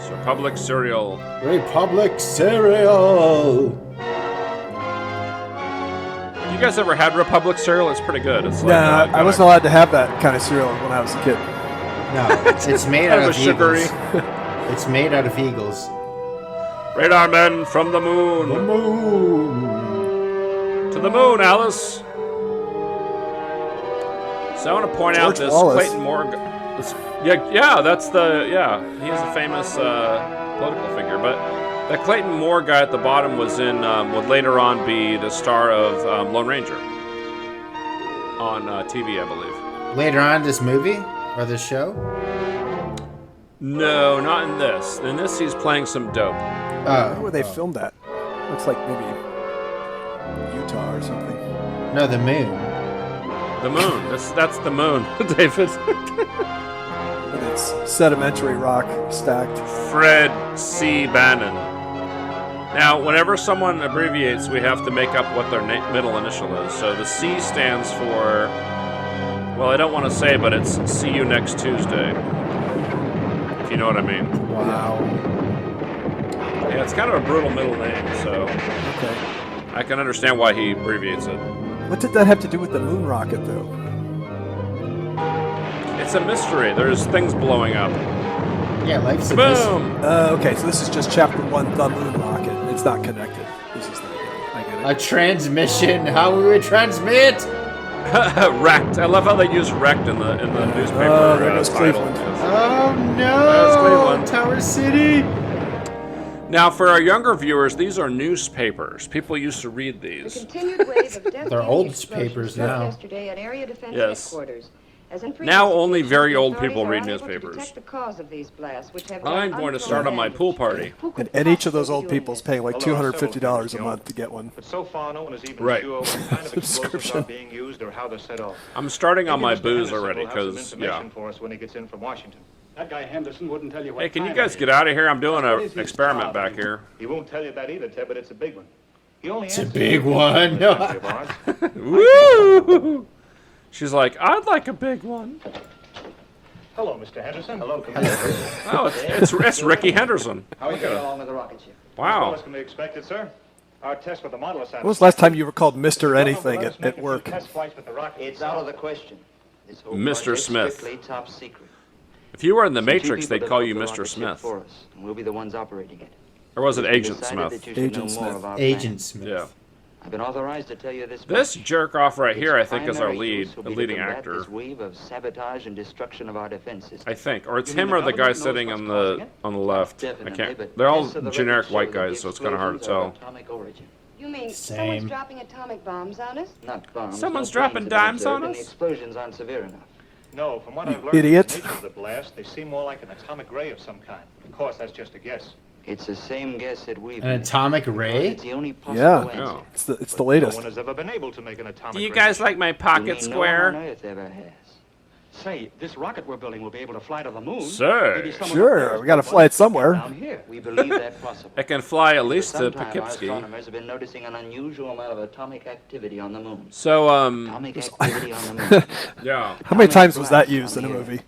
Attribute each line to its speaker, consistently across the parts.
Speaker 1: Yes, Republic cereal.
Speaker 2: Republic cereal.
Speaker 1: You guys ever had Republic cereal? It's pretty good. It's like,
Speaker 3: I wasn't allowed to have that kind of cereal when I was a kid.
Speaker 2: No, it's made out of
Speaker 1: sugary.
Speaker 2: eagles. It's made out of eagles.
Speaker 1: Radar men from the moon.
Speaker 2: The moon.
Speaker 1: To the moon, Alice. So I want to point out this Clayton Moore. Yeah, that's the he's a famous political figure. But that Clayton Moore guy at the bottom was in would later on be the star of Lone Ranger on TV, I believe.
Speaker 2: Later on, this movie or this show?
Speaker 1: No, not in this. In this, he's playing some dope.
Speaker 3: Where they filmed that? Looks like maybe Utah or something.
Speaker 2: No, the moon.
Speaker 1: The moon. That's the moon, David.
Speaker 3: With its sedimentary rock stacked.
Speaker 1: Fred C. Bannon. Now, whenever someone abbreviates, we have to make up what their middle initial is. So the C stands for, well, I don't want to say, but it's see you next Tuesday. If you know what I mean.
Speaker 2: Wow.
Speaker 1: Yeah, it's kind of a brutal middle name, so
Speaker 3: Okay.
Speaker 1: I can understand why he abbreviates it.
Speaker 3: What did that have to do with the moon rocket, though?
Speaker 1: It's a mystery. There's things blowing up.
Speaker 2: Yeah, life's a mystery.
Speaker 1: Boom!
Speaker 3: Okay, so this is just chapter 1, the moon rocket. It's not connected. This is I get it.
Speaker 2: A transmission. How we would transmit?
Speaker 1: Wrecked. I love how they use wrecked in the newspaper.
Speaker 3: Oh, there goes
Speaker 1: title.
Speaker 3: Cleveland.
Speaker 2: Oh no!
Speaker 1: That's Cleveland.
Speaker 2: Tower City.
Speaker 1: Now, for our younger viewers, these are newspapers. People used to read these.
Speaker 2: They're old papers now.
Speaker 1: Yes. Now only very old people read newspapers. I'm going to start on my pool party.
Speaker 3: And each of those old people's paying like $250 a month to get one.
Speaker 4: But so far, no one is even
Speaker 1: Right.
Speaker 4: sure what kind of explosives
Speaker 3: Subscription.
Speaker 4: are being used or how they're set off.
Speaker 1: I'm starting on my
Speaker 4: Mr.
Speaker 1: booze
Speaker 4: Henderson
Speaker 1: already
Speaker 4: will have some
Speaker 1: because,
Speaker 4: information for us when he gets in from Washington.
Speaker 5: That guy Henderson wouldn't tell you what
Speaker 1: Hey, can you
Speaker 5: time
Speaker 1: guys
Speaker 5: it
Speaker 1: get
Speaker 5: is.
Speaker 1: out of here? I'm doing an experiment back here.
Speaker 4: He won't tell you that either, Ted, but it's a big one. He only
Speaker 2: It's a
Speaker 4: answers
Speaker 2: big
Speaker 4: to
Speaker 2: one.
Speaker 4: of ours.
Speaker 1: Woo! She's like, I'd like a big one.
Speaker 4: Hello, Mr. Henderson. Hello, Commander.
Speaker 1: Oh, it's Ricky Henderson.
Speaker 5: How are you getting along with the rocket ship?
Speaker 1: Wow.
Speaker 4: What can be expected, sir? Our test with the model is
Speaker 3: When was the last time you were called Mr. Anything at work?
Speaker 4: Test flights with the rocket.
Speaker 5: It's out of the question. This whole
Speaker 1: Mr.
Speaker 5: project's
Speaker 1: Smith.
Speaker 5: strictly top secret.
Speaker 1: If you were in the
Speaker 5: Some few
Speaker 1: Matrix,
Speaker 5: people
Speaker 1: they'd call you
Speaker 5: developed the
Speaker 1: Mr.
Speaker 5: rocket ship
Speaker 1: Smith.
Speaker 5: For us, and we'll be the ones operating it.
Speaker 1: Or was it
Speaker 5: We
Speaker 1: Agent
Speaker 5: decided
Speaker 1: Smith?
Speaker 5: that you should
Speaker 3: Agent
Speaker 5: know more
Speaker 3: Smith.
Speaker 5: of our
Speaker 2: Agent
Speaker 5: plans.
Speaker 2: Smith.
Speaker 1: Yeah.
Speaker 5: I've been authorized to tell you this.
Speaker 1: This
Speaker 5: much.
Speaker 1: jerk off right here, I
Speaker 5: Its
Speaker 1: think, is our
Speaker 5: primary
Speaker 1: lead,
Speaker 5: use will
Speaker 1: the
Speaker 5: be to
Speaker 1: leading
Speaker 5: combat
Speaker 1: actor.
Speaker 5: This wave of sabotage and destruction of our defense system.
Speaker 1: I think, or it's
Speaker 5: You mean
Speaker 1: him
Speaker 5: the
Speaker 1: or the guy
Speaker 5: government knows
Speaker 1: sitting
Speaker 5: what's
Speaker 1: on
Speaker 5: causing
Speaker 1: the
Speaker 5: it?
Speaker 1: left. I
Speaker 5: Definitely,
Speaker 1: can't.
Speaker 5: but
Speaker 1: They're all
Speaker 5: tests of the
Speaker 1: generic
Speaker 5: records
Speaker 1: white
Speaker 5: show that
Speaker 1: guys,
Speaker 5: the
Speaker 1: so it's kind of hard to
Speaker 5: explosions
Speaker 1: tell.
Speaker 5: are of atomic origin.
Speaker 6: You mean
Speaker 2: Same.
Speaker 6: someone's dropping atomic bombs on us?
Speaker 5: Not bombs.
Speaker 1: Someone's
Speaker 5: no
Speaker 1: dropping
Speaker 5: planes have been
Speaker 1: dimes on
Speaker 5: observed, and
Speaker 1: us?
Speaker 5: The explosions aren't severe enough.
Speaker 4: No, from what I've learned
Speaker 3: Idiot.
Speaker 4: from the nature of the blast, they seem more like an atomic ray of some kind. Of course, that's just a guess.
Speaker 5: It's the same guess that we've
Speaker 2: An
Speaker 5: made.
Speaker 2: atomic
Speaker 5: Because
Speaker 2: ray?
Speaker 5: It's the only possible
Speaker 3: Yeah.
Speaker 5: answer.
Speaker 1: Oh.
Speaker 3: It's the
Speaker 4: No
Speaker 3: latest.
Speaker 4: one has ever been able to make an atomic
Speaker 1: Do you
Speaker 4: ray.
Speaker 1: guys like my
Speaker 5: You
Speaker 1: pocket
Speaker 5: mean no one
Speaker 1: square?
Speaker 5: on Earth ever has.
Speaker 7: Say, this rocket we're building will be able to fly to the moon.
Speaker 1: Sir.
Speaker 7: Maybe someone
Speaker 3: Sure,
Speaker 7: up there
Speaker 3: we gotta
Speaker 7: is
Speaker 3: fly it
Speaker 7: down
Speaker 3: somewhere.
Speaker 7: here.
Speaker 5: We believe that possible.
Speaker 1: It can fly at
Speaker 5: For
Speaker 1: least to
Speaker 5: some time, our
Speaker 1: Poughkeepsie.
Speaker 5: astronomers have been noticing an unusual amount of atomic activity on the moon.
Speaker 1: So,
Speaker 5: Atomic activity on the moon.
Speaker 1: yeah,
Speaker 3: How many times was that used in a movie?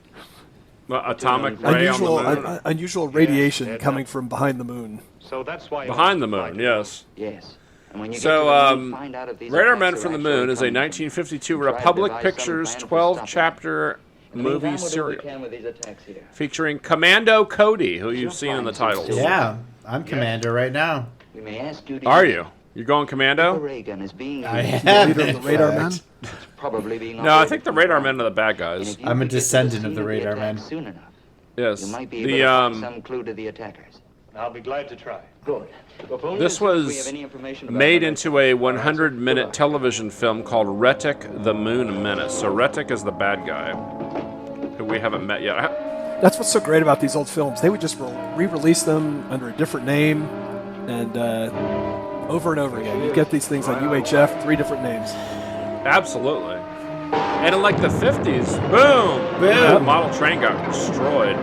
Speaker 1: atomic ray on
Speaker 3: Unusual,
Speaker 1: the moon.
Speaker 3: unusual radiation
Speaker 4: Yes,
Speaker 3: coming from behind the moon.
Speaker 4: So that's why
Speaker 1: Behind the moon, yes.
Speaker 5: Yes. And when you
Speaker 1: So,
Speaker 5: get to the moon, find out if these
Speaker 1: Radar
Speaker 5: effects
Speaker 1: Men
Speaker 5: are
Speaker 1: from the
Speaker 5: actually
Speaker 1: Moon is a
Speaker 5: coming from
Speaker 1: 1952
Speaker 5: Try to
Speaker 1: Republic
Speaker 5: devise some
Speaker 1: Pictures
Speaker 5: plan for
Speaker 1: 12-chapter
Speaker 5: And we've done
Speaker 1: movie
Speaker 5: whatever we
Speaker 1: serial
Speaker 5: can with these attacks here.
Speaker 1: featuring Commando Cody, who you've seen in the titles.
Speaker 2: Yeah, I'm commander right now.
Speaker 5: We may ask you to
Speaker 1: Are
Speaker 5: use
Speaker 1: you? You going
Speaker 5: The
Speaker 1: Commando?
Speaker 5: ray gun is being
Speaker 2: I
Speaker 5: used.
Speaker 2: am.
Speaker 3: Leader of the Radar Men?
Speaker 5: It's probably being
Speaker 1: No, I
Speaker 5: operated
Speaker 1: think the
Speaker 5: from
Speaker 1: Radar
Speaker 5: above.
Speaker 1: Men are the bad
Speaker 5: And
Speaker 1: guys.
Speaker 5: if you
Speaker 2: I'm a
Speaker 5: could get to the
Speaker 2: descendant of
Speaker 5: scene
Speaker 2: the Radar
Speaker 5: attack
Speaker 2: Men.
Speaker 5: soon enough,
Speaker 1: Yes.
Speaker 5: you might be able
Speaker 1: The
Speaker 5: to find some clue to the attackers.
Speaker 4: I'll be glad to try.
Speaker 5: Good. Well, phone
Speaker 1: This
Speaker 5: us if we
Speaker 1: was
Speaker 5: have any information about
Speaker 1: made
Speaker 5: them.
Speaker 1: into a 100-minute television film called Retic the Moon Menace. So Retic is the bad guy, who we haven't met yet.
Speaker 3: That's what's so great about these old films. They would just re-release them under a different name and over and over again. You get these things on UHF, 3 different names.
Speaker 1: Absolutely. And in like the 50s, boom,
Speaker 2: Boom.
Speaker 1: model train got destroyed.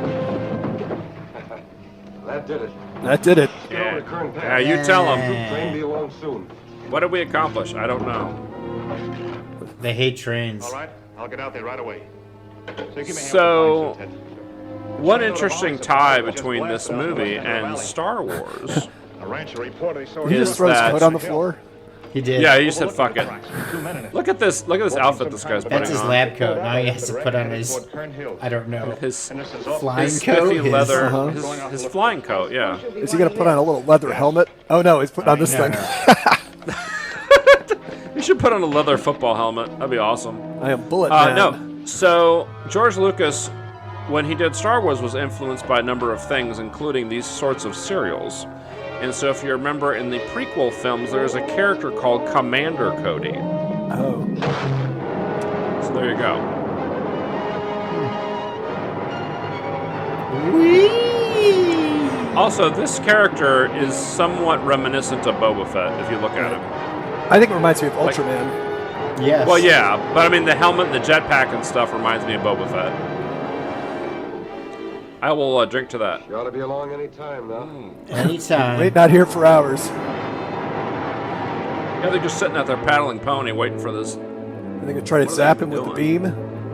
Speaker 7: That did it.
Speaker 3: That did it.
Speaker 1: Yeah, yeah, you tell them.
Speaker 7: Train be along soon.
Speaker 1: What did we accomplish? I don't know.
Speaker 2: They hate trains.
Speaker 4: All right, I'll get out there right away. So give me a hand
Speaker 1: So-
Speaker 4: with the lines, Ted.
Speaker 1: One interesting tie between this movie and Star Wars
Speaker 4: A rancher reported he saw
Speaker 3: He
Speaker 1: is
Speaker 3: just throws
Speaker 1: that-
Speaker 3: foot on the floor.
Speaker 2: He did.
Speaker 1: Yeah, he just said fuck it. Look at this outfit this guy's putting
Speaker 2: That's his
Speaker 1: on.
Speaker 2: lab coat. Now he has to put on his, I don't know,
Speaker 1: His
Speaker 2: flying
Speaker 1: his
Speaker 2: coat.
Speaker 1: spiffy leather,
Speaker 3: Uh-huh.
Speaker 1: his flying coat, yeah.
Speaker 3: Is he going to put on a little leather helmet? Oh, no, he's putting on this thing.
Speaker 1: You should put on a leather football helmet. That'd be awesome.
Speaker 3: I am Bullet Man.
Speaker 1: No. So George Lucas, when he did Star Wars, was influenced by a number of things, including these sorts of serials. And so if you remember in the prequel films, there's a character called Commander Cody.
Speaker 3: Oh.
Speaker 1: So there you go. Also, this character is somewhat reminiscent of Boba Fett, if you look at him.
Speaker 3: I think it reminds me of Ultraman.
Speaker 2: Yes.
Speaker 1: Well, yeah, but I mean, the helmet and the jetpack and stuff reminds me of Boba Fett. I will drink to that.
Speaker 8: You ought to be along any time now.
Speaker 2: Anytime.
Speaker 3: Wait, not here for hours.
Speaker 1: Yeah, they're just sitting out there paddling pony, waiting for this.
Speaker 3: I think I try to zap him with the
Speaker 1: doing?
Speaker 3: beam.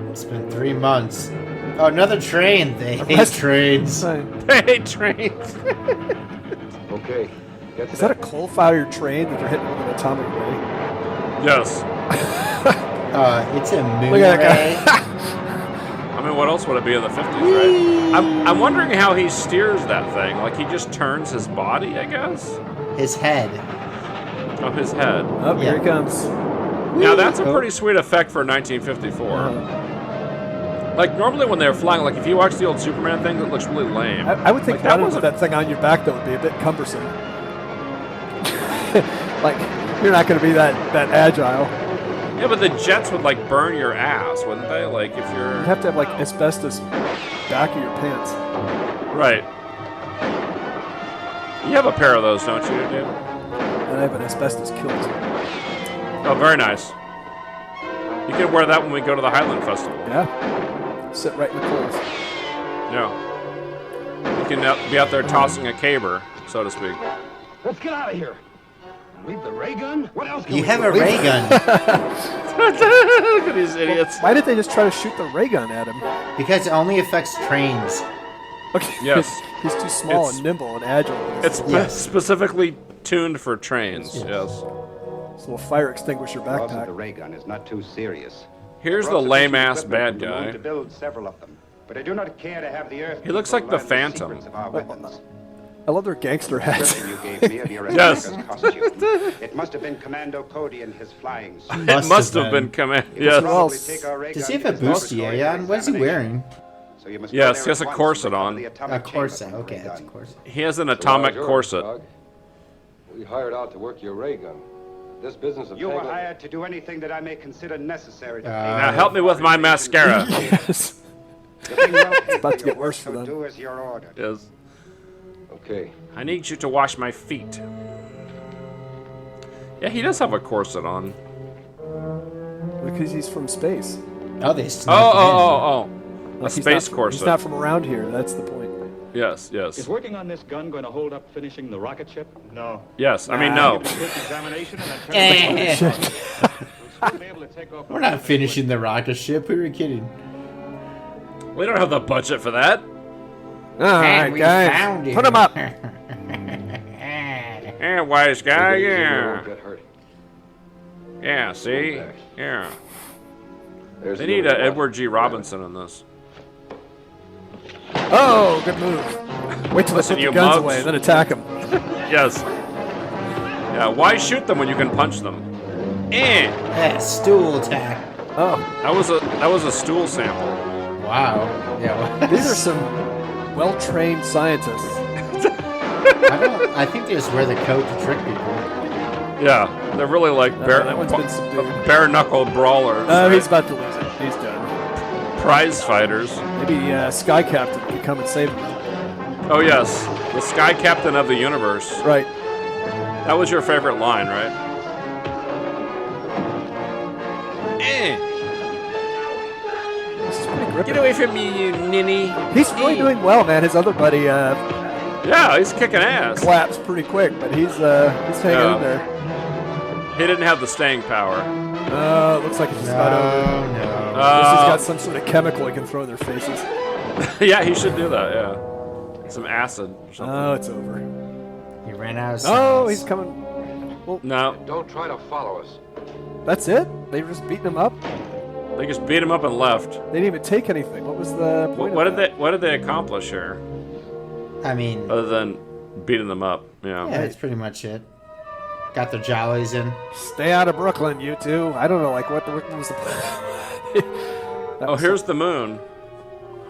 Speaker 2: It's been 3 months. Oh, another train. They hate trains.
Speaker 1: Hey, trains.
Speaker 8: Okay. Get
Speaker 3: Is that a coal-fired train that they're hitting with an atomic ray?
Speaker 1: Yes.
Speaker 2: It's a moon
Speaker 3: Look at that
Speaker 2: ray.
Speaker 1: I mean, what else would it be in the 50s, right? I'm wondering how he steers that thing. Like, he just turns his body, I guess?
Speaker 2: His head.
Speaker 1: Oh, his head.
Speaker 3: Oh, here he comes.
Speaker 1: Now, that's a pretty sweet effect for 1954. Like, normally when they're flying, like, if you watch the old Superman things, it looks really lame.
Speaker 3: I would think
Speaker 1: Like, that
Speaker 3: running with
Speaker 1: wasn't-
Speaker 3: that thing on your back, that would be a bit cumbersome. Like, you're not going to be that agile.
Speaker 1: Yeah, but the jets would, like, burn your ass, wouldn't they? Like, if you're...
Speaker 3: You'd have to have, like, asbestos back of your pants.
Speaker 1: Right. You have a pair of those, don't you, dude?
Speaker 3: And I have an asbestos kilt.
Speaker 1: Oh, very nice. You can wear that when we go to the Highland Festival.
Speaker 3: Yeah. Sit right in the coals.
Speaker 1: Yeah. You can be out there tossing a caber, so to speak.
Speaker 7: Let's get out of here. Leave the ray gun? What else can
Speaker 2: You
Speaker 7: we
Speaker 2: have
Speaker 7: do?
Speaker 2: a ray gun.
Speaker 1: Look at these idiots.
Speaker 3: Why did they just try to shoot the ray gun at him?
Speaker 2: Because it only affects trains.
Speaker 3: Okay.
Speaker 1: Yes.
Speaker 3: He's too small
Speaker 1: It's-
Speaker 3: and nimble and agile.
Speaker 1: It's
Speaker 2: Yes.
Speaker 1: specifically tuned for trains, yes.
Speaker 3: This little fire extinguisher
Speaker 9: The loss of the
Speaker 3: backpack.
Speaker 9: ray gun is not too serious.
Speaker 1: Here's the
Speaker 9: Brought
Speaker 1: lame-ass
Speaker 9: sufficient
Speaker 1: bad
Speaker 9: equipment from the moon
Speaker 1: guy.
Speaker 9: To build several of them, but I do not care to have the Earth.
Speaker 1: He looks
Speaker 9: people
Speaker 1: like the
Speaker 9: learn
Speaker 1: Phantom.
Speaker 9: secrets of our weapons.
Speaker 3: I love their gangster hats.
Speaker 9: Description you gave me of your
Speaker 1: Yes.
Speaker 9: costume. It must have been Commando Cody in his flying suit.
Speaker 1: It must have been command. Yes.
Speaker 9: Probably take our ray
Speaker 2: Does
Speaker 9: gun
Speaker 2: he have a
Speaker 9: to the
Speaker 2: bustier
Speaker 9: laboratory
Speaker 2: on? What is he wearing?
Speaker 9: So you must
Speaker 1: Yes,
Speaker 9: go
Speaker 1: he
Speaker 9: there
Speaker 1: has a
Speaker 9: at once
Speaker 1: corset
Speaker 9: and recover
Speaker 1: on.
Speaker 9: the
Speaker 2: A
Speaker 9: atomic
Speaker 2: corset.
Speaker 9: chamber from the
Speaker 2: Okay,
Speaker 9: ray
Speaker 2: that's a
Speaker 9: gun.
Speaker 2: corset.
Speaker 1: He has an atomic corset.
Speaker 8: We hired out to work your ray gun. This business of
Speaker 9: You were
Speaker 8: tangling-
Speaker 9: hired to do anything that I may consider necessary to
Speaker 1: Now help me with my mascara.
Speaker 3: Yes.
Speaker 9: It's
Speaker 3: about to get worse for them.
Speaker 9: Do as you're ordered.
Speaker 1: Yes.
Speaker 8: Okay.
Speaker 1: I need you to wash my feet. Yeah, he does have a corset on.
Speaker 3: Because he's from space.
Speaker 2: Oh, they
Speaker 1: Oh,
Speaker 2: snuck
Speaker 1: oh,
Speaker 2: in.
Speaker 1: oh, oh. A
Speaker 3: Like, he's
Speaker 1: space
Speaker 3: not-
Speaker 1: corset.
Speaker 3: He's not from around here. That's the point.
Speaker 1: Yes, yes.
Speaker 7: Is working on this gun going to hold up finishing the rocket ship?
Speaker 4: No.
Speaker 1: Yes, I mean, no.
Speaker 4: Quick examination and then
Speaker 2: Eh.
Speaker 4: we'll be able to take off.
Speaker 2: We're not finishing the rocket ship. Who are you kidding?
Speaker 1: We don't have the budget for that.
Speaker 3: All right,
Speaker 2: we
Speaker 3: guys.
Speaker 2: found him.
Speaker 3: Put him up.
Speaker 1: Yeah, wise guy,
Speaker 8: You
Speaker 1: yeah.
Speaker 8: won't get hurt.
Speaker 1: Yeah, see? Yeah.
Speaker 8: There's
Speaker 1: They
Speaker 8: the
Speaker 1: need
Speaker 8: other one.
Speaker 1: Edward G. Robinson in this.
Speaker 3: Oh, good move. Wait till they
Speaker 1: Listen,
Speaker 3: put
Speaker 1: you
Speaker 3: the guns
Speaker 1: mugs.
Speaker 3: away, then attack him.
Speaker 1: Yes. Yeah, why shoot them when you can punch them?
Speaker 2: Yeah, stool attack.
Speaker 3: Oh,
Speaker 1: That was a stool sample.
Speaker 2: Wow. Yeah. Well,
Speaker 3: these are some well-trained scientists.
Speaker 2: I think they just wear the coat to trick people.
Speaker 1: Yeah, they're really like
Speaker 3: that one's been subdued.
Speaker 1: bare knuckle brawlers.
Speaker 3: Oh,
Speaker 1: right?
Speaker 3: he's about to lose it. He's done.
Speaker 1: Prize fighters.
Speaker 3: Maybe Sky Captain can come and save him.
Speaker 1: Oh yes, the Sky Captain of the Universe.
Speaker 3: Right.
Speaker 1: That was your favorite line, right?
Speaker 3: This is pretty gripping.
Speaker 1: Get away from me, you ninny.
Speaker 3: He's really doing well, man. His other buddy
Speaker 1: Yeah, he's kicking ass.
Speaker 3: collapsed pretty quick, but he's hanging
Speaker 1: Yeah.
Speaker 3: in there.
Speaker 1: He didn't have the staying power.
Speaker 3: Looks like it's just about over.
Speaker 2: No.
Speaker 3: Unless he's got some sort of chemical he can throw in their faces.
Speaker 1: Yeah, he should do that, yeah. Some acid or something.
Speaker 3: Oh, it's over.
Speaker 2: He ran out of
Speaker 3: Oh,
Speaker 2: science.
Speaker 3: he's coming.
Speaker 1: No,
Speaker 8: Don't try to follow us.
Speaker 3: That's it? They were just beating him up?
Speaker 1: they just beat him up and left.
Speaker 3: They didn't even take anything. What was the point
Speaker 1: What
Speaker 3: of
Speaker 1: did
Speaker 3: that?
Speaker 1: they accomplish here?
Speaker 2: I mean,
Speaker 1: Other than beating them up, yeah.
Speaker 2: yeah, that's pretty much it. Got their jollies in.
Speaker 3: Stay out of Brooklyn, you two. I don't know, like, what was the plan?
Speaker 1: Oh, here's the moon.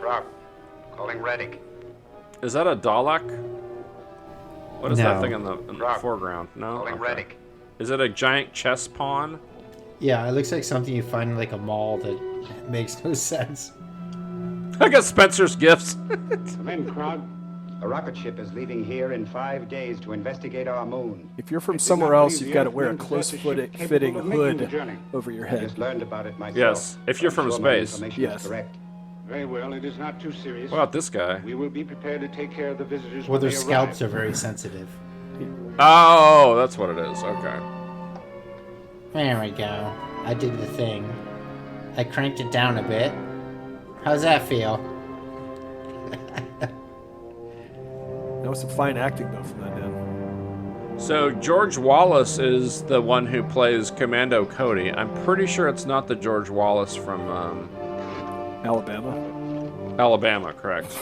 Speaker 9: Rock, calling Reddick.
Speaker 1: Is that a Dalek? What is that
Speaker 2: No.
Speaker 1: thing in the
Speaker 9: Rock.
Speaker 1: foreground? No?
Speaker 9: Calling
Speaker 1: Okay.
Speaker 9: Reddick.
Speaker 1: Is it a giant chess pawn?
Speaker 2: Yeah, it looks like something you find in like a mall that makes no sense.
Speaker 1: I got Spencer's gifts.
Speaker 9: Come in, Krog. A rocket ship is leaving here in 5 days to investigate our moon.
Speaker 3: If you're from somewhere else, you've got to wear a close-fitting hood over your
Speaker 9: I
Speaker 3: head.
Speaker 9: just learned about it myself.
Speaker 1: Yes, if you're from
Speaker 9: I'm sure my
Speaker 1: space.
Speaker 9: information
Speaker 3: Yes.
Speaker 9: is correct.
Speaker 4: Very well, it is not too serious.
Speaker 1: What about this guy?
Speaker 4: We will be prepared to take care of the visitors
Speaker 2: Well,
Speaker 4: when
Speaker 2: their
Speaker 4: they
Speaker 2: scalps
Speaker 4: arrive.
Speaker 2: are very sensitive.
Speaker 1: Oh, that's what it is. Okay.
Speaker 2: There we go. I did the thing. I cranked it down a bit. How's that feel?
Speaker 3: That was some fine acting, though, from that man.
Speaker 1: So George Wallace is the one who plays Commando Cody. I'm pretty sure it's not the George Wallace from
Speaker 3: Alabama.
Speaker 1: Alabama, correct?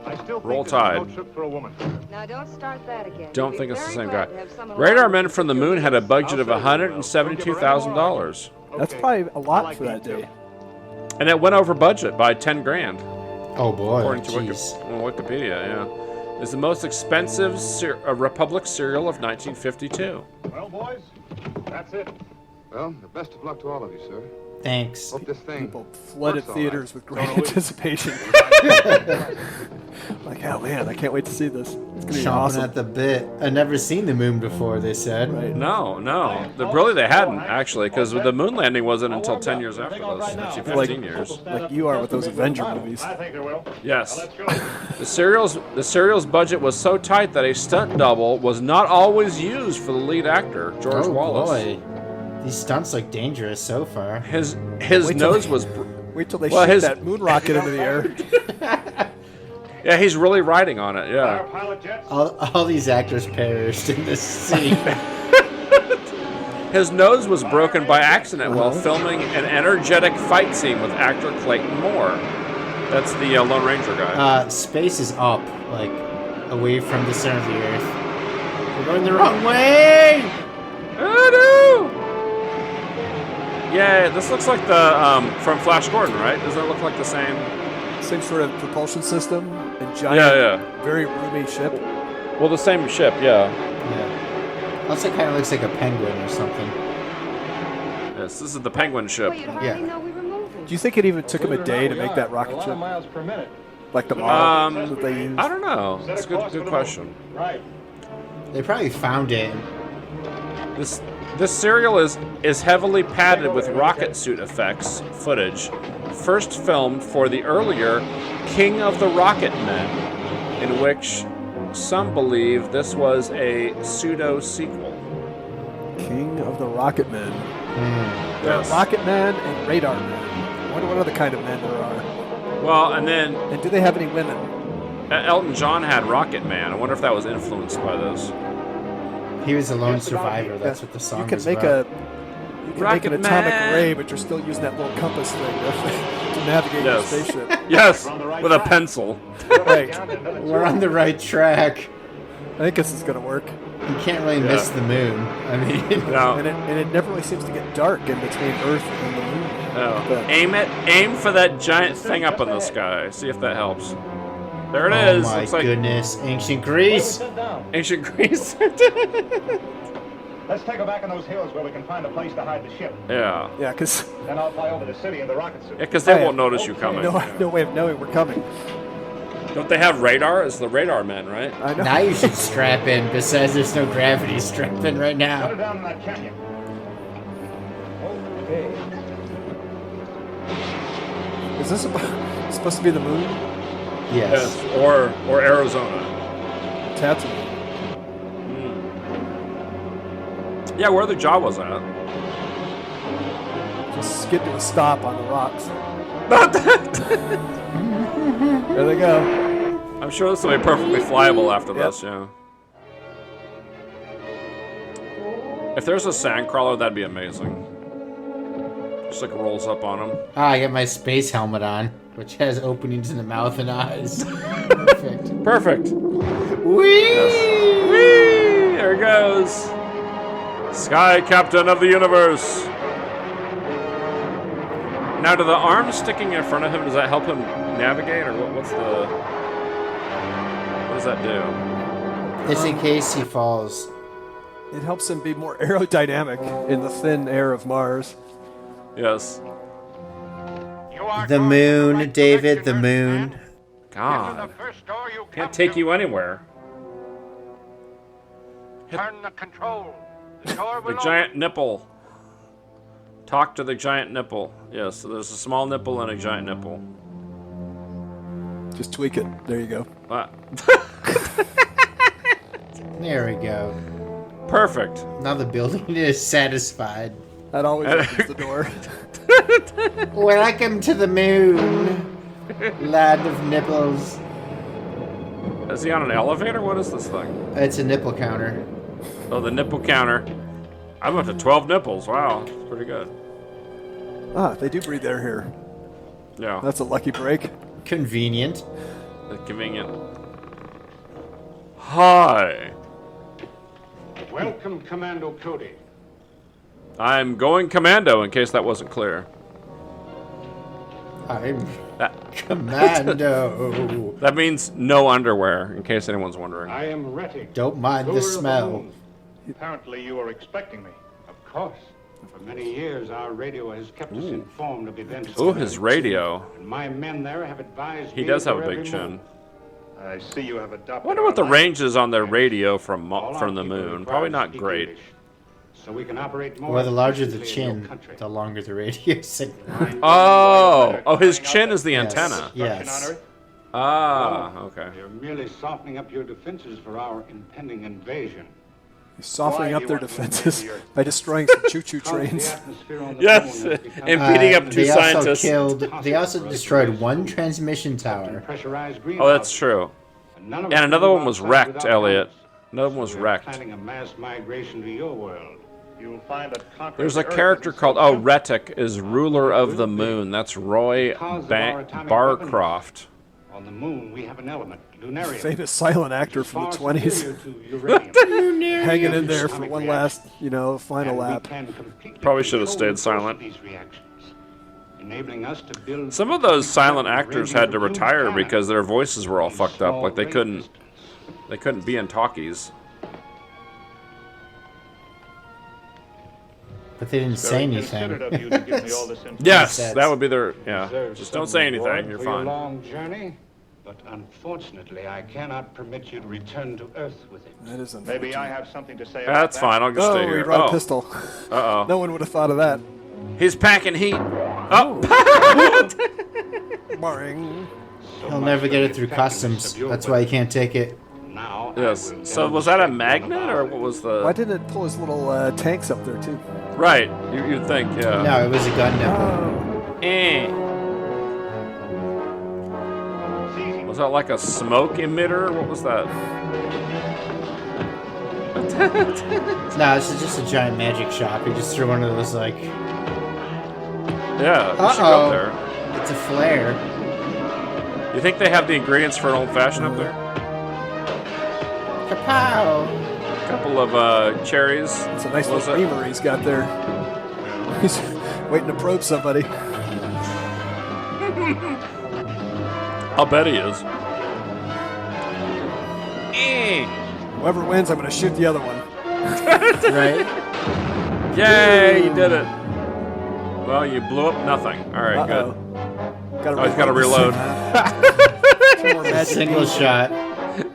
Speaker 4: I still think
Speaker 1: Roll
Speaker 4: this is no
Speaker 1: Tide.
Speaker 4: trip for a woman.
Speaker 6: Now don't start that again.
Speaker 1: Don't
Speaker 6: We'd
Speaker 1: think
Speaker 6: be
Speaker 1: it's the
Speaker 6: very
Speaker 1: same
Speaker 6: glad
Speaker 1: guy.
Speaker 6: to have someone
Speaker 1: Radar
Speaker 6: along
Speaker 1: Men
Speaker 6: with
Speaker 1: from the
Speaker 6: you.
Speaker 1: Moon had a budget of
Speaker 4: I'll say
Speaker 1: $172,000,
Speaker 3: That's
Speaker 4: Okay.
Speaker 3: probably a lot
Speaker 4: I like
Speaker 3: for that
Speaker 4: you too.
Speaker 3: day.
Speaker 1: and it went over budget by 10 grand,
Speaker 2: Oh boy,
Speaker 1: according to
Speaker 2: jeez.
Speaker 1: Wikipedia. Yeah, it's the most expensive Republic cereal of 1952.
Speaker 4: Well, boys, that's it.
Speaker 8: Well, the best of luck to all of you, sir.
Speaker 2: Thanks.
Speaker 8: Hope this thing
Speaker 3: People flooded
Speaker 8: works all
Speaker 3: theaters with great
Speaker 4: Oh, wait.
Speaker 3: anticipation. Like, oh man, I can't wait to see this. It's gonna be
Speaker 2: Chomping
Speaker 3: awesome.
Speaker 2: at the bit. I've never seen the moon before, they said.
Speaker 3: Right.
Speaker 1: No. Really, they hadn't actually, because the moon landing wasn't until 10 years after this. Actually, 15 years.
Speaker 3: Like you are with those Avenger movies.
Speaker 4: I think there will.
Speaker 1: Yes.
Speaker 4: Let's go.
Speaker 1: The serial's budget was so tight that a stunt double was not always used for the lead actor, George
Speaker 2: Oh
Speaker 1: Wallace.
Speaker 2: boy. These stunts look dangerous so far.
Speaker 1: His
Speaker 3: Wait till
Speaker 1: nose
Speaker 3: they-
Speaker 1: was.
Speaker 3: Wait till they
Speaker 1: Well,
Speaker 3: shoot
Speaker 1: his-
Speaker 3: that moon rocket into the air.
Speaker 1: Yeah, he's really riding on it.
Speaker 4: Our
Speaker 1: Yeah.
Speaker 4: pilot jets.
Speaker 2: All these actors perished in this scene.
Speaker 1: His nose was broken by accident while filming an energetic fight scene with actor Clayton Moore. That's the Lone Ranger guy.
Speaker 2: Space is up, like, away from the center of the earth. We're going the wrong way!
Speaker 1: Oh no! Yeah, this looks like the from Flash Gordon, right? Does that look like the same?
Speaker 3: Same sort of propulsion system and giant,
Speaker 1: Yeah.
Speaker 3: very roomy ship.
Speaker 1: Well, the same ship, yeah.
Speaker 2: Yeah. Also kind of looks like a penguin or something.
Speaker 1: Yes, this is the Penguin ship.
Speaker 6: Well, you'd hardly
Speaker 2: Yeah.
Speaker 6: know we were moving.
Speaker 3: Do you think it even took him a day to make that rocket ship?
Speaker 4: miles per minute.
Speaker 3: Like the model that they used?
Speaker 1: I don't know. That's a good question.
Speaker 4: Right.
Speaker 2: They probably found it.
Speaker 1: This serial is heavily padded with rocket suit effects footage, first filmed for the earlier King of the Rocket Men, in which some believe this was a pseudo sequel.
Speaker 3: King of the Rocket Men. There are
Speaker 1: Yes.
Speaker 3: Rocket Men and Radar Men. I wonder what other kind of men there are.
Speaker 1: Well, and then
Speaker 3: And do they have any women?
Speaker 1: Elton John had Rocket Man. I wonder if that was influenced by this.
Speaker 2: He was a lone survivor. That's what the song
Speaker 3: You can
Speaker 2: was
Speaker 3: make
Speaker 2: about.
Speaker 3: make
Speaker 1: Rocket
Speaker 3: an atomic
Speaker 1: Man.
Speaker 3: ray, but you're still using that little compass thing to navigate
Speaker 1: Yes.
Speaker 3: your spaceship.
Speaker 1: Yes, with a pencil.
Speaker 3: Right.
Speaker 2: We're on the right track.
Speaker 3: I think this is going to work.
Speaker 2: You can't really miss the moon. I mean,
Speaker 1: No.
Speaker 3: And it never really seems to get dark in between Earth and the moon.
Speaker 1: No.
Speaker 3: But-
Speaker 1: Aim for that giant thing up in the sky. See if that helps. There it
Speaker 2: oh
Speaker 1: is.
Speaker 2: my
Speaker 1: Looks like
Speaker 2: goodness, ancient Greece.
Speaker 4: Sit down.
Speaker 1: ancient Greece.
Speaker 4: Let's take her back in those hills where we can find a place to hide the ship.
Speaker 1: Yeah.
Speaker 3: Yeah, because
Speaker 4: Then I'll fly over the city in the rocket suit.
Speaker 1: Yeah, because they
Speaker 3: Oh,
Speaker 1: won't notice you coming.
Speaker 3: no way of knowing we're coming.
Speaker 1: Don't they have radar? It's the radar men, right?
Speaker 3: I know.
Speaker 2: Now you should strap in. Besides, there's no gravity. Strap in right
Speaker 4: Put her
Speaker 2: now.
Speaker 4: down in that canyon. Okay.
Speaker 3: Is this supposed to be the moon?
Speaker 2: Yes.
Speaker 1: Or Arizona.
Speaker 3: Tatooine.
Speaker 1: Yeah, where the Jawas at?
Speaker 3: Just skid to a stop on the rocks. There they go.
Speaker 1: I'm sure this will be perfectly flyable after this, yeah. If there's a sandcrawler, that'd be amazing. Just like rolls up on him.
Speaker 2: Ah, I got my space helmet on, which has openings in the mouth and eyes. Perfect.
Speaker 1: Perfect.
Speaker 2: Whee!
Speaker 1: Yes. Whee! There it goes. Sky Captain of the Universe. Now, do the arms sticking in front of him, does that help him navigate, or what does that do?
Speaker 2: Just in case he falls.
Speaker 3: It helps him be more aerodynamic in the thin air of Mars.
Speaker 1: Yes.
Speaker 2: The moon, David, the moon.
Speaker 1: God. Can't take you anywhere.
Speaker 10: Turn the control. The door will
Speaker 1: The giant nipple. Talk to the giant nipple. Yes, so there's a small nipple and a giant nipple.
Speaker 3: Just tweak it. There you go.
Speaker 2: There we go.
Speaker 1: Perfect.
Speaker 2: Now the building is satisfied.
Speaker 3: That always opens the door.
Speaker 2: Welcome to the moon, land of nipples.
Speaker 1: Is he on an elevator? What is this thing?
Speaker 2: It's a nipple counter.
Speaker 1: Oh, the nipple counter. I'm up to 12 nipples. Wow, that's pretty good.
Speaker 3: Ah, they do breathe air here.
Speaker 1: Yeah.
Speaker 3: That's a lucky break.
Speaker 2: Convenient.
Speaker 1: Convenient. Hi.
Speaker 7: Welcome, Commando Cody.
Speaker 1: I'm going commando, in case that wasn't clear.
Speaker 2: I'm commando.
Speaker 1: That means no underwear, in case anyone's wondering.
Speaker 7: I am ready.
Speaker 2: Don't mind the smell.
Speaker 4: Apparently you were expecting me.
Speaker 7: Of course. For many years, our radio has kept us informed of events.
Speaker 1: Ooh, his radio.
Speaker 7: And my men there have advised me
Speaker 1: He does have a
Speaker 7: for
Speaker 1: big
Speaker 7: every
Speaker 1: chin.
Speaker 7: move.
Speaker 4: I see you have adopted.
Speaker 1: I wonder what the
Speaker 4: our
Speaker 1: range is on their radio from
Speaker 7: All our
Speaker 1: the
Speaker 7: people
Speaker 1: moon.
Speaker 7: require
Speaker 1: Probably
Speaker 7: to
Speaker 1: not
Speaker 7: speak
Speaker 1: great.
Speaker 7: English, so we can operate more
Speaker 2: Well, the larger the
Speaker 7: efficiently in your
Speaker 2: chin,
Speaker 7: country.
Speaker 2: the longer the radio signal.
Speaker 1: Oh, his chin is the
Speaker 2: Yes.
Speaker 1: antenna.
Speaker 2: Yes.
Speaker 1: Ah, okay.
Speaker 7: You're merely softening up your defenses for our impending invasion.
Speaker 3: He's softening
Speaker 4: Why
Speaker 3: up
Speaker 4: do
Speaker 3: their
Speaker 4: you want to
Speaker 3: defenses
Speaker 4: invade the
Speaker 3: by destroying some choo-choo
Speaker 7: Because the
Speaker 3: trains.
Speaker 7: atmosphere on the
Speaker 1: Yes,
Speaker 7: moon has become
Speaker 1: and beating up two
Speaker 2: They
Speaker 1: scientists.
Speaker 2: They also destroyed one transmission tower.
Speaker 7: pressurized
Speaker 1: Oh, that's true.
Speaker 7: None of
Speaker 1: And
Speaker 7: us
Speaker 1: another
Speaker 7: can
Speaker 1: one
Speaker 7: move
Speaker 1: was
Speaker 7: outside
Speaker 1: wrecked,
Speaker 7: without
Speaker 1: Elliott.
Speaker 7: helmets.
Speaker 1: Another one was
Speaker 7: So we are
Speaker 1: wrecked.
Speaker 7: planning a mass migration to your world.
Speaker 4: You'll find that conquering
Speaker 1: There's
Speaker 4: the
Speaker 1: a
Speaker 4: Earth
Speaker 1: character
Speaker 4: is
Speaker 1: called,
Speaker 4: so
Speaker 1: oh,
Speaker 4: simple.
Speaker 1: Retic is ruler of the moon. That's Roy Barcroft.
Speaker 7: On the moon, we have an element, lunarium.
Speaker 3: Famous silent actor from the
Speaker 7: far
Speaker 3: 20s.
Speaker 7: superior to uranium.
Speaker 3: Hanging in there for one last, final
Speaker 7: And we
Speaker 3: lap.
Speaker 7: can completely
Speaker 1: Probably should have
Speaker 7: control
Speaker 1: stayed
Speaker 7: the course of
Speaker 1: silent.
Speaker 7: these reactions, enabling us to build
Speaker 1: Some of those silent
Speaker 7: radiant
Speaker 1: actors had to
Speaker 7: blue
Speaker 1: retire
Speaker 7: cannon
Speaker 1: because their voices were all
Speaker 7: in
Speaker 1: fucked up.
Speaker 7: small
Speaker 1: Like they
Speaker 7: range
Speaker 1: couldn't
Speaker 7: distance.
Speaker 1: be in talkies.
Speaker 2: But they didn't say
Speaker 4: Very
Speaker 2: anything.
Speaker 4: considerate of you to give me all this information.
Speaker 1: Yes,
Speaker 2: Says-
Speaker 1: that would be their, yeah.
Speaker 7: Reserve
Speaker 1: Just don't
Speaker 7: some
Speaker 1: say
Speaker 7: reward
Speaker 1: anything, you're
Speaker 7: for your
Speaker 1: fine.
Speaker 7: long journey, but unfortunately, I cannot permit you to return to Earth with it.
Speaker 3: That is unfortunate.
Speaker 4: Maybe I have something to say about
Speaker 1: That's
Speaker 4: that.
Speaker 1: fine, I'll just
Speaker 3: Oh,
Speaker 1: stay
Speaker 3: he
Speaker 1: here.
Speaker 3: brought a
Speaker 1: Oh,
Speaker 3: pistol.
Speaker 1: uh-oh.
Speaker 3: No one would have thought of that.
Speaker 1: He's packing heat. Oh!
Speaker 3: Boring.
Speaker 7: So
Speaker 2: He'll
Speaker 7: much
Speaker 2: never
Speaker 7: for
Speaker 2: get
Speaker 7: the
Speaker 2: it through
Speaker 7: effectiveness
Speaker 2: customs.
Speaker 7: of your
Speaker 2: That's why he
Speaker 7: weapon.
Speaker 2: can't take it.
Speaker 7: Now,
Speaker 1: Yes.
Speaker 7: I will
Speaker 1: So was that a
Speaker 7: demonstrate
Speaker 1: magnet,
Speaker 7: one
Speaker 1: or
Speaker 7: of
Speaker 1: what was
Speaker 3: Why
Speaker 1: the...
Speaker 3: didn't it pull his little tanks up there, too?
Speaker 1: Right, you'd think, yeah.
Speaker 2: No, it was a gun nipple.
Speaker 1: Eh. Was that like a smoke emitter? What was that?
Speaker 2: No, this is just a giant magic shop. You just threw one of those, like...
Speaker 1: Yeah, you should go
Speaker 2: Uh-oh.
Speaker 1: up there.
Speaker 2: It's a flare.
Speaker 1: You think they have the ingredients for an old-fashioned up there?
Speaker 2: Kapow!
Speaker 1: A couple of cherries.
Speaker 3: It's a nice
Speaker 1: What was
Speaker 3: little
Speaker 1: it?
Speaker 3: beamer he's got there. He's waiting to probe somebody.
Speaker 1: I'll bet he is. Eh.
Speaker 3: Whoever wins, I'm going to shoot the other one.
Speaker 2: Right?
Speaker 1: Yay, you did it. Well, you blew up nothing. All right, good.
Speaker 3: Gotta
Speaker 1: Oh, he's got to reload.
Speaker 3: Two more magic
Speaker 2: Single
Speaker 3: beams.
Speaker 2: shot.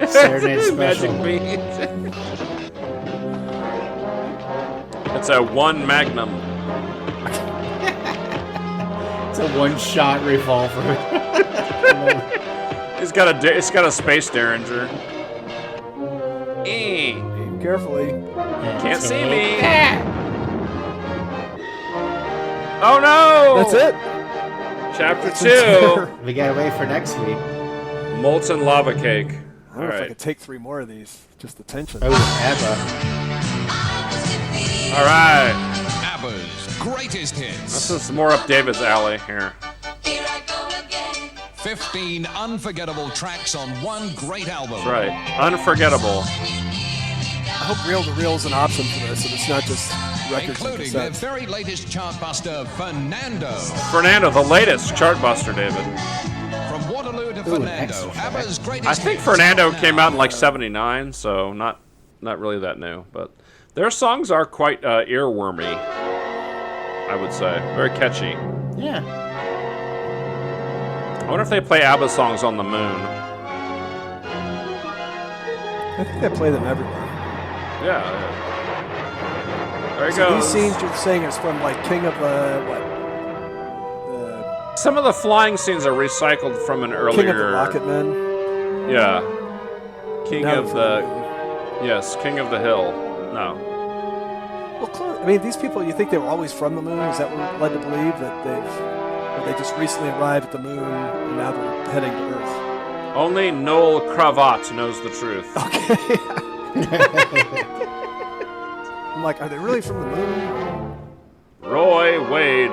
Speaker 2: Serenade special.
Speaker 1: Magic beans. It's a one Magnum.
Speaker 2: It's a one-shot revolver.
Speaker 1: It's got a space derringer. Eh.
Speaker 3: Aim carefully.
Speaker 1: Can't see me. Oh no!
Speaker 3: That's it.
Speaker 1: Chapter
Speaker 3: It's
Speaker 1: 2.
Speaker 3: entire.
Speaker 2: We gotta wait for next week.
Speaker 1: Molten lava cake.
Speaker 3: I don't
Speaker 1: All
Speaker 3: know if I
Speaker 1: right.
Speaker 3: could take 3 more of these. Just the tension.
Speaker 2: Oh, ABBA.
Speaker 1: All right.
Speaker 11: ABBA's greatest hits.
Speaker 1: This is more up David's alley here.
Speaker 11: 15 unforgettable tracks on one great album.
Speaker 1: That's right. Unforgettable.
Speaker 3: I hope reel-to-reel's an option for this, and it's not just records
Speaker 11: Including
Speaker 3: and
Speaker 11: the
Speaker 3: cassettes.
Speaker 11: very latest chartbuster, Fernando.
Speaker 1: Fernando, the latest chartbuster, David.
Speaker 11: From Waterloo to
Speaker 2: Ooh,
Speaker 11: Fernando,
Speaker 2: excellent.
Speaker 11: ABBA's greatest
Speaker 1: I think
Speaker 11: hits
Speaker 1: Fernando
Speaker 11: are
Speaker 1: came out in like
Speaker 11: now.
Speaker 1: '79, so not really that new. But their songs are quite earwormy, I would say. Very catchy.
Speaker 2: Yeah.
Speaker 1: I wonder if they play ABBA songs on the moon.
Speaker 3: I think they play them everywhere.
Speaker 1: Yeah. There you
Speaker 3: So
Speaker 1: go.
Speaker 3: these scenes you're saying is from like King of what?
Speaker 1: Some of the flying scenes are recycled from an earlier.
Speaker 3: King of the Rocket Men.
Speaker 1: Yeah. King
Speaker 3: Now
Speaker 1: of
Speaker 3: from
Speaker 1: the.
Speaker 3: moon.
Speaker 1: Yes, King of the Hill. No.
Speaker 3: Well, I mean, these people, you think they were always from the moon? Is that what we're led to believe? That they just recently arrived at the moon and now they're heading to Earth?
Speaker 1: Only Noel Cravat knows the truth.
Speaker 3: Okay. I'm like, are they really from the moon?
Speaker 1: Roy Wade.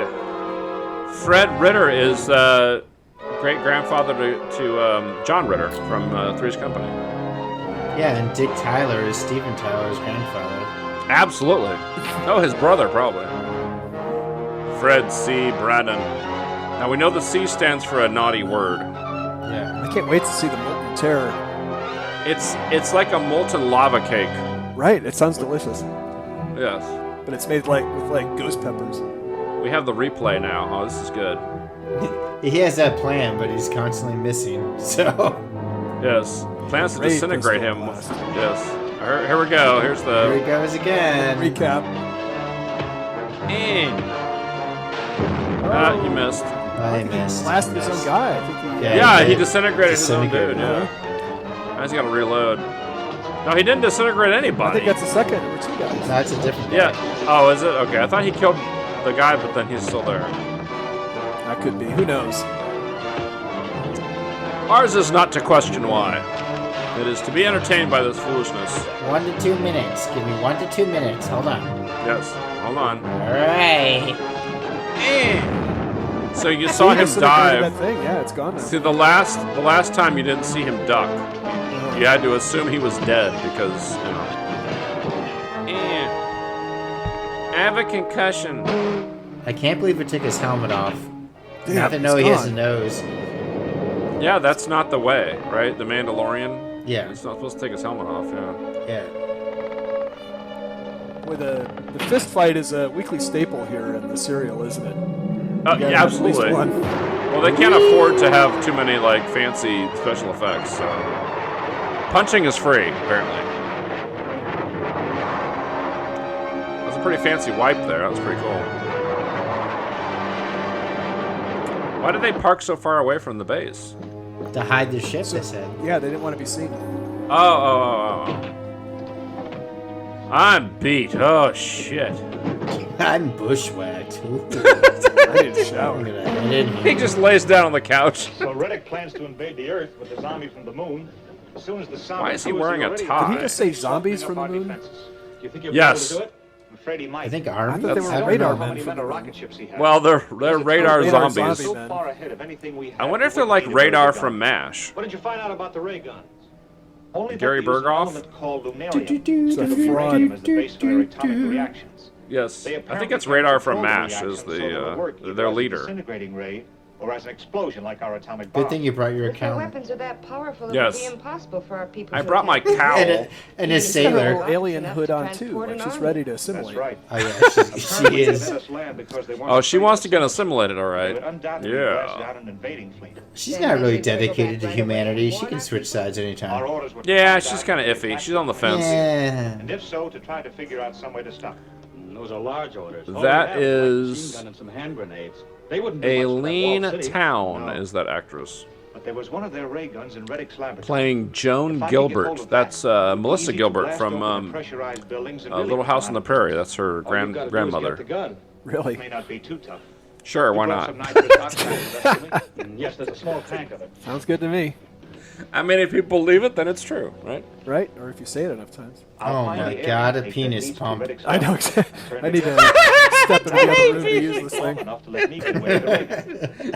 Speaker 1: Fred Ritter is great-grandfather to John Ritter from Three's Company.
Speaker 2: Yeah, and Dick Tyler is Steven Tyler's grandfather.
Speaker 1: Absolutely. Oh, his brother, probably. Fred C. Braddon. Now, we know the C stands for a naughty word.
Speaker 2: Yeah.
Speaker 3: I can't wait to see the Molten Terror.
Speaker 1: It's like a molten lava cake.
Speaker 3: Right, it sounds delicious.
Speaker 1: Yes.
Speaker 3: But it's made with ghost peppers.
Speaker 1: We have the replay now. Oh, this is good.
Speaker 2: He has that plan, but he's constantly missing, so...
Speaker 1: Yes. Plans to
Speaker 3: Great
Speaker 1: disintegrate
Speaker 3: pistol
Speaker 1: him.
Speaker 3: blast.
Speaker 1: Yes. Here we go. Here's
Speaker 2: Here he
Speaker 1: the...
Speaker 2: goes again.
Speaker 3: Recap.
Speaker 1: You missed.
Speaker 2: I missed.
Speaker 3: Blasted his own guy. I think
Speaker 1: Yeah, he
Speaker 2: did.
Speaker 1: disintegrated his own
Speaker 2: Disintegrated,
Speaker 1: dude, yeah. Now he's got to reload. No, he didn't disintegrate
Speaker 3: I
Speaker 1: anybody.
Speaker 3: think that's the second. There were 2 guys.
Speaker 2: No, it's a different guy.
Speaker 1: Yeah. Oh, is it? Okay, I thought he killed the guy, but then he's still there.
Speaker 3: That could be. Who knows?
Speaker 1: Ours is not to question why. It is to be entertained by this foolishness.
Speaker 2: 1 to 2 minutes. Give me 1 to 2 minutes. Hold on.
Speaker 1: Yes. Hold on.
Speaker 2: All right.
Speaker 1: So you saw him
Speaker 3: Disintegrated
Speaker 1: dive.
Speaker 3: That thing. Yeah, it's gone now.
Speaker 1: See, the last time you didn't see him duck. You had to assume he was dead because, you know. I have a concussion.
Speaker 2: I can't believe it took his helmet off.
Speaker 3: Damn,
Speaker 2: Now to know
Speaker 3: it's
Speaker 2: he has a
Speaker 3: gone.
Speaker 2: nose.
Speaker 1: Yeah, that's not the way, right? The Mandalorian.
Speaker 2: Yeah.
Speaker 1: He's not supposed to take his helmet off, yeah.
Speaker 2: Yeah.
Speaker 3: Boy, the fist fight is a weekly staple here in the serial, isn't it?
Speaker 1: Yeah,
Speaker 3: At least
Speaker 1: absolutely.
Speaker 3: one.
Speaker 1: Well, they can't afford to have too many, like, fancy special effects, so... Punching is free, apparently. That's a pretty fancy wipe there. That was pretty cool. Why did they park so far away from the base?
Speaker 2: To hide the ship, they said.
Speaker 3: Yeah, they didn't want to be seen.
Speaker 1: Oh. I'm beat. Oh, shit.
Speaker 2: I'm bushwhacked. Ooh.
Speaker 3: I need a shower.
Speaker 2: I'm gonna head in
Speaker 1: He
Speaker 2: here.
Speaker 1: just lays down on the couch.
Speaker 4: So Reddick plans to invade the Earth with the zombie from the moon. As soon as the Sano
Speaker 1: Why is he
Speaker 4: crew
Speaker 1: wearing a
Speaker 4: already-
Speaker 1: tie?
Speaker 3: Did he just say zombies from the moon?
Speaker 4: Do you think he'll
Speaker 1: Yes.
Speaker 4: be able to do it? I'm afraid he might.
Speaker 2: I think
Speaker 3: I
Speaker 2: armed.
Speaker 3: thought they were
Speaker 4: I don't
Speaker 3: radar
Speaker 4: know how
Speaker 3: men
Speaker 4: many
Speaker 3: from
Speaker 4: men
Speaker 3: the
Speaker 4: or
Speaker 3: moon.
Speaker 4: rocket ships he has.
Speaker 1: Well, they're radar
Speaker 3: radar
Speaker 1: zombies.
Speaker 3: zombie.
Speaker 4: so far ahead of anything we have.
Speaker 1: I wonder if they're
Speaker 4: we
Speaker 1: like
Speaker 4: wouldn't need a
Speaker 1: radar
Speaker 4: ray
Speaker 1: from
Speaker 4: gun.
Speaker 1: MASH.
Speaker 4: What did you find out about the ray guns? Only
Speaker 1: Gary
Speaker 4: that they use an
Speaker 1: Berghoff?
Speaker 4: element called lunarium.
Speaker 3: So the fraud.
Speaker 4: Uranium as the base for their atomic reactions.
Speaker 1: Yes,
Speaker 4: They
Speaker 1: I think
Speaker 4: apparently
Speaker 1: it's
Speaker 4: can
Speaker 1: radar from
Speaker 4: control the
Speaker 1: MASH
Speaker 4: reaction
Speaker 1: is
Speaker 4: so it'll work either
Speaker 1: their
Speaker 4: as a
Speaker 1: leader.
Speaker 4: disintegrating ray or as an explosion like our atomic bomb.
Speaker 2: Good thing you brought your
Speaker 6: If their
Speaker 2: account.
Speaker 6: weapons are that powerful, it
Speaker 1: Yes.
Speaker 6: would be impossible for our people
Speaker 1: I
Speaker 6: to
Speaker 1: brought my
Speaker 6: attack.
Speaker 1: cowl.
Speaker 2: And a
Speaker 3: She's got a
Speaker 2: sailor.
Speaker 3: little alien
Speaker 6: Enough
Speaker 3: hood
Speaker 6: to
Speaker 3: on too,
Speaker 6: transport
Speaker 3: like
Speaker 6: an
Speaker 3: she's
Speaker 6: army.
Speaker 3: ready to
Speaker 4: That's
Speaker 3: assimilate.
Speaker 4: right.
Speaker 2: Oh yeah, she
Speaker 4: Apparently,
Speaker 2: is.
Speaker 4: they let us land because they weren't
Speaker 1: Oh, she
Speaker 4: afraid
Speaker 1: wants
Speaker 4: of
Speaker 1: to
Speaker 4: us.
Speaker 1: get assimilated, all
Speaker 4: They
Speaker 1: right.
Speaker 4: would undoubtedly blast
Speaker 1: Yeah.
Speaker 4: out an invading fleet.
Speaker 2: She's not really dedicated to humanity. She can switch sides anytime.
Speaker 4: Our orders were to
Speaker 1: Yeah,
Speaker 4: find
Speaker 1: she's
Speaker 4: out
Speaker 1: kind of
Speaker 4: if
Speaker 1: iffy.
Speaker 4: they
Speaker 1: She's on the
Speaker 4: attacked
Speaker 1: fence.
Speaker 2: Yeah.
Speaker 4: and if so, to try to figure out some way to stop them.
Speaker 10: Those are large orders.
Speaker 1: That is
Speaker 10: and some hand grenades. They wouldn't do
Speaker 1: Aileen
Speaker 10: much for that walled city.
Speaker 1: Town
Speaker 4: No.
Speaker 1: is that actress.
Speaker 4: But there was one of their ray guns in Reddick's laboratory.
Speaker 1: Playing Joan
Speaker 4: If I could get hold
Speaker 1: Gilbert.
Speaker 4: of that,
Speaker 1: That's
Speaker 4: it'd be
Speaker 1: Melissa
Speaker 4: easy to
Speaker 1: Gilbert
Speaker 4: blast
Speaker 1: from
Speaker 4: open the pressurized buildings and really
Speaker 1: Little House on the
Speaker 4: come out.
Speaker 1: Prairie. That's her
Speaker 10: All you've gotta do is get
Speaker 1: grandmother.
Speaker 10: the gun.
Speaker 3: Really?
Speaker 4: May not be too tough.
Speaker 1: Sure, why
Speaker 4: You brought
Speaker 1: not?
Speaker 4: some nitrous oxide with us, didn't we? Yes, there's a small tank of it.
Speaker 3: Sounds good to me.
Speaker 1: I mean, if people believe it, then it's true, right?
Speaker 3: Right? Or if you say it enough times.
Speaker 2: Oh my god, a penis pump.
Speaker 3: I know exactly. I need to step into the other room to use this thing.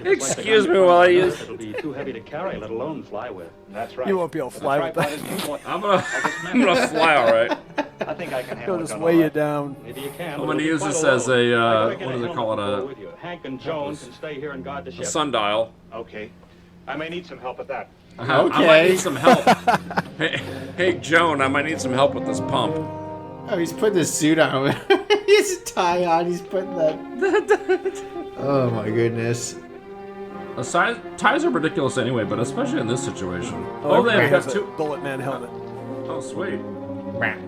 Speaker 1: Excuse me while I use...
Speaker 10: It'll be too heavy to carry, let alone fly with.
Speaker 4: That's right.
Speaker 3: You won't be able to fly with that.
Speaker 1: I'm gonna fly, all right.
Speaker 4: I think I can handle
Speaker 3: He'll
Speaker 4: it.
Speaker 3: just weigh you down.
Speaker 10: Maybe you can.
Speaker 1: I'm gonna use this as a, what do they call it,
Speaker 10: Hank and Joan can stay here and guard the
Speaker 1: a
Speaker 10: ship.
Speaker 1: sundial.
Speaker 4: Okay. I may need some help with that.
Speaker 1: I might need some help. Hey, Joan, I might need some help with this pump.
Speaker 2: Oh, he's putting the suit on. He's a tie on. He's putting that. Oh my goodness.
Speaker 1: The ties are ridiculous anyway, but especially in this situation.
Speaker 3: Oh,
Speaker 1: they've
Speaker 3: everybody
Speaker 1: got
Speaker 3: has a bullet man helmet.
Speaker 1: Oh, sweet.
Speaker 3: When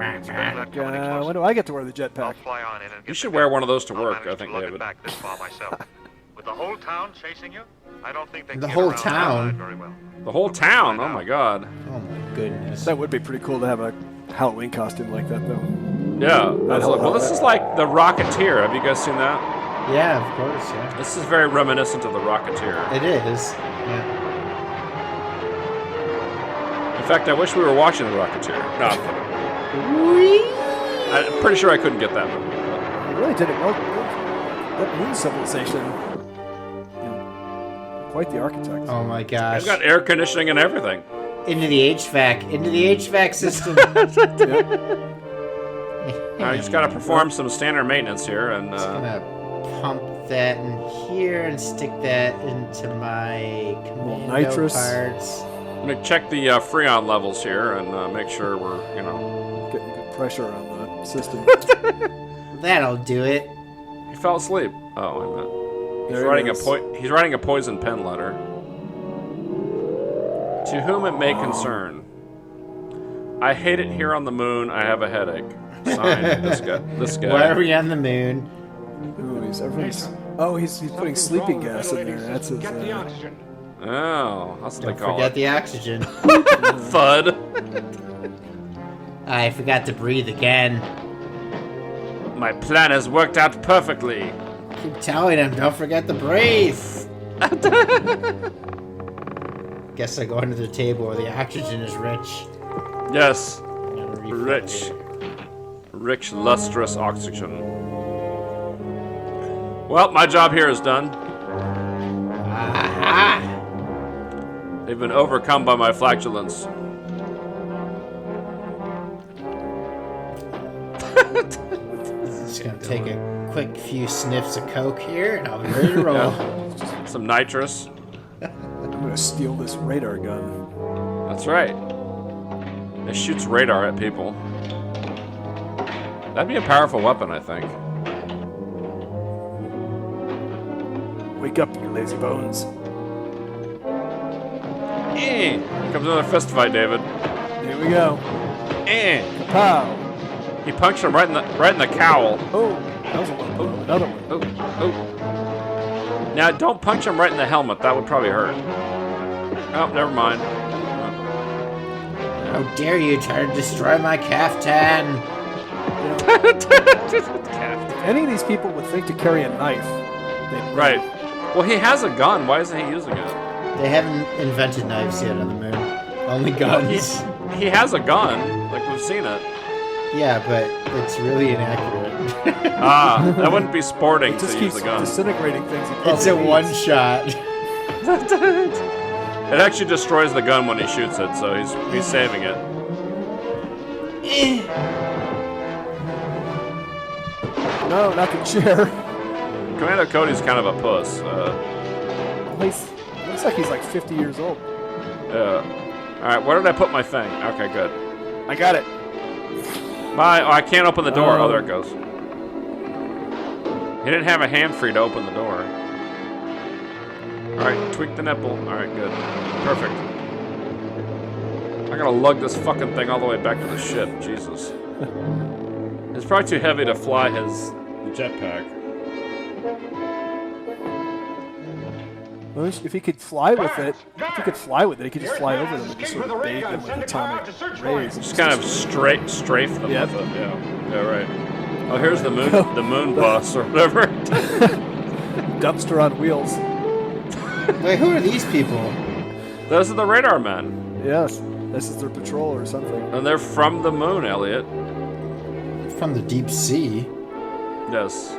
Speaker 3: do I get to wear the jetpack?
Speaker 4: Fly on in and
Speaker 1: You should wear one of those to work, I think, David.
Speaker 4: back this far myself. With the whole town chasing you, I don't think they
Speaker 2: The
Speaker 4: can
Speaker 2: whole
Speaker 4: get around
Speaker 2: town?
Speaker 4: that very well.
Speaker 1: The whole town? Oh my god.
Speaker 2: Oh my goodness.
Speaker 3: That would be pretty cool to have a Halloween costume like that, though.
Speaker 1: Yeah. Well, this is like the Rocketeer. Have you guys seen that?
Speaker 2: Yeah, of course, yeah.
Speaker 1: This is very reminiscent of the Rocketeer.
Speaker 2: It is. Yeah.
Speaker 1: In fact, I wish we were watching the Rocketeer. No, I'm kidding. I'm pretty sure I couldn't get that movie.
Speaker 3: He really did it well. That moon civilization. Quite the architect.
Speaker 2: Oh my gosh.
Speaker 1: I've got air conditioning and everything.
Speaker 2: Into the HVAC. Into the HVAC system.
Speaker 1: I just got to perform some standard maintenance here, and
Speaker 2: Just gonna pump that in here and stick that into my commando
Speaker 3: nitrous.
Speaker 2: parts.
Speaker 1: I'm gonna check the Freon levels here and make sure we're,
Speaker 3: Getting good pressure on the system.
Speaker 2: That'll do it.
Speaker 1: He fell asleep. Oh, wait a minute. He's writing a poison pen letter. To whom it may concern. I hate it here on the moon. I have a headache. Signed, this guy.
Speaker 2: Why are we on the moon?
Speaker 3: Ooh, he's putting sleeping gas in there. That's his.
Speaker 1: Oh, that's what they call
Speaker 2: Forget
Speaker 1: it.
Speaker 2: the oxygen.
Speaker 1: Thud.
Speaker 2: I forgot to breathe again.
Speaker 1: My plan has worked out perfectly.
Speaker 2: Keep telling him, don't forget to breathe. Guess I go under the table where the oxygen is rich.
Speaker 1: Yes. Rich, lustrous oxygen. Well, my job here is done.
Speaker 2: Aha!
Speaker 1: They've been overcome by my flatulence.
Speaker 2: Just gonna take a quick few sniffs of Coke here, and I'll be ready to roll.
Speaker 1: Yeah. Some nitrous.
Speaker 3: I'm gonna steal this radar gun.
Speaker 1: That's right. It shoots radar at people. That'd be a powerful weapon, I think.
Speaker 3: Wake up, you lazy bones.
Speaker 1: Here comes another fist fight, David.
Speaker 3: Here we go. Pow!
Speaker 1: He punched him right in the cowl.
Speaker 3: Oh, that was a low blow. Another one.
Speaker 1: Oh. Now, don't punch him right in the helmet. That would probably hurt. Oh, never mind.
Speaker 2: How dare you try to destroy my caftan?
Speaker 3: If any of these people would think to carry a knife, they'd
Speaker 1: Right. Well, he has a gun. Why isn't he using it?
Speaker 2: They haven't invented knives yet on the moon. Only guns.
Speaker 1: He has a gun. Like, we've seen it.
Speaker 2: Yeah, but it's really inaccurate.
Speaker 1: That wouldn't be sporting
Speaker 3: It
Speaker 1: to
Speaker 3: just
Speaker 1: use
Speaker 3: keeps
Speaker 1: the gun.
Speaker 3: disintegrating things.
Speaker 2: It's a one shot.
Speaker 1: It actually destroys the gun when he shoots it, so he's saving it.
Speaker 3: No, not the chair.
Speaker 1: Commando Cody's kind of a puss.
Speaker 3: Looks like he's like 50 years old.
Speaker 1: Yeah. Alright, where did I put my thing? Okay, good.
Speaker 3: I got it.
Speaker 1: Bye. Oh, I can't open the door. Oh, there it goes. He didn't have a hand free to open the door. Alright, tweak the nipple. Alright, good. Perfect. I gotta lug this fucking thing all the way back to the ship. Jesus. It's probably too heavy to fly his jetpack.
Speaker 3: Well, if he could fly with it, he could just fly over them and just sort of bathe them with atomic rays.
Speaker 1: Just kind of strafe them with it. Yeah, right. Oh, here's the moon bus or whatever.
Speaker 3: Dumpster on wheels.
Speaker 2: Wait, who are these people?
Speaker 1: Those are the radar men.
Speaker 3: Yes. This is their patrol or something.
Speaker 1: And they're from the moon, Elliott.
Speaker 2: From the deep sea.
Speaker 1: Yes.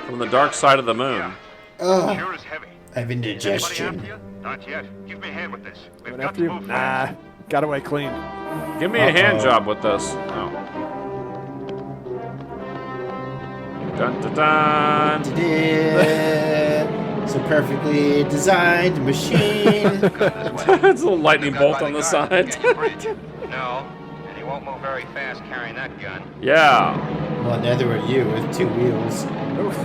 Speaker 1: From the dark side of the moon.
Speaker 2: Ugh.
Speaker 4: Sure is heavy.
Speaker 2: I have indigestion.
Speaker 4: Not yet. Give me a hand with this. We've
Speaker 3: Going
Speaker 4: got
Speaker 3: after
Speaker 4: to
Speaker 3: you?
Speaker 4: move
Speaker 3: Nah.
Speaker 4: fast.
Speaker 3: Got away clean.
Speaker 1: Give me a hand job with this. Oh. Dun dun dun.
Speaker 2: It's a perfectly designed machine.
Speaker 1: It's a little lightning bolt on the side.
Speaker 4: No, and he won't move very fast carrying that gun.
Speaker 1: Yeah.
Speaker 2: Well, neither are you with 2 wheels.
Speaker 3: Oof.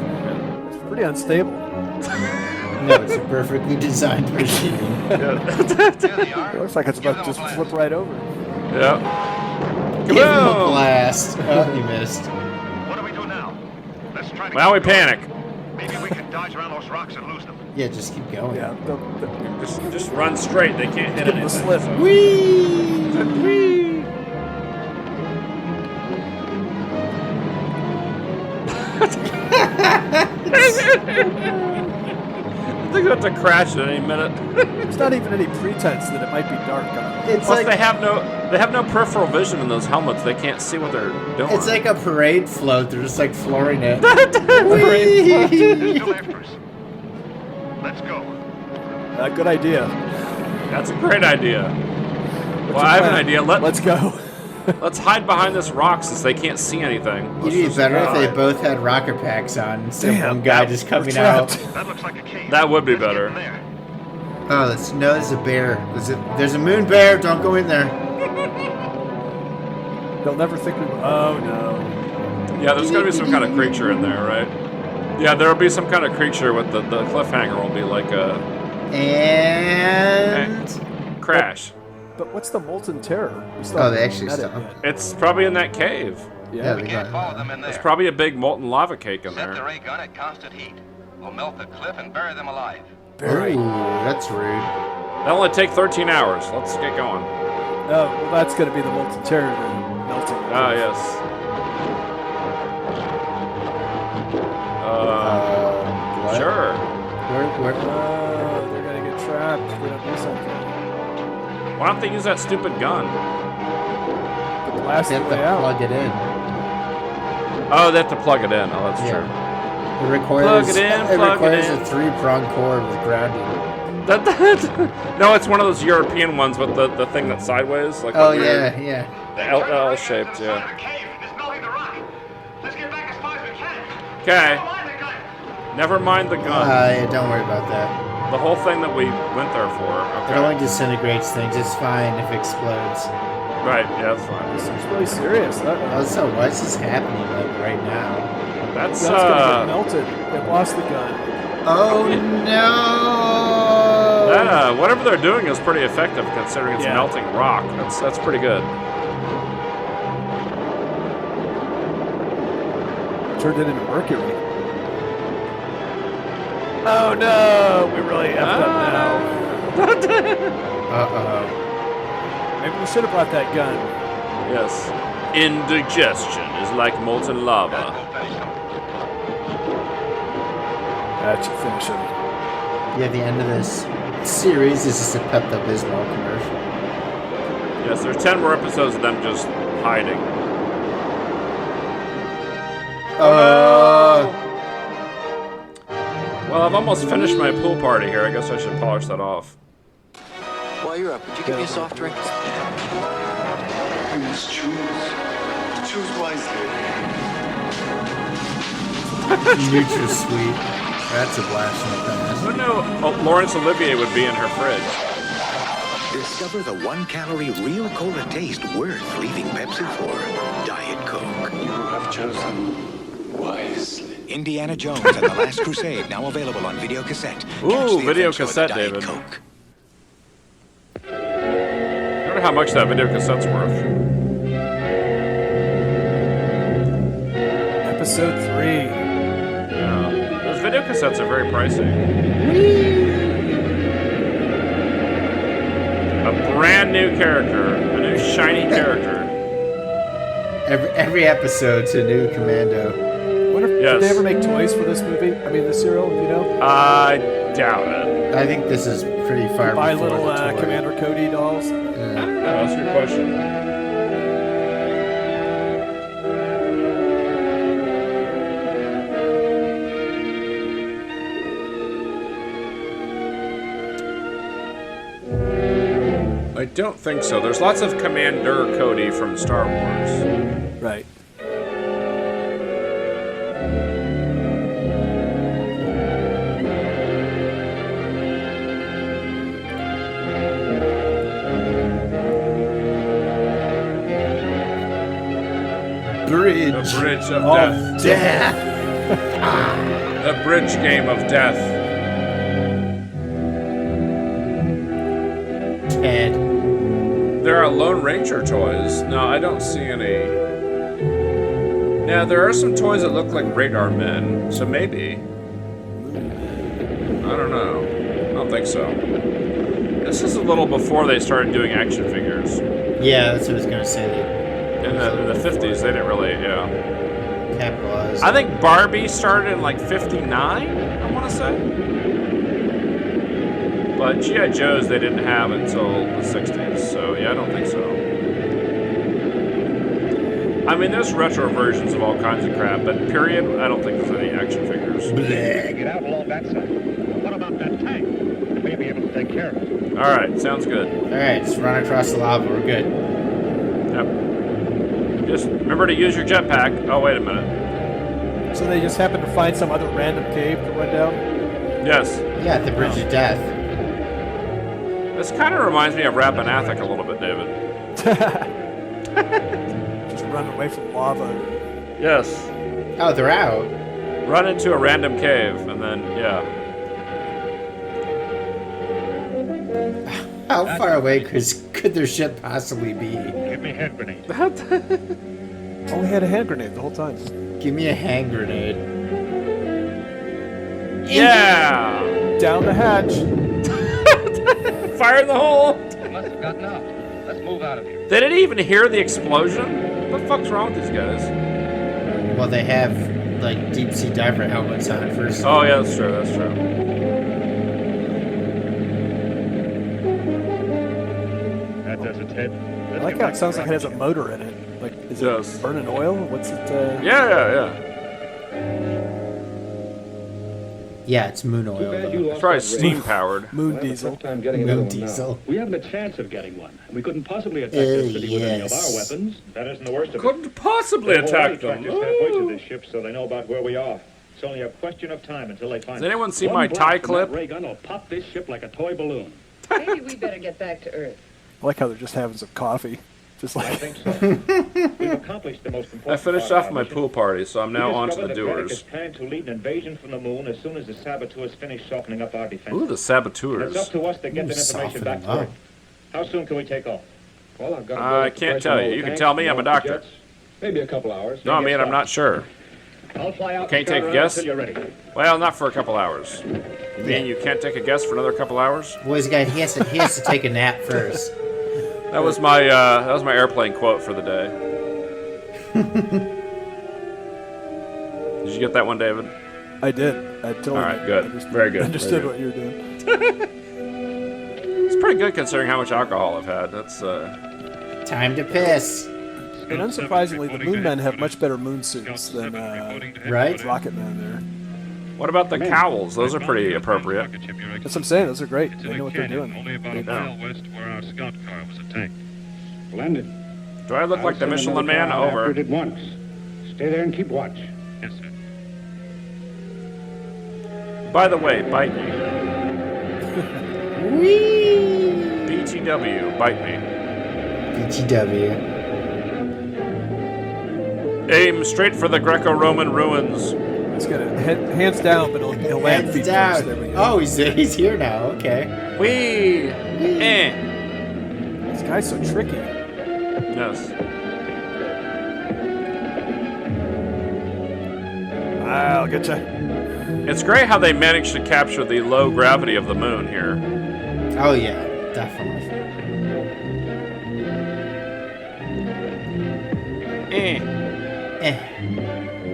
Speaker 3: It's pretty unstable.
Speaker 2: No, it's a perfectly designed machine.
Speaker 3: It looks like it's about to just flip right over.
Speaker 1: Yeah.
Speaker 2: Give him a
Speaker 1: Kaboom!
Speaker 2: blast. Oh, you missed.
Speaker 4: What do we do now? Let's try to
Speaker 1: Now we
Speaker 4: keep going.
Speaker 1: panic.
Speaker 4: Maybe we can dodge around those rocks and lose them.
Speaker 2: Yeah, just keep going.
Speaker 3: Yeah.
Speaker 1: Just run straight. They can't hit
Speaker 3: Give them
Speaker 1: anything.
Speaker 3: a slip.
Speaker 1: so-
Speaker 2: Whee!
Speaker 1: I think we have to crash at any minute.
Speaker 3: There's not even any pretense that it might be dark.
Speaker 2: It's
Speaker 1: Plus,
Speaker 2: like
Speaker 1: they have no peripheral vision in those helmets. They can't see what they're doing.
Speaker 2: it's like a parade float. They're just like flooring it.
Speaker 4: They're still after us. Let's go.
Speaker 3: Good idea.
Speaker 1: That's a great idea. Well,
Speaker 3: your
Speaker 1: I have an
Speaker 3: plan?
Speaker 1: idea.
Speaker 3: Let's go.
Speaker 1: Let's hide behind this rock since they can't see anything.
Speaker 2: It'd be better if they both had rocker packs on instead of one guy just coming out.
Speaker 4: That looks like a cave.
Speaker 1: That would be
Speaker 4: Let's get
Speaker 1: better.
Speaker 4: in there.
Speaker 2: Oh, there's a bear. There's a moon bear. Don't go in there.
Speaker 3: They'll never think we. Oh no.
Speaker 1: Yeah, there's gonna be some kind of creature in there, right? Yeah, there'll be some kind of creature with the cliffhanger will be like a
Speaker 2: And
Speaker 1: crash.
Speaker 3: But what's the molten terror? We still
Speaker 2: Oh, they
Speaker 3: haven't
Speaker 2: actually
Speaker 3: met it
Speaker 2: stopped.
Speaker 3: yet.
Speaker 1: It's probably in that cave.
Speaker 2: yeah,
Speaker 4: We
Speaker 2: they
Speaker 4: can't follow
Speaker 2: got.
Speaker 4: them in there.
Speaker 1: There's probably a big molten lava cake in
Speaker 4: Set the
Speaker 1: there.
Speaker 4: ray gun at constant heat. We'll melt the cliff and bury them alive.
Speaker 3: Very.
Speaker 2: Ooh, that's rude.
Speaker 1: That'll only take 13 hours. Let's get going.
Speaker 3: Oh, well, that's going to be the molten terror then, melting.
Speaker 1: Ah, yes.
Speaker 2: What?
Speaker 1: Sure.
Speaker 2: Where?
Speaker 3: They're going to get trapped. If they don't do something.
Speaker 1: Why don't they use that stupid gun?
Speaker 3: The blast
Speaker 2: They
Speaker 3: the
Speaker 2: have to
Speaker 3: way out.
Speaker 2: plug it in.
Speaker 1: Oh, they have to plug it in. Oh, that's
Speaker 2: Yeah.
Speaker 1: true.
Speaker 2: It requires,
Speaker 1: Plug it in,
Speaker 2: it
Speaker 1: plug it
Speaker 2: requires
Speaker 1: in.
Speaker 2: a 3-prong cord with grounding.
Speaker 1: No, it's one of those European ones with the thing that's sideways. Like
Speaker 2: Oh,
Speaker 1: the weird-
Speaker 2: yeah.
Speaker 1: The L shaped, yeah.
Speaker 4: The cave is melting the rock. Let's get back as far as we can.
Speaker 1: Okay. Never mind the gun.
Speaker 2: Yeah, don't worry about that.
Speaker 1: The whole thing that we went there for.
Speaker 2: It
Speaker 1: Okay.
Speaker 2: only disintegrates things. It's fine if it explodes.
Speaker 1: Right, yeah, that's fine.
Speaker 3: This is really serious.
Speaker 2: Also, why is this happening like right now?
Speaker 1: That's,
Speaker 3: Gun's going to get melted. They lost the gun.
Speaker 2: Oh no!
Speaker 1: whatever they're doing is pretty effective considering it's
Speaker 3: Yeah.
Speaker 1: melting rock. That's pretty good.
Speaker 3: Turned it into mercury. Oh no! We really effed up now.
Speaker 2: Uh-oh.
Speaker 3: Maybe we should have brought that gun.
Speaker 1: Yes. Indigestion is like molten lava.
Speaker 3: That should finish him.
Speaker 2: Yeah, the end of this series is just a Pepto-Bismol commercial.
Speaker 1: Yes, there's 10 more episodes of them just hiding. Well, I've almost finished my pool party here. I guess I should polish that off.
Speaker 12: While you're up, would you give me a soft drink?
Speaker 13: You must choose. Choose wisely.
Speaker 2: NutraSweet. That's a blast from the past.
Speaker 1: I don't know. Oh, Laurence Olivier would be in her fridge.
Speaker 14: Discover the 1-calorie real cola taste worth leaving Pepsi for. Diet Coke.
Speaker 13: You have chosen wisely.
Speaker 14: Indiana Jones and the Last Crusade, now available on video cassette.
Speaker 1: Ooh, video cassette, David.
Speaker 14: Coke.
Speaker 1: I wonder how much that video cassette's worth.
Speaker 3: Episode 3.
Speaker 1: Yeah. Those video cassettes are very pricey. A brand new character. A new shiny character.
Speaker 2: Every episode's a new commando.
Speaker 3: Did they ever make toys for this movie? I mean, the serial, you know?
Speaker 1: I doubt it.
Speaker 2: I think this is pretty far
Speaker 3: Buy
Speaker 2: before
Speaker 3: little
Speaker 2: the toy.
Speaker 3: Commander Cody dolls.
Speaker 1: I don't know. That's a good question. I don't think so. There's lots of Commander Cody from Star Wars.
Speaker 3: Right.
Speaker 2: Bridge.
Speaker 1: The Bridge of Death. The Bridge Game of Death.
Speaker 2: Ted.
Speaker 1: There are Lone Ranger toys. No, I don't see any. Yeah, there are some toys that look like Radar Men, so maybe. I don't know. I don't think so. This is a little before they started doing action figures.
Speaker 2: Yeah, that's what I was gonna say.
Speaker 1: In the 50s, they didn't really, yeah.
Speaker 2: Capitalize.
Speaker 1: I think Barbie started in like 59, I want to say. But G.I. Joes they didn't have until the 60s, so yeah, I don't think so. I mean, there's retro versions of all kinds of crap, but period, I don't think there's any action figures.
Speaker 4: Get out along that side. What about that tank? We may be able to take care of it.
Speaker 1: Alright, sounds good.
Speaker 2: Alright, just run across the lava, we're good.
Speaker 1: Yep. Just remember to use your jetpack. Oh, wait a minute.
Speaker 3: So they just happen to find some other random cave to run down?
Speaker 1: Yes.
Speaker 2: Yeah, the Bridge of Death.
Speaker 1: This kind of reminds me of Rappahatnock a little bit, David.
Speaker 3: Just run away from lava.
Speaker 1: Yes.
Speaker 2: Oh, they're out.
Speaker 1: Run into a random cave, and then, yeah.
Speaker 2: How far away could their ship possibly be?
Speaker 4: Give me a hand grenade.
Speaker 3: Oh, we had a hand grenade the whole time.
Speaker 2: Give me a hand grenade.
Speaker 1: Yeah!
Speaker 3: Down the hatch.
Speaker 1: Fire in the hole!
Speaker 4: They must have gotten out. Let's move out of here.
Speaker 1: They didn't even hear the explosion? What the fuck's wrong with these guys?
Speaker 2: Well, they have, like, deep sea diver helmets on first.
Speaker 1: Oh, yeah, that's true, that's true.
Speaker 4: That does it, Ted.
Speaker 3: I like how it sounds like it has a motor in it. Like, is it burning oil? What's it?
Speaker 1: Yeah.
Speaker 2: Yeah, it's moon oil.
Speaker 1: It's probably steam powered.
Speaker 3: Moon diesel.
Speaker 2: Moon diesel.
Speaker 10: We have the chance of getting one. We couldn't possibly attack this city with any of our weapons.
Speaker 4: That isn't the worst of it.
Speaker 1: Couldn't possibly attack them.
Speaker 4: Just halfway to this ship, so they know about where we are. It's only a question of time until they find
Speaker 1: Does anyone see
Speaker 10: One
Speaker 1: my
Speaker 10: blast
Speaker 1: tie
Speaker 10: from
Speaker 1: clip?
Speaker 10: that ray gun will pop this ship like a toy balloon.
Speaker 6: Maybe we better get back to Earth.
Speaker 3: I like how they're just having some coffee. Just like.
Speaker 4: I think so. We've accomplished the most important
Speaker 1: I finished
Speaker 4: part
Speaker 1: off
Speaker 4: of
Speaker 1: my
Speaker 4: our
Speaker 1: pool party, so I'm now
Speaker 4: We
Speaker 1: on to the
Speaker 4: discovered that Braddock
Speaker 1: doers.
Speaker 4: is planned to lead an invasion from the moon as soon as the saboteurs finish softening up our defense.
Speaker 1: Ooh, the
Speaker 4: It's
Speaker 1: saboteurs.
Speaker 4: up to us to get the information back to Earth. How soon can we take off?
Speaker 8: Well, I've got
Speaker 1: I can't tell you. You can tell me, I'm a doctor.
Speaker 8: maybe a couple hours.
Speaker 1: No, I mean, I'm not sure.
Speaker 4: I'll fly out.
Speaker 1: Can't take a guess?
Speaker 4: Until you're ready.
Speaker 1: Well, not for a couple hours. You mean you can't take a guess for another couple hours?
Speaker 2: Well, he has to take a nap first.
Speaker 1: That was my airplane quote for the day. Did you get that one, David?
Speaker 3: I did. I totally.
Speaker 1: All right, good. Very good.
Speaker 3: Understood
Speaker 1: Very
Speaker 3: what you were doing.
Speaker 1: It's pretty good considering how much alcohol I've had. That's
Speaker 2: Time to piss.
Speaker 3: And unsurprisingly, the Moon Men have much better moon suits than
Speaker 2: Right?
Speaker 3: Rocket Man there.
Speaker 1: What about the cowls? Those are pretty appropriate.
Speaker 3: That's what I'm saying. Those are great. They know what they're doing.
Speaker 4: Only about a mile west of where our scout car was attacked.
Speaker 9: Splendid.
Speaker 1: Do I look like the Michelin Man? Over.
Speaker 9: After it at once. Stay there and keep watch.
Speaker 4: Yes, sir.
Speaker 1: By the way, bite me.
Speaker 2: Whee!
Speaker 1: BTW, bite me.
Speaker 2: BTW.
Speaker 1: Aim straight for the Greco-Roman ruins.
Speaker 3: He's got it hands down, but he'll land
Speaker 2: Hands
Speaker 3: feet
Speaker 2: down.
Speaker 3: first. There we go.
Speaker 2: Oh, he's here now. Okay.
Speaker 1: Whee! Eh.
Speaker 3: This guy's so tricky.
Speaker 1: Yes.
Speaker 3: I'll get you.
Speaker 1: It's great how they managed to capture the low gravity of the moon here.
Speaker 2: Oh yeah, definitely.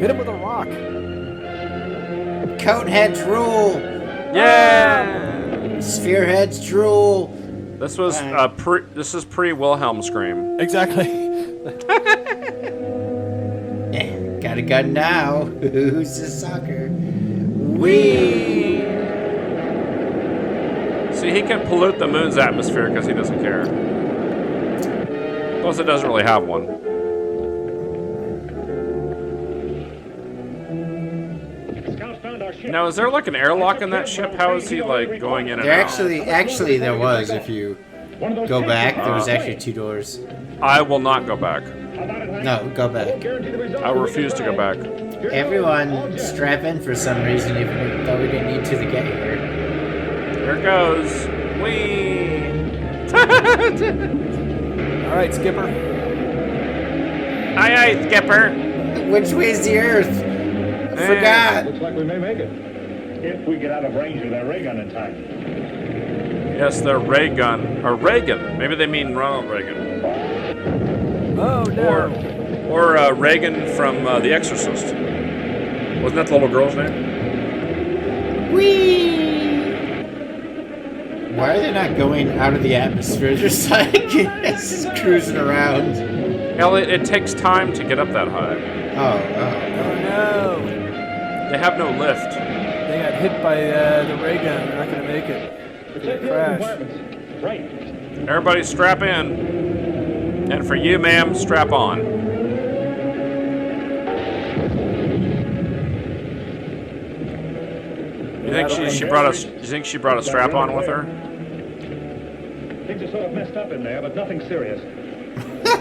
Speaker 3: Hit him with a rock.
Speaker 2: Coatheads rule.
Speaker 1: Yeah!
Speaker 2: Spearheads drool.
Speaker 1: This was this is pre-Wilhelm scream.
Speaker 3: Exactly.
Speaker 2: Got a gun now. Who's the sucker? Whee!
Speaker 1: See, he can pollute the moon's atmosphere because he doesn't care. Plus, it doesn't really have one. Now, is there like an airlock in that ship? How is he like going in and
Speaker 2: There
Speaker 1: out?
Speaker 2: actually there was. If you go back, there was actually 2 doors.
Speaker 1: I will not go back.
Speaker 2: No, go back.
Speaker 1: I refuse to go back.
Speaker 2: Everyone strap in for some reason, even though we didn't need to get here.
Speaker 1: Here it goes. Whee!
Speaker 3: All right, Skipper.
Speaker 1: Aye, aye, Skipper.
Speaker 2: Which way's the Earth? I forgot.
Speaker 10: Looks like we may make it. If we get out of range of their ray gun in time.
Speaker 1: Yes, their ray gun. Or Reagan. Maybe they mean Ronald Reagan.
Speaker 3: Oh, no.
Speaker 1: Or Reagan from The Exorcist. Wasn't that the little girl's name?
Speaker 2: Whee! Why are they not going out of the atmosphere? Just like, it's just cruising around.
Speaker 1: Elliott, it takes time to get up that high.
Speaker 2: Oh
Speaker 3: no.
Speaker 1: They have no lift.
Speaker 3: They got hit by the ray gun. They're not going to make it. They're gonna crash.
Speaker 10: Right.
Speaker 1: Everybody strap in. And for you, ma'am, strap on. You think she brought a? You think she brought a strap on with her?
Speaker 10: Things are sort of messed up in there, but nothing serious.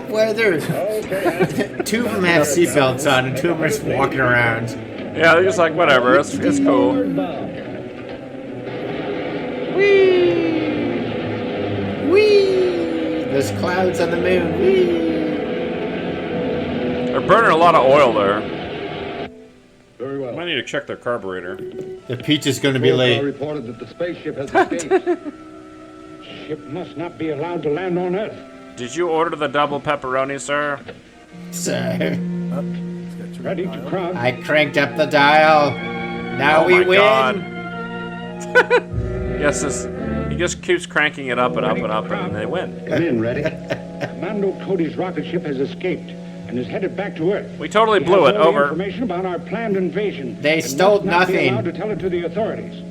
Speaker 2: Why are there? Two of them have seatbelts on, and 2 of them are just walking around.
Speaker 1: Yeah, they're just like whatever. It's cool.
Speaker 2: Whee! Whee! There's clouds on the moon. Whee!
Speaker 1: They're burning a lot of oil there.
Speaker 10: Very well.
Speaker 1: Might need to check their carburetor.
Speaker 2: The peach is going to be late.
Speaker 10: Reported that the spaceship has escaped. Ship must not be allowed to land on Earth.
Speaker 1: Did you order the double pepperoni, sir?
Speaker 2: Sir.
Speaker 10: Ready to cross.
Speaker 2: I cranked up the dial. Now we win.
Speaker 1: God. Yes, he just keeps cranking it up and up and up, and they win.
Speaker 9: Come in, ready?
Speaker 10: Commando Cody's rocket ship has escaped and is headed back to Earth.
Speaker 1: We totally blew it. Over.
Speaker 10: Information about our planned invasion.
Speaker 2: They stole
Speaker 10: must not be
Speaker 2: nothing.
Speaker 10: allowed to tell it to the authorities.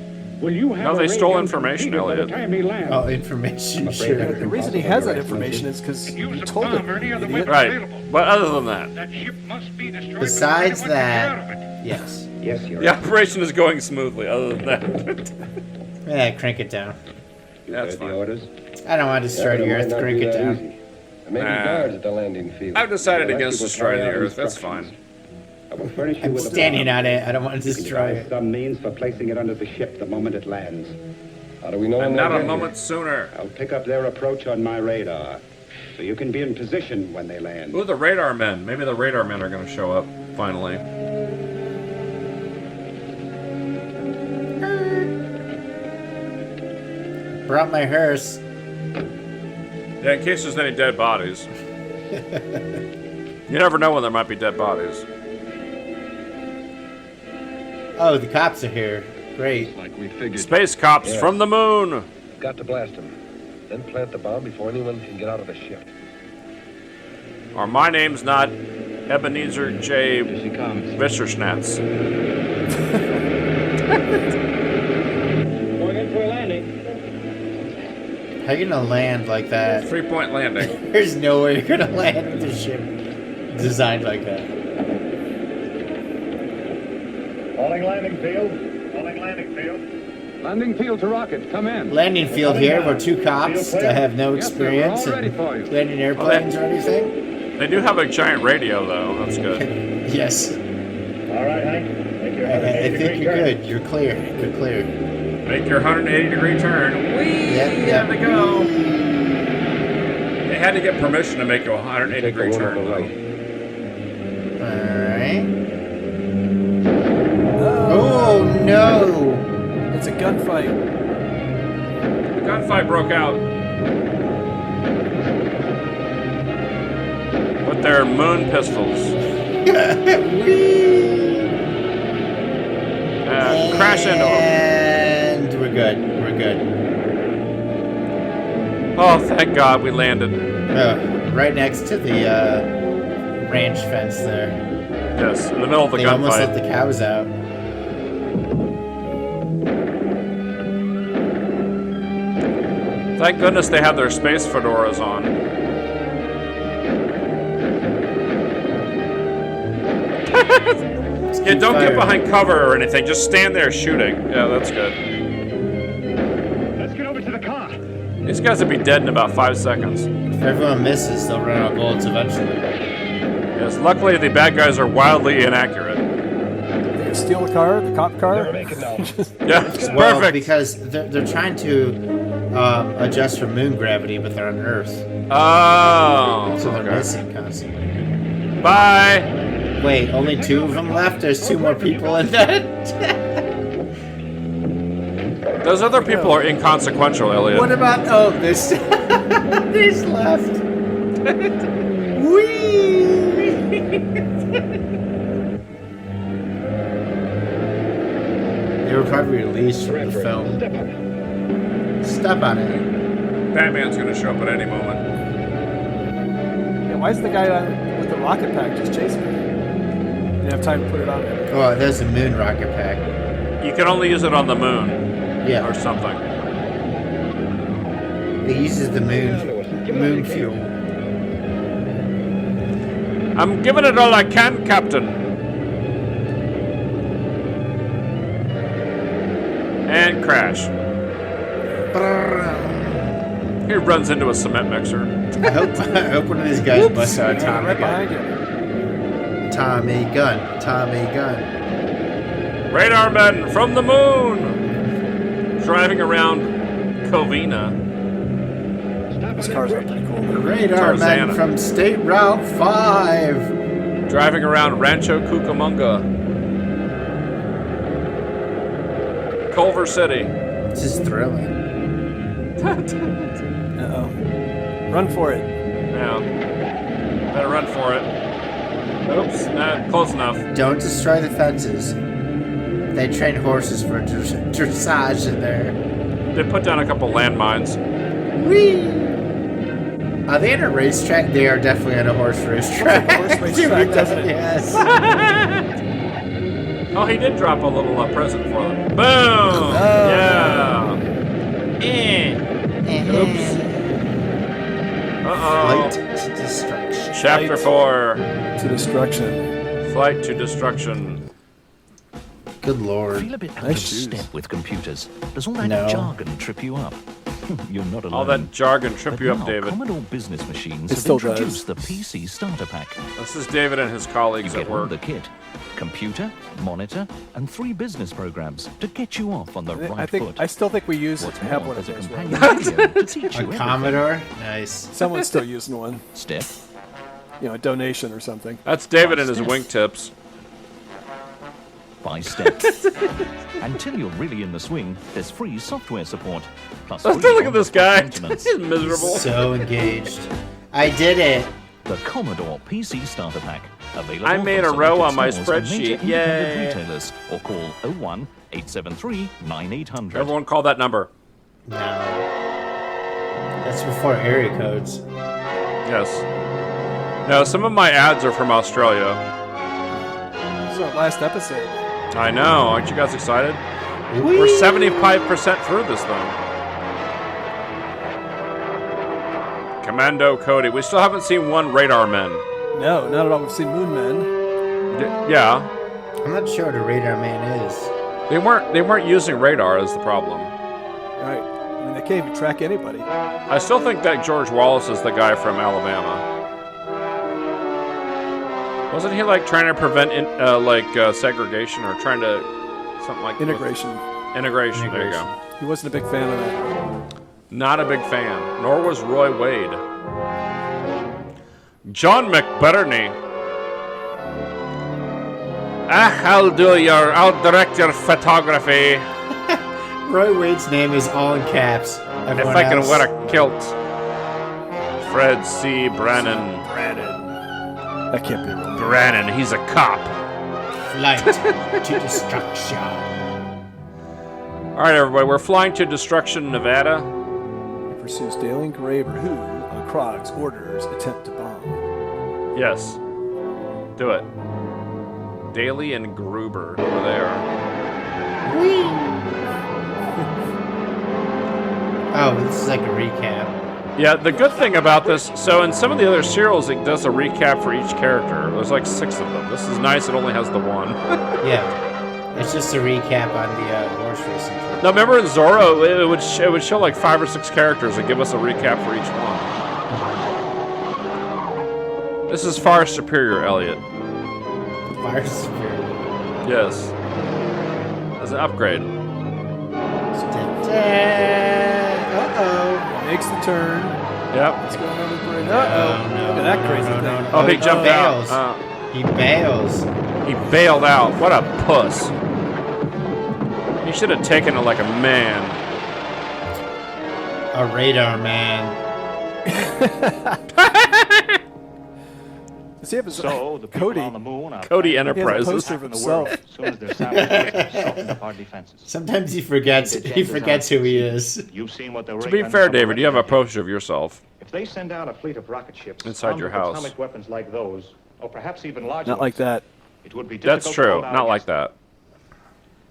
Speaker 10: Will you have
Speaker 1: No,
Speaker 10: a
Speaker 1: they
Speaker 10: ray
Speaker 1: stole
Speaker 10: gun
Speaker 1: information,
Speaker 10: completed by
Speaker 1: Elliott.
Speaker 10: the time he lands?
Speaker 2: Oh, information, sure.
Speaker 3: The reason he has that information is because you told him. Idiot.
Speaker 1: Right. But other than that,
Speaker 10: That ship must be destroyed.
Speaker 2: Besides that, yes.
Speaker 9: Yes, you're
Speaker 1: the operation is going smoothly. Other than that,
Speaker 2: Yeah, crank it down.
Speaker 1: that's fine.
Speaker 8: orders.
Speaker 2: I don't want to destroy the Earth. Crank it down.
Speaker 8: There may be guards at the landing field.
Speaker 1: I've decided against destroying the Earth. That's fine.
Speaker 9: I will furnish you
Speaker 2: I'm
Speaker 9: with
Speaker 2: standing on it. I don't want to
Speaker 9: You can
Speaker 2: destroy
Speaker 9: devise
Speaker 2: it.
Speaker 9: some means for placing it under the ship the moment it lands.
Speaker 8: How do we know
Speaker 1: And
Speaker 8: when
Speaker 1: not
Speaker 8: they're
Speaker 1: a
Speaker 8: here?
Speaker 1: moment sooner.
Speaker 9: I'll pick up their approach on my radar, so you can be in position when they land.
Speaker 1: Ooh, the radar men. Maybe the radar men are going to show up finally.
Speaker 2: Brought my hearse.
Speaker 1: Yeah, in case there's any dead bodies. You never know when there might be dead bodies.
Speaker 2: Oh, the cops are here. Great.
Speaker 13: Like we figured.
Speaker 1: Space cops
Speaker 8: Yeah.
Speaker 1: from the moon.
Speaker 8: Got to blast them. Then plant the bomb before anyone can get out of the ship.
Speaker 1: Or my name's not Ebenezer J.
Speaker 10: Here she comes.
Speaker 1: Visserschnatz.
Speaker 10: Going in for a landing.
Speaker 2: How are you gonna land like that?
Speaker 1: 3-point landing.
Speaker 2: There's no way you're gonna land with a ship designed like that.
Speaker 10: Calling landing field. Calling landing field. Landing field to rocket. Come in.
Speaker 2: Landing field here. We're 2 cops that have no experience
Speaker 10: We're all ready
Speaker 2: in
Speaker 10: for you.
Speaker 2: landing airplanes or anything.
Speaker 1: They do have a giant radio, though. That's good.
Speaker 2: Yes.
Speaker 10: All right, Hank. Make your
Speaker 2: I think you're
Speaker 10: 180-degree
Speaker 2: good. You're clear. You're clear.
Speaker 1: Make your 180-degree turn. Whee!
Speaker 2: Yep,
Speaker 1: There we go. They had to get permission to make a
Speaker 8: Take the
Speaker 1: 180-degree
Speaker 8: one on
Speaker 1: turn.
Speaker 8: the
Speaker 1: though.
Speaker 8: right.
Speaker 2: Alright. Oh no!
Speaker 3: It's a gunfight.
Speaker 1: The gunfight broke out. With their moon pistols. Crash into them.
Speaker 2: And we're good. We're good.
Speaker 1: Oh, thank God we landed.
Speaker 2: Right next to the ranch fence there.
Speaker 1: Yes, in the middle of the gunfight.
Speaker 2: They almost let the cows out.
Speaker 1: Thank goodness they have their space fedoras on. Yeah, don't get behind cover or anything. Just stand there shooting. Yeah, that's good.
Speaker 10: Let's get over to the car.
Speaker 1: These guys will be dead in about 5 seconds.
Speaker 2: If everyone misses, they'll run out of bullets eventually.
Speaker 1: Yes, luckily the bad guys are wildly inaccurate.
Speaker 3: They can steal the car, the cop car.
Speaker 1: Yeah,
Speaker 2: well,
Speaker 1: perfect.
Speaker 2: Because they're trying to adjust for moon gravity, but they're on Earth.
Speaker 1: Oh.
Speaker 2: So they're missing constantly.
Speaker 1: Bye.
Speaker 2: Wait, only 2 of them left? There's 2 more people in that?
Speaker 1: Those other people are inconsequential, Elliott.
Speaker 2: What about... Oh, there's... there's left. Whee! They were probably released from the film. Step on it.
Speaker 1: Batman's gonna show up at any moment.
Speaker 3: Yeah, why is the guy with the rocket pack just chasing him? Didn't have time to put it on there.
Speaker 2: Oh, there's a moon rocket pack.
Speaker 1: You can only use it on the moon.
Speaker 2: Yeah.
Speaker 1: Or something.
Speaker 2: It uses the moon fuel.
Speaker 1: I'm giving it all I can, Captain. And crash. He runs into a cement mixer.
Speaker 2: I hope one of these guys busts out a Tommy
Speaker 3: Right
Speaker 2: gun.
Speaker 3: behind you.
Speaker 2: Tommy gun. Tommy gun.
Speaker 1: Radar men from the moon. Driving around Covina.
Speaker 3: These cars are pretty cool.
Speaker 2: Radar
Speaker 1: Tarzana.
Speaker 2: man from State Route 5.
Speaker 1: Driving around Rancho Cucamonga. Culver City.
Speaker 2: This is thrilling.
Speaker 3: Uh-oh. Run for it.
Speaker 1: Yeah. Better run for it. Oops, not close enough.
Speaker 2: Don't destroy the fences. They train horses for dressage in there.
Speaker 1: They put down a couple landmines.
Speaker 2: Whee! Are they on a racetrack? They are definitely on a horse racetrack.
Speaker 3: Horse racetrack, doesn't it?
Speaker 2: Yes.
Speaker 1: Oh, he did drop a little present for them. Boom! Yeah. Oops. Uh-oh.
Speaker 2: Flight to destruction.
Speaker 1: Chapter 4.
Speaker 3: To destruction.
Speaker 1: Flight to destruction.
Speaker 2: Good lord.
Speaker 15: Feel a bit out of step with computers. Does all that jargon trip you up? You're not alone.
Speaker 1: All that jargon trip you up, David.
Speaker 15: Commodore business machines
Speaker 3: It
Speaker 15: have
Speaker 3: still
Speaker 15: introduced
Speaker 3: does.
Speaker 15: the PC starter pack.
Speaker 1: This is David and his colleagues
Speaker 15: You
Speaker 1: at
Speaker 15: get all
Speaker 1: work.
Speaker 15: the kit, computer, monitor, and 3 business programs to get you off on the right foot.
Speaker 3: I still think we use it
Speaker 15: What's
Speaker 3: to have
Speaker 15: more,
Speaker 3: one of
Speaker 15: there's a
Speaker 3: those.
Speaker 15: companion video to teach you
Speaker 2: A
Speaker 15: everything.
Speaker 2: Commodore? Nice.
Speaker 3: Someone's still using one.
Speaker 15: Step
Speaker 3: You know, a donation or something.
Speaker 1: That's David and his wingtips.
Speaker 15: by step. Until you're really in the swing, there's free software support. Plus
Speaker 1: Look at this guy.
Speaker 15: maintenance.
Speaker 1: He's miserable.
Speaker 2: So engaged. I did it.
Speaker 15: The Commodore PC Starter Pack. Available
Speaker 1: I made a
Speaker 15: from
Speaker 1: row
Speaker 15: selected
Speaker 1: on my
Speaker 15: stores and major
Speaker 1: spreadsheet.
Speaker 15: independent
Speaker 1: Yay.
Speaker 15: retailers, or call 01-873-9800.
Speaker 1: Everyone call that number.
Speaker 2: No. That's before area codes.
Speaker 1: Yes. No, some of my ads are from Australia.
Speaker 3: This is our last episode.
Speaker 1: I know. Aren't you guys excited? We're 75% through this thing. Commando Cody. We still haven't seen one radar man.
Speaker 3: No, not at all. We've seen Moon Men.
Speaker 1: Yeah.
Speaker 2: I'm not sure what a radar man is.
Speaker 1: They weren't using radar is the problem.
Speaker 3: Right. I mean, they can't even track anybody.
Speaker 1: I still think that George Wallace is the guy from Alabama. Wasn't he like trying to prevent segregation or trying to something like
Speaker 3: Integration.
Speaker 1: Integration. There you go.
Speaker 3: He wasn't a big fan of that.
Speaker 1: Not a big fan. Nor was Roy Wade. John McBurney. I'll direct your photography.
Speaker 2: Roy Wade's name is all in caps.
Speaker 1: If I can wear a kilt. Fred C. Brannon.
Speaker 3: That can't be real.
Speaker 1: Brannon, he's a cop.
Speaker 2: Flight to destruction.
Speaker 1: All right, everybody, we're flying to Destruction, Nevada.
Speaker 3: pursues Dale and Graber, who, on Krog's orders, attempt to bomb.
Speaker 1: Yes. Do it. Daly and Gruber. Over there.
Speaker 2: Oh, this is like a recap.
Speaker 1: Yeah, the good thing about this, so in some of the other serials, it does a recap for each character. There's like 6 of them. This is nice, it only has the one.
Speaker 2: Yeah. It's just a recap on the horse racing.
Speaker 1: Now, remember in Zorro, it would show like 5 or 6 characters and give us a recap for each one. This is far superior, Elliott.
Speaker 2: Far superior.
Speaker 1: Yes. As an upgrade.
Speaker 2: Uh-oh.
Speaker 3: Makes the turn.
Speaker 1: Yep.
Speaker 3: Let's go over the bridge. Uh-oh. Look at that crazy thing.
Speaker 1: Oh, he jumped
Speaker 2: bails.
Speaker 1: out.
Speaker 2: He bails.
Speaker 1: He bailed out. What a puss. He should have taken it like a man.
Speaker 2: A radar man.
Speaker 3: Does he have his
Speaker 4: So the people on the moon are
Speaker 1: Cody Enterprises.
Speaker 3: He has a poster of himself.
Speaker 4: as soon as their savages have softened up our defenses.
Speaker 2: Sometimes he forgets who he is.
Speaker 4: You've seen what the
Speaker 1: To be fair, David, you have a poster of yourself.
Speaker 4: If they send out a fleet of rocket ships
Speaker 1: inside your house.
Speaker 4: Atomic weapons like those, or perhaps even larger
Speaker 3: Not like that.
Speaker 4: It would be
Speaker 1: That's
Speaker 4: difficult to
Speaker 1: true.
Speaker 4: hold out
Speaker 1: Not like
Speaker 4: against
Speaker 1: that.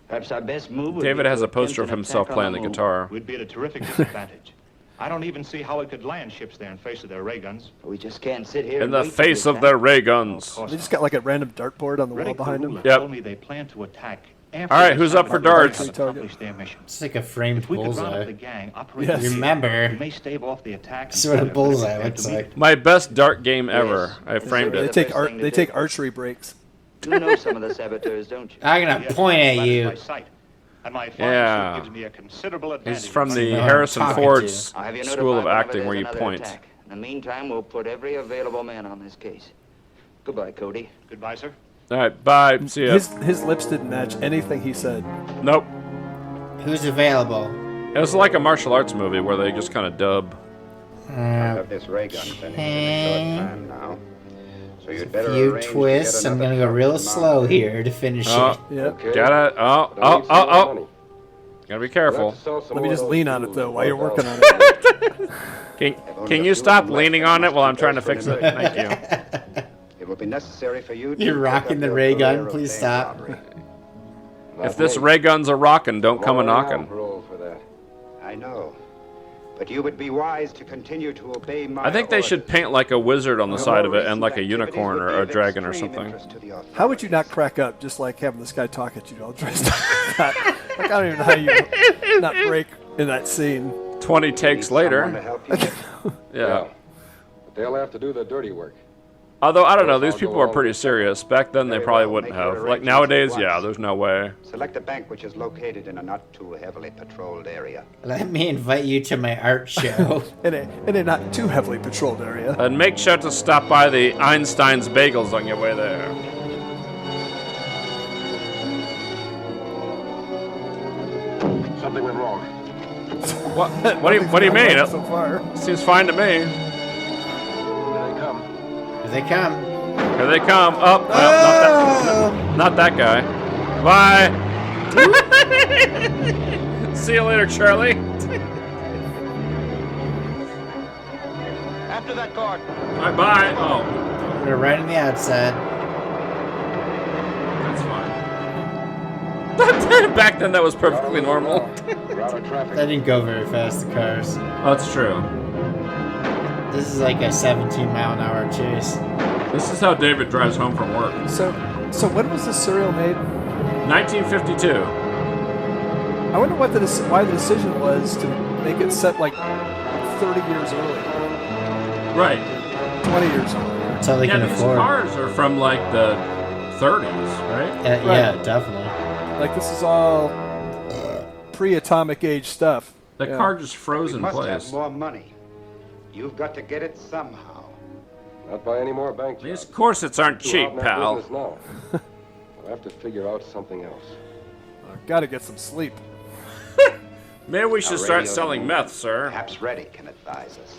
Speaker 5: Perhaps our best move would
Speaker 1: David
Speaker 5: be
Speaker 1: has
Speaker 5: to
Speaker 1: a poster of
Speaker 5: attempt an
Speaker 1: himself
Speaker 5: attack
Speaker 1: playing the
Speaker 5: on move.
Speaker 1: guitar.
Speaker 4: We'd be at a terrific disadvantage. I don't even see how it could land ships there in face of their ray guns.
Speaker 5: We just can't sit here
Speaker 1: In
Speaker 5: and
Speaker 1: the
Speaker 5: wait for
Speaker 1: face
Speaker 5: the
Speaker 1: of their
Speaker 5: attack.
Speaker 1: ray guns.
Speaker 3: They just got like a random dartboard on the wall
Speaker 4: Riddick
Speaker 3: behind him.
Speaker 1: Yep.
Speaker 4: told me they plan to attack after
Speaker 1: All right,
Speaker 4: the
Speaker 1: who's up for
Speaker 4: savages
Speaker 1: darts?
Speaker 4: have accomplished their mission.
Speaker 2: It's like a framed
Speaker 4: If we could round up
Speaker 2: bullseye.
Speaker 4: the gang, operate
Speaker 3: Yes.
Speaker 4: the
Speaker 2: Remember,
Speaker 4: we may stave off the attack.
Speaker 2: that's what a bullseye looks like.
Speaker 1: My best dart game ever. I framed
Speaker 3: They
Speaker 1: it.
Speaker 3: take archery breaks.
Speaker 5: You know some of the saboteurs, don't you?
Speaker 2: I'm gonna point at you.
Speaker 4: My sight. And my flying
Speaker 1: Yeah.
Speaker 4: suit gives me a considerable advantage.
Speaker 1: It's from the
Speaker 2: No, I'm
Speaker 1: Harrison
Speaker 2: talking
Speaker 1: Ford's
Speaker 5: I'll have you
Speaker 1: School of
Speaker 5: notified whenever
Speaker 1: Acting
Speaker 5: there's
Speaker 1: where you
Speaker 5: another
Speaker 1: point.
Speaker 5: attack. In the meantime, we'll put every available man on this case. Goodbye, Cody.
Speaker 4: Goodbye, sir.
Speaker 1: All right, bye. See ya.
Speaker 3: His lips didn't match anything he said.
Speaker 1: Nope.
Speaker 2: Who's available?
Speaker 1: It was like a martial arts movie where they just kind of dub.
Speaker 9: I have this ray gun finished in a short time now. So you'd better
Speaker 2: Few
Speaker 9: arrange to
Speaker 2: twists.
Speaker 9: get
Speaker 2: I'm
Speaker 9: another
Speaker 2: gonna go real
Speaker 9: truck
Speaker 2: slow here to finish
Speaker 1: Oh,
Speaker 2: it.
Speaker 3: Yep.
Speaker 8: Okay.
Speaker 1: got it. Oh. Gotta be careful.
Speaker 3: Let me just lean on it though while you're working on it.
Speaker 1: Can you stop leaning on it while I'm trying to fix it? Thank you.
Speaker 9: It will be necessary for you to
Speaker 2: You're
Speaker 9: take
Speaker 2: rocking
Speaker 9: up
Speaker 2: the
Speaker 9: your
Speaker 2: ray
Speaker 9: career
Speaker 2: gun.
Speaker 9: of
Speaker 2: Please
Speaker 9: bank
Speaker 2: stop.
Speaker 9: robbery.
Speaker 1: If this ray gun's a rockin', don't come a knockin'.
Speaker 9: I know. But you would be wise to continue to obey my
Speaker 1: I think they
Speaker 9: orders.
Speaker 1: should paint like a wizard on the side of it and like a unicorn or a dragon or something.
Speaker 3: How would you not crack up just like having this guy talk at you all dressed up like that? Like, I don't even know how you not break in that scene.
Speaker 1: 20 takes later. Yeah.
Speaker 8: But they'll have to do the dirty work.
Speaker 1: Although, I don't know, these people are pretty serious. Back then, they probably wouldn't have. Like, nowadays, yeah, there's no way.
Speaker 9: Select a bank which is located in a not too heavily patrolled area.
Speaker 2: Let me invite you to my art show.
Speaker 3: in a not too heavily patrolled area.
Speaker 1: And make sure to stop by the Einstein's Bagels on your way there.
Speaker 10: Something went wrong.
Speaker 1: What do you mean? It
Speaker 3: So far.
Speaker 1: seems fine to me.
Speaker 2: Here they come.
Speaker 1: Here they come. Oh, well, not that guy. Bye. See you later, Charlie.
Speaker 4: After that guard.
Speaker 1: Bye. Oh,
Speaker 2: We're right on the outside.
Speaker 1: that's fine. Back then, that was perfectly normal.
Speaker 2: That didn't go very fast, the cars.
Speaker 1: Oh, that's true.
Speaker 2: This is like a 17-mile-an-hour chase.
Speaker 1: This is how David drives home from work.
Speaker 3: So when was this serial made?
Speaker 1: 1952.
Speaker 3: I wonder why the decision was to make it set like 30 years earlier.
Speaker 1: Right.
Speaker 3: 20 years earlier.
Speaker 2: That's all they can
Speaker 1: these
Speaker 2: afford.
Speaker 1: cars are from like the 30s, right?
Speaker 2: Yeah, definitely.
Speaker 3: Like this is all pre-atomic age stuff.
Speaker 1: The car just froze
Speaker 9: We
Speaker 1: in
Speaker 9: must
Speaker 1: place.
Speaker 9: have more money. You've got to get it somehow.
Speaker 8: Not by any more bank jobs.
Speaker 1: These corsets aren't
Speaker 8: Too
Speaker 1: cheap,
Speaker 8: hot in that
Speaker 1: pal.
Speaker 8: business now. We'll have to figure out something else.
Speaker 3: Gotta get some sleep.
Speaker 1: Maybe we should start selling meth, sir.
Speaker 9: Perhaps Reddy can advise us.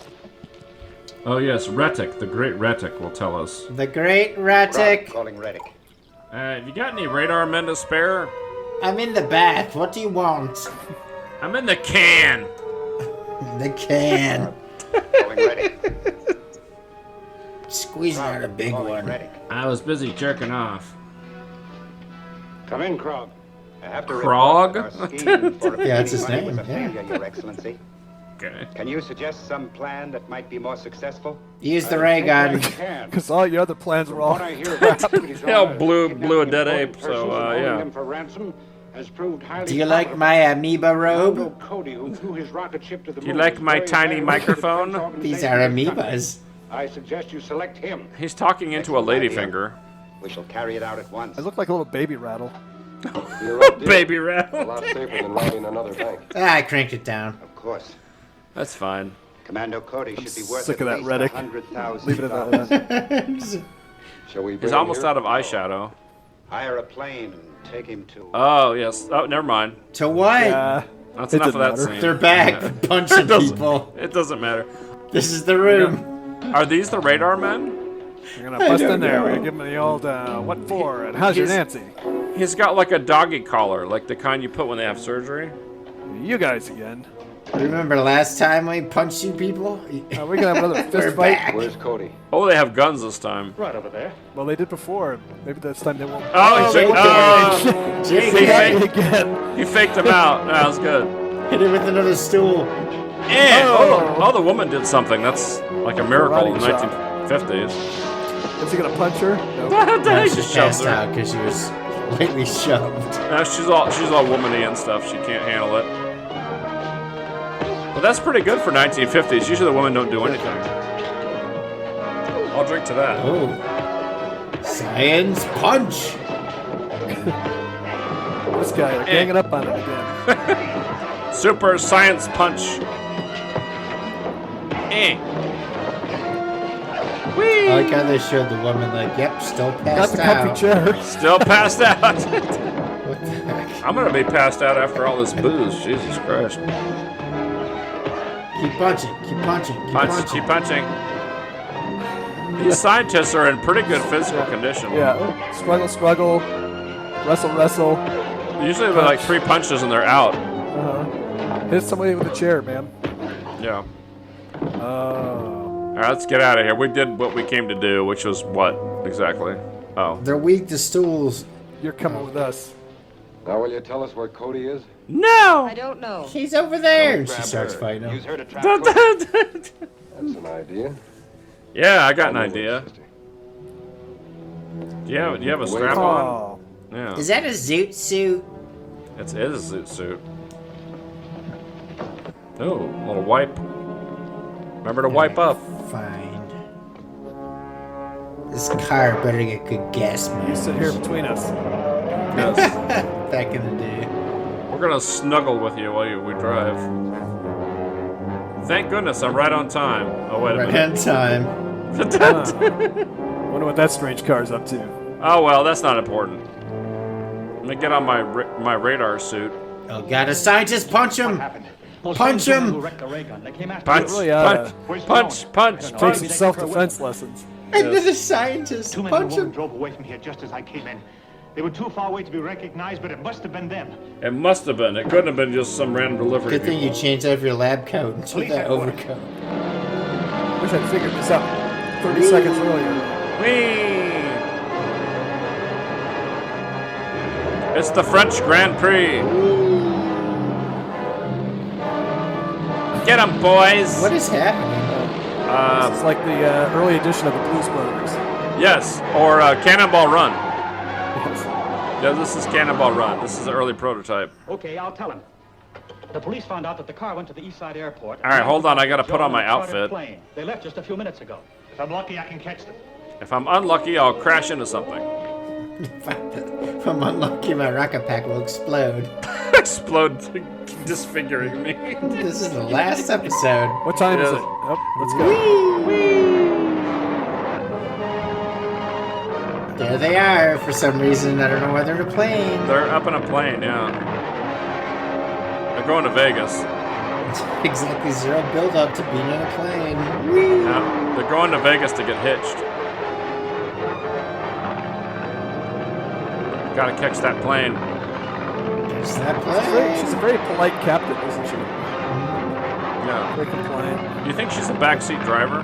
Speaker 1: Oh yes, Retic, the great Retic, will tell us.
Speaker 2: The Great Ratic.
Speaker 9: Calling Reddick.
Speaker 1: Have you got any radar men to spare?
Speaker 2: I'm in the bath. What do you want?
Speaker 1: I'm in the can.
Speaker 2: The can.
Speaker 9: Going ready.
Speaker 2: Squeezing out a big one.
Speaker 9: Ready.
Speaker 1: I was busy jerking off.
Speaker 7: Come in, Krog.
Speaker 9: I have to
Speaker 1: Krog?
Speaker 9: report that our scheme for
Speaker 2: Yeah, that's his
Speaker 9: obtaining
Speaker 2: name,
Speaker 9: money was a
Speaker 2: yeah.
Speaker 9: failure, Your Excellency.
Speaker 1: Okay.
Speaker 9: Can you suggest some plan that might be more successful?
Speaker 2: Use the ray gun.
Speaker 3: Because all your other plans were all
Speaker 7: What I hear
Speaker 3: crap.
Speaker 1: Yeah, blew a dead ape, so, yeah.
Speaker 7: him for ransom has proved highly
Speaker 2: Do you like my amoeba robe?
Speaker 7: Cody, who threw his rocket ship to the
Speaker 1: Do you
Speaker 7: moon,
Speaker 1: like
Speaker 7: is
Speaker 1: my
Speaker 7: very
Speaker 1: tiny
Speaker 7: valuable to the
Speaker 1: microphone?
Speaker 7: defense organization
Speaker 2: These are
Speaker 7: of the country.
Speaker 2: amoebas.
Speaker 7: I suggest you select him.
Speaker 1: He's talking into a ladyfinger.
Speaker 9: We shall carry it out at once.
Speaker 3: I look like a little baby rattle.
Speaker 1: Baby
Speaker 8: A
Speaker 1: rattle.
Speaker 8: lot safer than robbing another bank.
Speaker 2: I cranked it down.
Speaker 9: Of course.
Speaker 1: That's fine.
Speaker 9: Commando Cody should be worth
Speaker 3: sick
Speaker 9: at
Speaker 3: of that
Speaker 9: least
Speaker 3: Reddick.
Speaker 9: $100,000.
Speaker 3: Leave it at that.
Speaker 8: Shall we bring
Speaker 1: He's
Speaker 8: him
Speaker 1: almost
Speaker 8: here?
Speaker 1: out of eyeshadow.
Speaker 9: Hire a plane and take him to...
Speaker 1: Oh, yes. Oh, never mind.
Speaker 2: To what?
Speaker 3: Yeah.
Speaker 1: That's
Speaker 3: It
Speaker 1: enough of
Speaker 3: didn't
Speaker 1: that
Speaker 3: matter.
Speaker 1: scene.
Speaker 2: They're back
Speaker 1: Yeah.
Speaker 2: punching
Speaker 1: It doesn't-
Speaker 2: people.
Speaker 1: It doesn't matter.
Speaker 2: This is the room.
Speaker 1: Are these the radar men?
Speaker 3: We're gonna bust in there. We're gonna give him the old what for and how's your Nancy?
Speaker 1: He's got like a doggy collar, like the kind you put when they have surgery.
Speaker 3: You guys again.
Speaker 2: Remember last time we punched you people?
Speaker 3: We're gonna have another
Speaker 2: We're
Speaker 3: fist fight.
Speaker 2: back.
Speaker 8: Where's Cody?
Speaker 1: Oh, they have guns this time.
Speaker 4: Right over there.
Speaker 3: Well, they did before. Maybe this time they won't.
Speaker 1: Oh,
Speaker 2: Jake
Speaker 1: he,
Speaker 2: again.
Speaker 1: faked,
Speaker 3: again.
Speaker 1: he faked him out. That was good.
Speaker 2: Hit it with another stool.
Speaker 1: Oh, the woman did something. That's like a miracle in the
Speaker 3: Karate chop.
Speaker 1: 1950s.
Speaker 3: Is he gonna punch her? No.
Speaker 2: No,
Speaker 1: He
Speaker 2: she
Speaker 1: just shoves
Speaker 2: passed
Speaker 1: her.
Speaker 2: out because she was lately shoved.
Speaker 1: No, she's all womany and stuff. She can't handle it. But that's pretty good for 1950s. Usually the women don't do anything. I'll drink to that.
Speaker 2: Oh. Science punch.
Speaker 3: This guy, they're ganging up on him again.
Speaker 1: Super science punch. Whee!
Speaker 2: I like how they showed the woman like, yep, still
Speaker 3: Got
Speaker 2: passed
Speaker 3: the
Speaker 2: out.
Speaker 3: comfy chair.
Speaker 1: Still passed out.
Speaker 2: What the heck?
Speaker 1: I'm gonna be passed out after all this booze. Jesus Christ.
Speaker 2: Keep punching, keep punching, keep
Speaker 1: Punch,
Speaker 2: punching.
Speaker 1: keep punching. These scientists are in pretty good physical condition.
Speaker 3: Yeah. Struggle, struggle. Wrestle, wrestle.
Speaker 1: Usually they're like 3 punches and they're out.
Speaker 3: Hit somebody with a chair, man.
Speaker 1: Yeah. All right, let's get out of here. We did what we came to do, which was what exactly? Oh.
Speaker 2: They're weak to stools.
Speaker 3: You're coming with us.
Speaker 8: Now will you tell us where Cody is?
Speaker 1: No!
Speaker 6: I don't know.
Speaker 2: He's over there. And she
Speaker 8: grab
Speaker 2: starts
Speaker 8: her.
Speaker 2: fighting him.
Speaker 9: Use her to track
Speaker 8: That's an idea.
Speaker 1: Yeah, I got an idea. Do you have a strap on?
Speaker 3: Oh.
Speaker 1: Yeah.
Speaker 2: Is that a zoot suit?
Speaker 1: It is a zoot suit. Oh, a little wipe. Remember to wipe up.
Speaker 2: Find. This car better get good gas
Speaker 3: You
Speaker 2: mileage.
Speaker 3: sit here between us.
Speaker 2: Back in the day.
Speaker 1: We're gonna snuggle with you while we drive. Thank goodness I'm right on time. Oh wait a
Speaker 2: Right
Speaker 1: minute.
Speaker 2: on time.
Speaker 3: Wonder what that strange car's up to.
Speaker 1: Oh well, that's not important. Let me get on my radar suit.
Speaker 2: Oh god, a scientist punch him! Punch him!
Speaker 1: Punch,
Speaker 3: Really,
Speaker 1: punch.
Speaker 3: Take some self-defense lessons.
Speaker 2: Another scientist!
Speaker 4: Two men
Speaker 2: Punch
Speaker 4: and a woman
Speaker 2: him!
Speaker 4: drove away from here just as I came in. They were too far away to be recognized, but it must have been them.
Speaker 1: It must have been. It couldn't have been just some random delivery.
Speaker 2: Good thing you changed out of your lab coat into that overcoat.
Speaker 3: Wish I'd figured this out 30 seconds earlier.
Speaker 1: Whee! It's the French Grand Prix. Get 'em, boys!
Speaker 2: What is happening?
Speaker 3: This is like the early edition of the Blues Brothers.
Speaker 1: Yes, or Cannonball Run.
Speaker 3: Yes.
Speaker 1: Yeah, this is Cannonball Run. This is the early prototype.
Speaker 4: Okay, I'll tell him. The police found out that the car went to the East Side Airport.
Speaker 1: All right, hold on. I gotta put on my outfit.
Speaker 4: They left just a few minutes ago. If I'm lucky, I can catch them.
Speaker 1: If I'm unlucky, I'll crash into something.
Speaker 2: If I'm unlucky, my rocket pack will explode.
Speaker 1: Explode, disfiguring me.
Speaker 2: This is the last episode.
Speaker 3: What time is it? Oh, let's go.
Speaker 2: There they are. For some reason, I don't know why they're in a plane.
Speaker 1: They're up in a plane, yeah. They're going to Vegas.
Speaker 2: Exactly zero build up to being in a plane.
Speaker 1: Yeah, they're going to Vegas to get hitched. Gotta catch that plane.
Speaker 2: Catch that plane.
Speaker 3: She's a very polite captain, isn't she?
Speaker 1: Yeah.
Speaker 3: Very compliant.
Speaker 1: Do you think she's a backseat driver?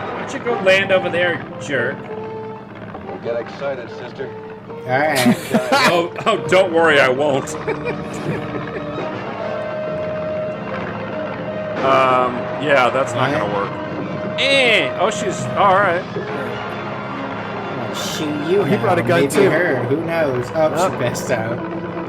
Speaker 16: Why don't you go land over there, jerk?
Speaker 8: Don't get excited, sister.
Speaker 2: Alright.
Speaker 1: oh, don't worry, I won't. Yeah, that's not gonna work. Oh, she's alright.
Speaker 2: Shoot you.
Speaker 3: He brought a gun
Speaker 2: maybe
Speaker 3: too.
Speaker 2: Her. Who knows? Oh, she passed out.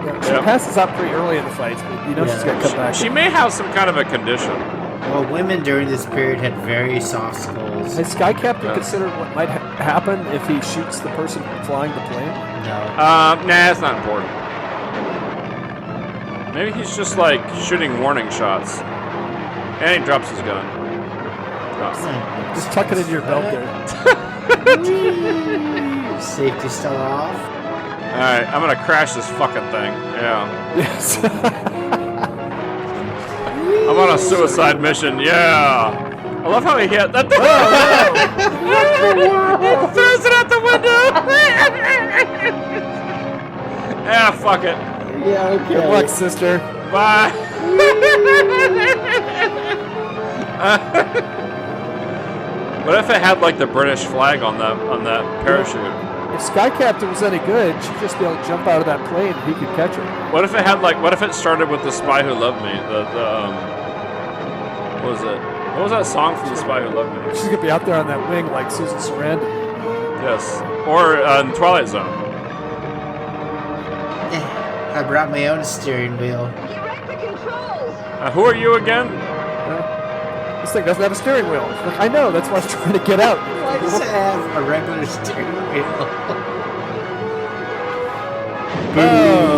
Speaker 3: Yeah, she passes out pretty early in the fights, but you know she's got to come back.
Speaker 1: She may have some kind of a condition.
Speaker 2: Well, women during this period had very soft skulls.
Speaker 3: Has Sky Captain considered what might happen if he shoots the person flying the plane?
Speaker 2: No.
Speaker 1: Nah, it's not important. Maybe he's just like shooting warning shots. And he drops his gun. Oh.
Speaker 3: Just tuck it into your belt there.
Speaker 2: Safety still off.
Speaker 1: Alright, I'm gonna crash this fucking thing. Yeah.
Speaker 3: Yes.
Speaker 1: I'm on a suicide mission. Yeah. I love how he hit that thing. He throws it out the window. Yeah, fuck it.
Speaker 2: Yeah, okay.
Speaker 3: Good luck, sister.
Speaker 1: Bye. What if it had like the British flag on that parachute?
Speaker 3: If Sky Captain was any good, she'd just be able to jump out of that plane and he could catch her.
Speaker 1: What if it had like? What if it started with "The Spy Who Loved Me"? What was it? What was that song from "The Spy Who Loved Me"?
Speaker 3: She's gonna be out there on that wing like Susan Sarandon.
Speaker 1: Yes, or Twilight Zone.
Speaker 2: I brought my own steering wheel.
Speaker 1: Who are you again?
Speaker 3: This thing doesn't have a steering wheel. Like, I know, that's why I was trying to get out.
Speaker 2: Why does it have a regular steering wheel?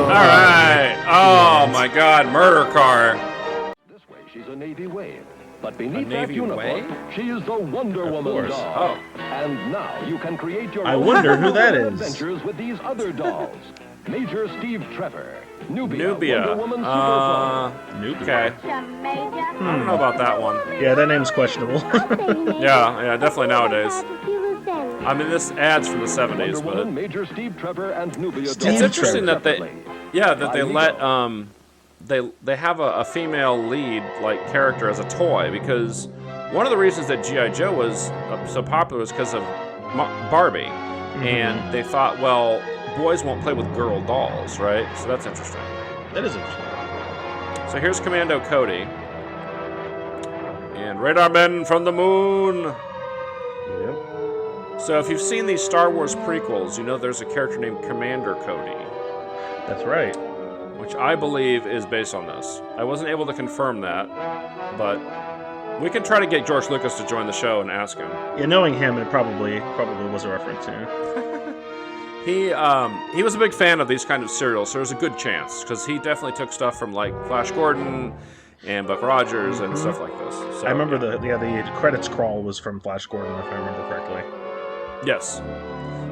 Speaker 1: Alright. Oh my god, murder car.
Speaker 10: This way, she's a Navy wave. But beneath that uniform, she is the Wonder Woman doll.
Speaker 1: Oh.
Speaker 10: And now you can create your
Speaker 17: I
Speaker 10: own
Speaker 17: wonder who that is.
Speaker 10: adventures with these other dolls. Major Steve Trevor. Nubia.
Speaker 1: Nubia.
Speaker 10: Wonder Woman Super
Speaker 1: Okay. I don't know about that one.
Speaker 17: Yeah, that name's questionable.
Speaker 1: yeah, definitely nowadays. I mean, this ad's from the 70s, but
Speaker 10: Major Steve Trevor and Nubia.
Speaker 1: It's interesting that they let they have a female lead like character as a toy, because one of the reasons that G.I. Joe was so popular was because of Barbie, and they thought, well, boys won't play with girl dolls, right? So that's interesting.
Speaker 17: That is interesting.
Speaker 1: So here's Commando Cody. And Radar Men from the Moon.
Speaker 17: Yep.
Speaker 1: So if you've seen these Star Wars prequels, you know there's a character named Commander Cody.
Speaker 17: That's right.
Speaker 1: Which I believe is based on this. I wasn't able to confirm that, but we can try to get George Lucas to join the show and ask him.
Speaker 17: Yeah, knowing him, it probably was a reference, yeah.
Speaker 1: He was a big fan of these kind of serials, so there's a good chance, because he definitely took stuff from like Flash Gordon and Buck Rogers and stuff like this. So,
Speaker 17: I remember the credits crawl was from Flash Gordon, if I remember correctly.
Speaker 1: Yes.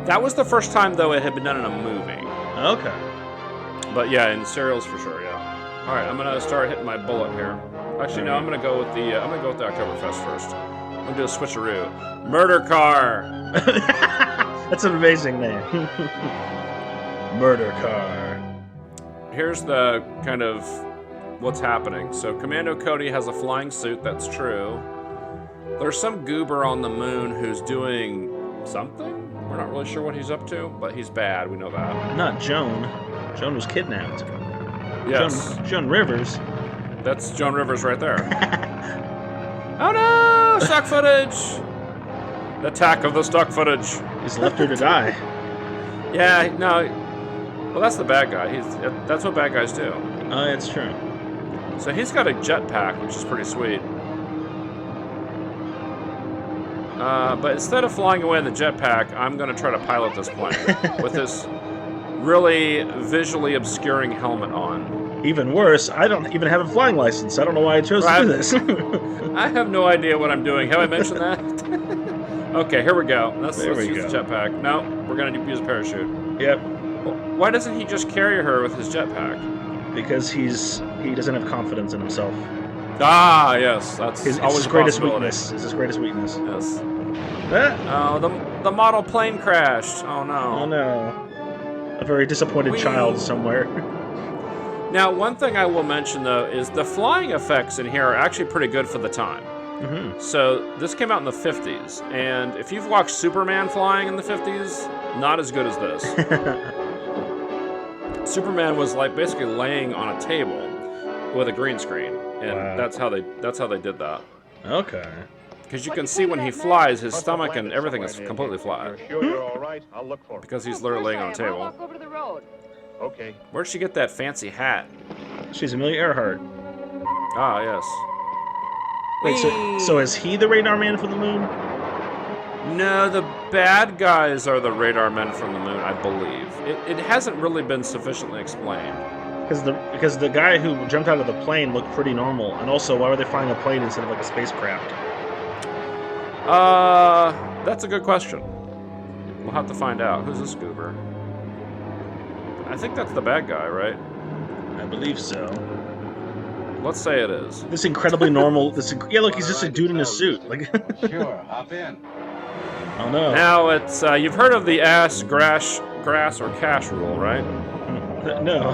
Speaker 1: That was the first time, though, it had been done in a movie.
Speaker 17: Okay.
Speaker 1: But yeah, in serials for sure, yeah. All right, I'm gonna start hitting my bullet here. Actually, no, I'm gonna go with the Oktoberfest first. I'm gonna do a switcheroo. Murder car.
Speaker 17: That's an amazing name. Murder car.
Speaker 1: Here's the kind of what's happening. So Commando Cody has a flying suit, that's true. There's some goober on the moon who's doing something. We're not really sure what he's up to, but he's bad, we know that.
Speaker 17: Not Joan. Joan was kidnapped.
Speaker 1: Yes.
Speaker 17: Joan Rivers.
Speaker 1: That's Joan Rivers right there. Oh no! Stock footage! The attack of the stock footage.
Speaker 17: He's left her to die.
Speaker 1: Yeah, no. Well, that's the bad guy. That's what bad guys do.
Speaker 17: Oh, it's true.
Speaker 1: So he's got a jetpack, which is pretty sweet. But instead of flying away in the jetpack, I'm going to try to pilot this plane with this really visually obscuring helmet on.
Speaker 17: Even worse, I don't even have a flying license. I don't know why I chose to do this.
Speaker 1: I have no idea what I'm doing. Have I mentioned that? Okay, here we go. Let's use the jetpack. No, we're going to use a parachute.
Speaker 17: Yep.
Speaker 1: Well, why doesn't he just carry her with his jetpack?
Speaker 17: Because he doesn't have confidence in himself.
Speaker 1: Ah, yes. That's
Speaker 17: his
Speaker 1: always
Speaker 17: greatest weakness. Is his greatest weakness.
Speaker 1: Yes. Oh, the model plane crashed. Oh, no.
Speaker 17: Oh, no. A very disappointed child somewhere.
Speaker 1: Now, one thing I will mention, though, is the flying effects in here are actually pretty good for the time.
Speaker 17: Mm-hmm.
Speaker 1: So, this came out in the 50s, and if you've watched Superman flying in the 50s, not as good as this. Superman was like basically laying on a table with a green screen, and that's how they did that.
Speaker 17: Okay.
Speaker 1: Because you can see when he flies, his stomach and everything is completely flat.
Speaker 4: Sure you're all right? I'll look for it.
Speaker 1: Because he's literally laying on a table.
Speaker 6: Walk over to the road.
Speaker 4: Okay.
Speaker 1: Where'd she get that fancy hat?
Speaker 17: She's Amelia Earhart.
Speaker 1: Ah, yes.
Speaker 17: Wait, so is he the radar man for the moon?
Speaker 1: No, the bad guys are the radar men from the moon, I believe. It hasn't really been sufficiently explained.
Speaker 17: Because the guy who jumped out of the plane looked pretty normal, and also why were they flying a plane instead of like a spacecraft?
Speaker 1: That's a good question. We'll have to find out. Who's this goober? I think that's the bad guy, right?
Speaker 17: I believe so.
Speaker 1: Let's say it is.
Speaker 17: This incredibly normal. Yeah, look, he's just a dude in a suit. Like.
Speaker 7: Sure, hop in.
Speaker 17: Oh no.
Speaker 1: Now it's you've heard of the ass, grass, or cash rule, right?
Speaker 17: No.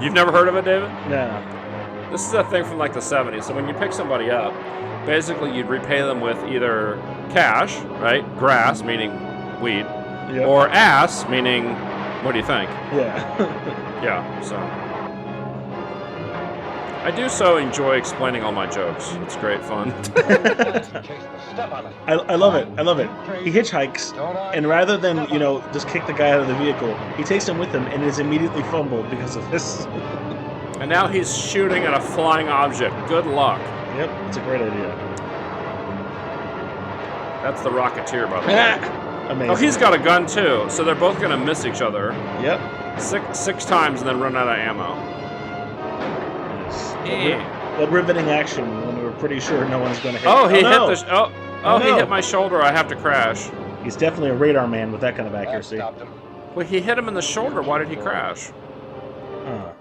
Speaker 1: You've never heard of it, David?
Speaker 17: No.
Speaker 1: This is a thing from like the 70s. So when you pick somebody up, basically you'd repay them with either cash, right? Grass, meaning weed,
Speaker 17: Yep.
Speaker 1: or ass, meaning what do you think?
Speaker 17: Yeah.
Speaker 1: Yeah, so. I do so enjoy explaining all my jokes. It's great fun.
Speaker 17: I love it. I love it. He hitchhikes, and rather than, just kick the guy out of the vehicle, he takes him with him and is immediately fumbled because of this.
Speaker 1: And now he's shooting at a flying object. Good luck.
Speaker 17: Yep, it's a great idea.
Speaker 1: That's the Rocketeer, by the way.
Speaker 17: Amazing.
Speaker 1: Oh, he's got a gun too, so they're both gonna miss each other.
Speaker 17: Yep.
Speaker 1: Six times and then run out of ammo.
Speaker 17: What riveting action when we were pretty sure no one's going to hit.
Speaker 1: Oh, he
Speaker 17: no.
Speaker 1: hit the. He hit my shoulder. I have to crash.
Speaker 17: He's definitely a radar man with that kind of accuracy.
Speaker 1: Well, he hit him in the shoulder. Why did he crash?
Speaker 17: Huh.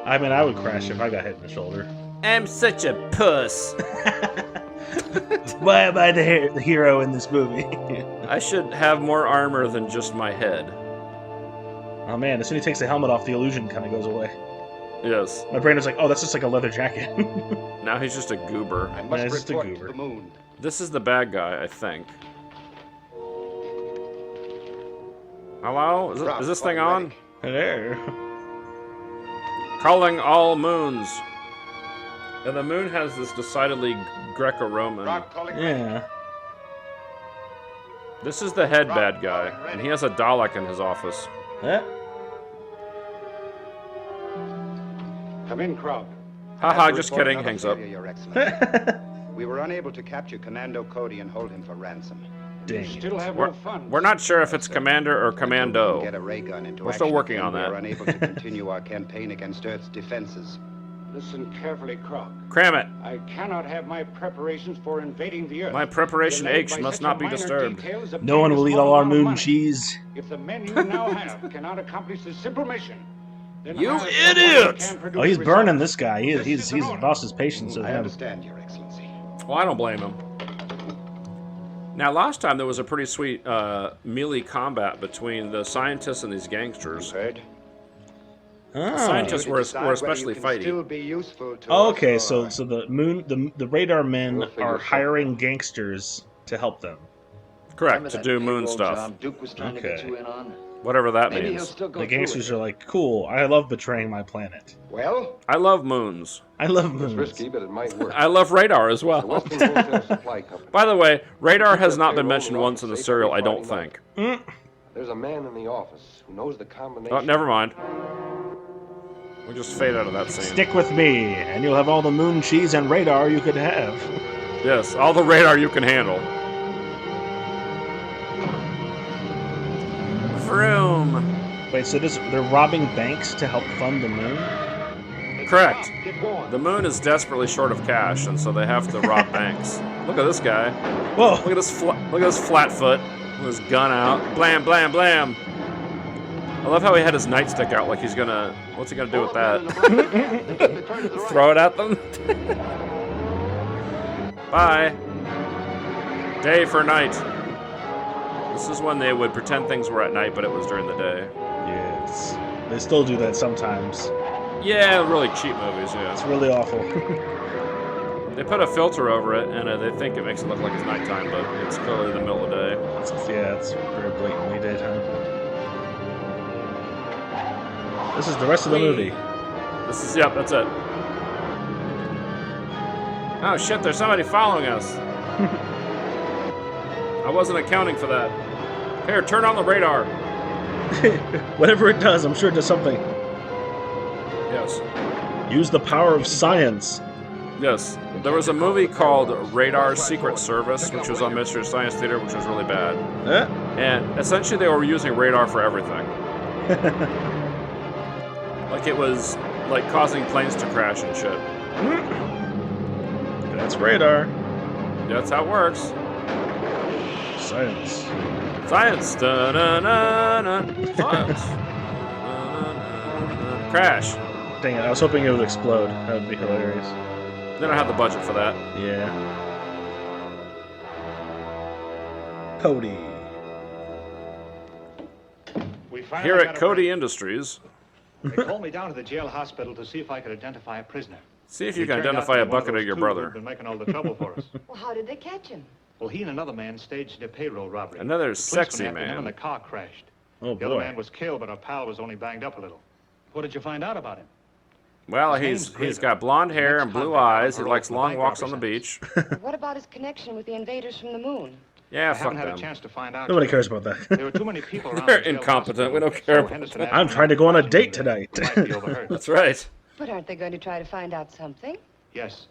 Speaker 17: I mean, I would crash if I got hit in the shoulder.
Speaker 1: I'm such a puss.
Speaker 17: Why am I the hero in this movie?
Speaker 1: I should have more armor than just my head.
Speaker 17: Oh man, as soon as he takes the helmet off, the illusion kind of goes away.
Speaker 1: Yes.
Speaker 17: My brain is like, oh, that's just like a leather jacket.
Speaker 1: Now he's just a goober.
Speaker 7: I must report to the moon.
Speaker 1: This is the bad guy, I think. Hello? Is this thing on?
Speaker 17: Hello.
Speaker 1: Calling all moons. And the moon has this decidedly Greco-Roman.
Speaker 17: Yeah.
Speaker 1: This is the head bad guy, and he has a Dalek in his office.
Speaker 17: Yeah.
Speaker 7: Come in, Krog.
Speaker 1: Haha, just kidding. Hangs up.
Speaker 9: Your Excellency. We were unable to capture Commando Cody and hold him for ransom.
Speaker 7: Still have no funds.
Speaker 1: We're not sure if it's Commander or Commando.
Speaker 9: Get a ray gun into
Speaker 1: We're still
Speaker 9: action
Speaker 1: working
Speaker 9: again,
Speaker 1: on that.
Speaker 9: We are unable to continue our campaign against Earth's defenses.
Speaker 7: Listen carefully, Krog.
Speaker 1: Cram it.
Speaker 7: I cannot have my preparations for invading the Earth.
Speaker 1: My preparation
Speaker 7: delayed
Speaker 1: H
Speaker 7: by
Speaker 1: must
Speaker 7: such
Speaker 1: not be
Speaker 7: minor
Speaker 1: disturbed.
Speaker 7: details of
Speaker 17: No one will
Speaker 7: a
Speaker 17: eat
Speaker 7: small
Speaker 17: all our
Speaker 7: amount of
Speaker 17: moon
Speaker 7: money.
Speaker 17: cheese.
Speaker 7: If the men you now have cannot accomplish this simple mission, then
Speaker 1: You
Speaker 7: I, as
Speaker 1: idiot!
Speaker 7: can produce
Speaker 17: Oh, he's
Speaker 7: results.
Speaker 17: burning this guy. He's lost his patience with
Speaker 9: I
Speaker 17: him.
Speaker 9: understand, Your Excellency.
Speaker 1: Well, I don't blame him. Now, last time there was a pretty sweet melee combat between the scientists and these gangsters.
Speaker 9: Heard?
Speaker 1: The scientists were especially fighty.
Speaker 9: Still be useful to
Speaker 17: Oh,
Speaker 9: us,
Speaker 17: okay,
Speaker 9: or-
Speaker 17: so the radar men
Speaker 8: We'll figure
Speaker 17: are
Speaker 8: something.
Speaker 17: hiring gangsters to help them.
Speaker 1: Correct, to do moon stuff.
Speaker 12: Duke was trying to get you in on.
Speaker 1: Whatever that
Speaker 12: Maybe he'll
Speaker 1: means.
Speaker 12: still go
Speaker 17: The
Speaker 12: through
Speaker 17: gangsters
Speaker 12: with
Speaker 17: are like, cool, I love betraying my planet.
Speaker 9: Well,
Speaker 1: I love moons.
Speaker 17: I love
Speaker 8: It's
Speaker 17: moons.
Speaker 8: risky, but it might work.
Speaker 1: I love radar as
Speaker 8: The
Speaker 1: well.
Speaker 8: Western Wholesale Supply Company.
Speaker 1: By the way, radar has
Speaker 8: Keep
Speaker 1: not
Speaker 8: that
Speaker 1: been
Speaker 8: payroll
Speaker 1: mentioned
Speaker 8: and
Speaker 1: once in the
Speaker 8: office safe
Speaker 1: serial, I
Speaker 8: every
Speaker 1: don't
Speaker 8: Friday
Speaker 1: think.
Speaker 8: There's a man in the office who knows the combination.
Speaker 1: Oh, never mind. We'll just fade out of that scene.
Speaker 17: Stick with me, and you'll have all the moon cheese and radar you could have.
Speaker 1: Yes, all the radar you can handle. Vroom.
Speaker 17: Wait, so they're robbing banks to help fund the moon?
Speaker 1: Correct. The moon is desperately short of cash, and so they have to rob banks. Look at this guy.
Speaker 17: Whoa!
Speaker 1: Look at this flat foot with his gun out. Blam, blam, blam. I love how he had his nightstick out like he's gonna... What's he gonna do with that? Throw it at them? Bye. Day for night. This is when they would pretend things were at night, but it was during the day.
Speaker 17: Yes. They still do that sometimes.
Speaker 1: Yeah, really cheap movies, yeah.
Speaker 17: It's really awful.
Speaker 1: They put a filter over it, and they think it makes it look like it's nighttime, but it's clearly the middle of the day.
Speaker 17: It's very blatantly daytime. This is the rest of the movie.
Speaker 1: This is, yep, that's it. Oh shit, there's somebody following us. I wasn't accounting for that. Here, turn on the radar.
Speaker 17: Whatever it does, I'm sure it does something.
Speaker 1: Yes.
Speaker 17: Use the power of science.
Speaker 1: Yes. There was a movie called Radar Secret Service, which was on Mystery Science Theater, which was really bad. And essentially they were using radar for everything. Like it was like causing planes to crash and shit.
Speaker 17: That's radar.
Speaker 1: That's how it works.
Speaker 17: Science.
Speaker 1: Science. Da-na-na-na. Science. Crash.
Speaker 17: Dang it, I was hoping it would explode. That would be hilarious.
Speaker 1: They don't have the budget for that.
Speaker 17: Yeah. Cody.
Speaker 1: Here at Cody Industries.
Speaker 4: They called me down to the jail hospital to see if I could identify a prisoner.
Speaker 1: See if you can identify a bucket of your brother.
Speaker 4: Been making all the trouble for us.
Speaker 6: Well, how did they catch him?
Speaker 4: Well, he and another man staged a payroll robbery.
Speaker 1: Another
Speaker 4: The police
Speaker 1: sexy
Speaker 4: went after him
Speaker 1: man.
Speaker 4: And the car crashed.
Speaker 17: Oh,
Speaker 4: the other
Speaker 17: boy.
Speaker 4: man was killed, but our pal was only banged up a little. What did you find out about him?
Speaker 1: Well,
Speaker 4: His
Speaker 1: he's
Speaker 4: name's
Speaker 1: got blonde hair and blue eyes. He likes long walks on the beach.
Speaker 6: What about his connection with the invaders from the moon?
Speaker 1: Yeah,
Speaker 4: I
Speaker 1: fuck
Speaker 4: haven't had
Speaker 1: them.
Speaker 4: a chance to find out.
Speaker 17: Nobody cares about that.
Speaker 4: There were too many people around.
Speaker 1: They're
Speaker 4: the jail
Speaker 1: incompetent.
Speaker 4: hospital,
Speaker 1: We don't care
Speaker 4: so
Speaker 1: about
Speaker 4: Henderson
Speaker 1: that.
Speaker 4: had
Speaker 17: I'm trying to go on a date tonight.
Speaker 4: might be overheard.
Speaker 1: That's right.
Speaker 6: But aren't they going to try to find out something?
Speaker 4: Yes.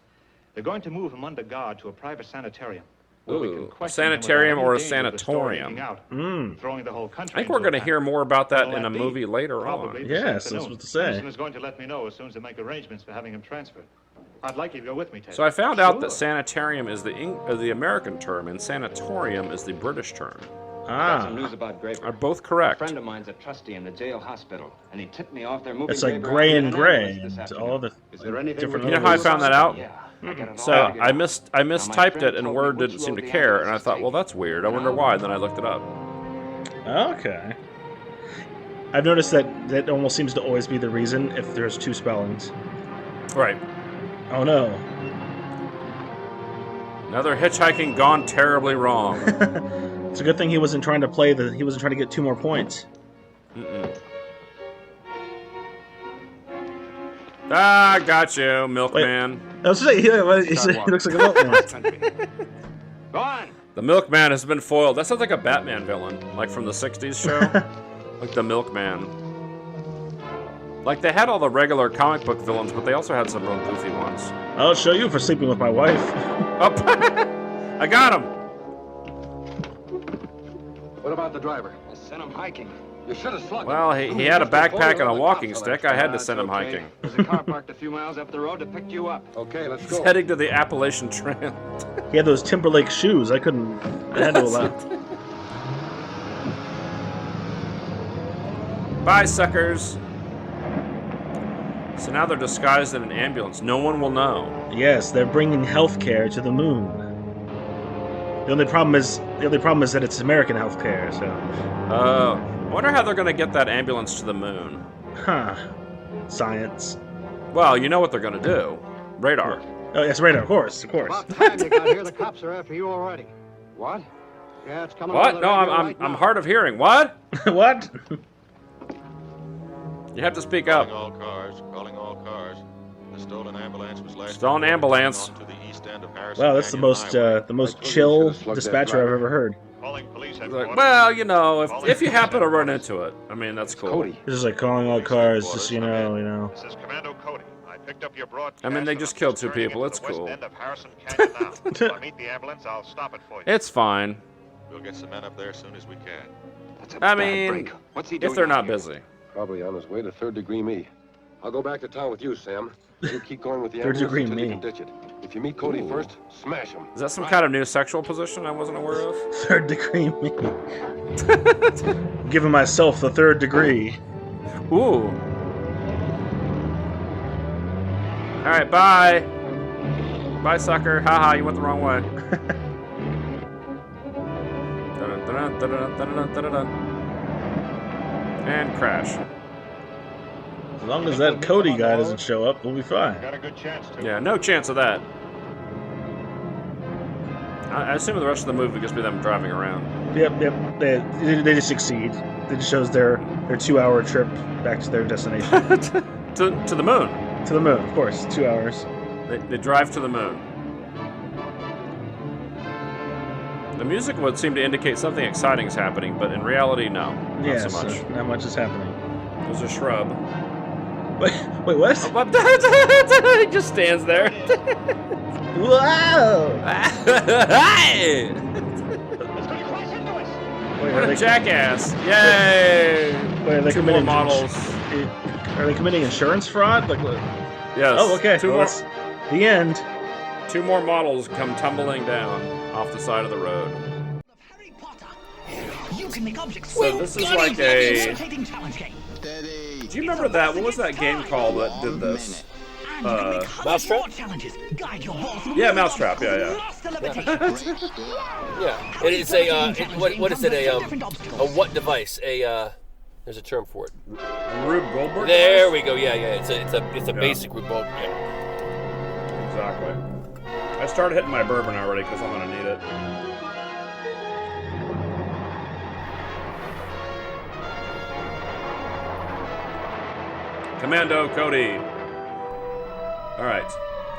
Speaker 4: They're going to move him under guard to a private sanitarium.
Speaker 1: Ooh, a sanitarium or a sanatorium.
Speaker 4: Throwing the whole
Speaker 1: I
Speaker 4: country
Speaker 1: think we're
Speaker 4: into
Speaker 1: going to hear more about that in a movie later
Speaker 4: Probably
Speaker 1: on.
Speaker 4: this
Speaker 17: Yes, that's
Speaker 4: afternoon.
Speaker 17: what to say.
Speaker 4: Henderson is going to let me know as soon as they make arrangements for having him transferred. I'd like you to go with me, Ted.
Speaker 1: So I found out that sanitarium is the American term and sanatorium is the British term.
Speaker 5: Got some news about Graver.
Speaker 1: Are both correct.
Speaker 5: A friend of mine's a trustee in the jail hospital, and he tipped me off they're moving.
Speaker 17: It's like
Speaker 5: Graver
Speaker 17: gray
Speaker 5: out
Speaker 17: and
Speaker 5: in an
Speaker 17: gray.
Speaker 5: ambulance this
Speaker 17: And
Speaker 5: afternoon.
Speaker 17: all the
Speaker 5: Is there anything
Speaker 17: different.
Speaker 1: You know how I found that out?
Speaker 5: Yeah. I got it all
Speaker 1: So
Speaker 5: figured out.
Speaker 1: I mistyped it and Word didn't seem to care, and I thought, well, that's weird. I wonder why. And then I looked it up.
Speaker 17: Okay. I've noticed that almost seems to always be the reason if there's two spellings.
Speaker 1: Right.
Speaker 17: Oh no.
Speaker 1: Another hitchhiking gone terribly wrong.
Speaker 17: It's a good thing he wasn't trying to he wasn't trying to get 2 more points.
Speaker 1: Ah, got you, milkman.
Speaker 17: I was saying, yeah, he looks like a milkman.
Speaker 5: Go on.
Speaker 1: The milkman has been foiled. That sounds like a Batman villain, like from the 60s show. Like the milkman. Like they had all the regular comic book villains, but they also had some real goofy ones.
Speaker 17: I'll show you for sleeping with my wife.
Speaker 1: Oh, I got him.
Speaker 8: What about the driver?
Speaker 5: I sent him hiking.
Speaker 8: You should have slugged him.
Speaker 1: Well, he had a backpack and a walking stick. I had to send him hiking.
Speaker 5: There's a car parked a few miles up the road to pick you up.
Speaker 8: Okay, let's
Speaker 1: He's
Speaker 8: go.
Speaker 1: heading to the Appalachian Trail.
Speaker 17: He had those Timberlake shoes. I had to allow.
Speaker 1: Bye, suckers. So now they're disguised in an ambulance. No one will know.
Speaker 17: Yes, they're bringing healthcare to the moon. The only problem is that it's American healthcare. So.
Speaker 1: I wonder how they're going to get that ambulance to the moon.
Speaker 17: Huh. Science.
Speaker 1: Well, you know what they're going to do. Radar.
Speaker 17: Oh, yes, radar. Of course.
Speaker 18: About time you got here. The cops are after you already.
Speaker 8: What?
Speaker 18: Yeah, it's coming.
Speaker 1: What? No, I'm hard of hearing. What?
Speaker 17: What?
Speaker 1: You have to speak up.
Speaker 19: Calling all cars. The stolen ambulance was last.
Speaker 1: Stolen ambulance.
Speaker 19: To the east end of Harrison
Speaker 17: Wow, that's the most chill dispatcher I've ever heard.
Speaker 1: Like, well, you know, if you happen to run into it, I mean, that's cool.
Speaker 17: It's just like calling all cars, just you know.
Speaker 19: This is Commando Cody. I picked up your broadcast.
Speaker 1: I mean, they just killed 2 people. It's cool.
Speaker 19: End of Harrison Canyon now. If I meet the ambulance, I'll stop it for you.
Speaker 1: It's fine.
Speaker 19: We'll get some men up there as soon as we can.
Speaker 1: I mean, if they're not busy.
Speaker 8: Probably on his way to third degree me. I'll go back to town with you, Sam. You keep going with the
Speaker 17: Third
Speaker 8: ambulance
Speaker 17: degree
Speaker 8: until you
Speaker 17: me.
Speaker 8: can ditch it. If you meet Cody
Speaker 1: Ooh.
Speaker 8: first, smash him.
Speaker 1: Is that some kind of new sexual position I wasn't aware of?
Speaker 17: Third degree me. Giving myself the 3rd degree.
Speaker 1: Ooh. Alright, bye. Bye, sucker. Haha, you went the wrong way. And crash.
Speaker 17: As long as that Cody guy doesn't show up, we'll be fine.
Speaker 4: Got a good chance to.
Speaker 1: Yeah, no chance of that. I assume the rest of the movie would just be them driving around.
Speaker 17: Yep. They just succeed. It just shows their 2-hour trip back to their destination.
Speaker 1: to the moon.
Speaker 17: To the moon, of course. 2 hours.
Speaker 1: They drive to the moon. The music would seem to indicate something exciting is happening, but in reality, no. Not so much.
Speaker 17: Not much is happening.
Speaker 1: There's a shrub.
Speaker 17: Wait, what?
Speaker 1: He just stands there.
Speaker 17: Whoa!
Speaker 1: Hey! What a jackass! Yay!
Speaker 17: Wait, are they
Speaker 1: 2 more models.
Speaker 17: Are they committing insurance fraud? Like,
Speaker 1: yes.
Speaker 17: Oh, okay.
Speaker 1: 2 more.
Speaker 17: The end.
Speaker 1: 2 more models come tumbling down off the side of the road.
Speaker 20: You can make objects.
Speaker 1: So this is like a... Do you remember that? What was that game called that did this?
Speaker 20: Mousetrap?
Speaker 1: Yeah, Mousetrap. Yeah.
Speaker 21: Yeah, it is a. What is it? A what device? There's a term for it.
Speaker 1: Rube Goldberg.
Speaker 21: There we go. Yeah. It's a basic Rube Goldberg. Yeah.
Speaker 1: Exactly. I started hitting my bourbon already because I'm gonna need it. Commando Cody. Alright,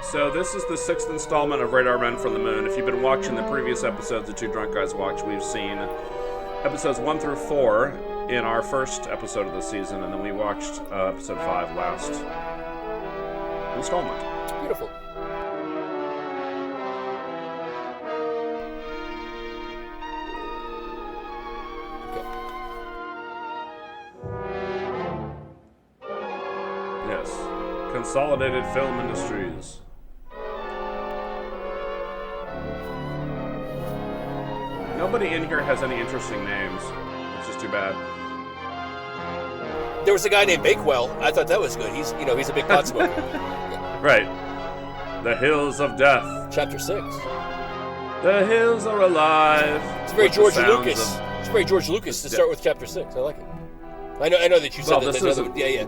Speaker 1: so this is the 6th installment of Radar Men from the Moon. If you've been watching the previous episodes that 2 Drunk Guys Watch, we've seen episodes 1 through 4 in our first episode of the season, and then we watched episode 5 last installment.
Speaker 21: Beautiful.
Speaker 1: Yes. Consolidated Film Industries. Nobody in here has any interesting names, which is too bad.
Speaker 21: There was a guy named Bakewell. I thought that was good. He's a big pot smoker.
Speaker 1: Right. The Hills of Death.
Speaker 21: Chapter 6.
Speaker 1: The hills are alive.
Speaker 21: It's very George Lucas. It's very George Lucas to start with Chapter 6. I like it. I know that you said that.
Speaker 1: This is
Speaker 21: yeah.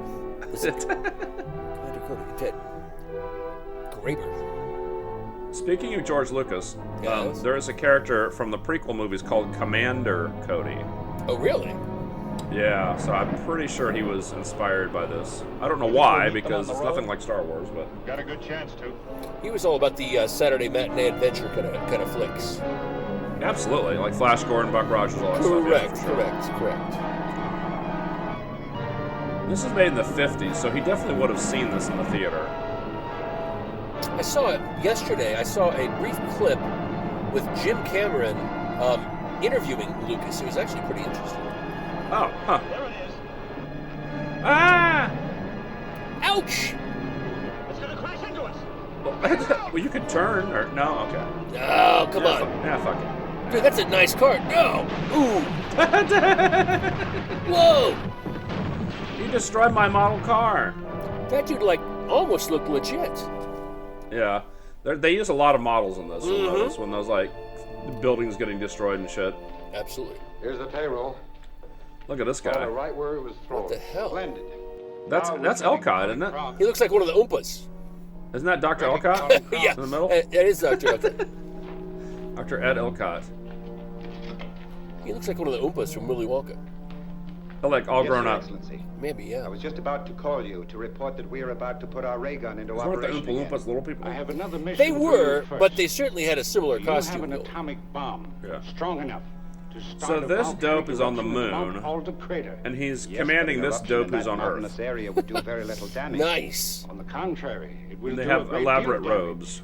Speaker 21: Graber.
Speaker 1: Speaking of George Lucas, there is a character from the prequel movies called Commander Cody.
Speaker 21: Oh, really?
Speaker 1: Yeah, so I'm pretty sure he was inspired by this. I don't know why, because it's nothing like Star Wars, but...
Speaker 4: Got a good chance to.
Speaker 21: He was all about the Saturday matinee adventure kind of flicks.
Speaker 1: Absolutely, like Flash Gordon, Buck Rogers, all that stuff.
Speaker 21: Correct.
Speaker 1: This is made in the 50s, so he definitely would have seen this in the theater.
Speaker 21: I saw it yesterday. I saw a brief clip with Jim Cameron interviewing Lucas. It was actually pretty interesting.
Speaker 1: Oh, huh.
Speaker 4: There it is.
Speaker 1: Ah!
Speaker 21: Ouch!
Speaker 4: It's gonna crash into us.
Speaker 1: Well, you could turn, or... No? Okay.
Speaker 21: Oh, come on.
Speaker 1: Yeah, fuck it.
Speaker 21: Dude, that's a nice car. No! Ooh! Whoa!
Speaker 1: You destroyed my model car.
Speaker 21: That dude, almost looked legit.
Speaker 1: Yeah. They use a lot of models in this. When those, buildings getting destroyed and shit.
Speaker 21: Absolutely.
Speaker 8: Here's the payroll.
Speaker 1: Look at this guy.
Speaker 8: Right where it was thrown.
Speaker 21: What the hell?
Speaker 8: Splendid.
Speaker 1: That's Elcott, isn't it?
Speaker 21: He looks like one of the Oompas.
Speaker 1: Isn't that Dr. Elcott?
Speaker 21: Yeah.
Speaker 1: In the middle?
Speaker 21: That is Dr. Elcott.
Speaker 1: Dr. Ed Elcott.
Speaker 21: He looks like one of the Oompas from Willy Wonka.
Speaker 1: All grown up.
Speaker 9: Excellency.
Speaker 21: Maybe, yeah.
Speaker 9: I was just about to call you to report that we are about to put our ray gun into
Speaker 1: Weren't the
Speaker 9: operation
Speaker 1: Oompa
Speaker 9: again.
Speaker 1: Loompas little people?
Speaker 10: I have another mission.
Speaker 21: They
Speaker 10: for
Speaker 21: were,
Speaker 10: you first.
Speaker 21: but they certainly had a similar
Speaker 10: You
Speaker 21: costume.
Speaker 10: have an
Speaker 21: build.
Speaker 10: atomic bomb strong enough to start
Speaker 1: So
Speaker 10: a
Speaker 1: this
Speaker 10: volcanic
Speaker 1: dope is on the
Speaker 10: eruption in
Speaker 1: moon,
Speaker 10: Mount Alder crater.
Speaker 1: and he's
Speaker 9: Yes,
Speaker 1: commanding
Speaker 9: but an
Speaker 1: this
Speaker 9: eruption
Speaker 1: dope
Speaker 9: in
Speaker 1: who's
Speaker 9: that
Speaker 1: on
Speaker 9: mountainous
Speaker 1: Earth.
Speaker 9: area would do very little damage.
Speaker 21: Nice.
Speaker 10: On the contrary, it will
Speaker 1: And they
Speaker 10: do a
Speaker 1: have
Speaker 10: great
Speaker 1: elaborate
Speaker 10: deal of
Speaker 1: robes.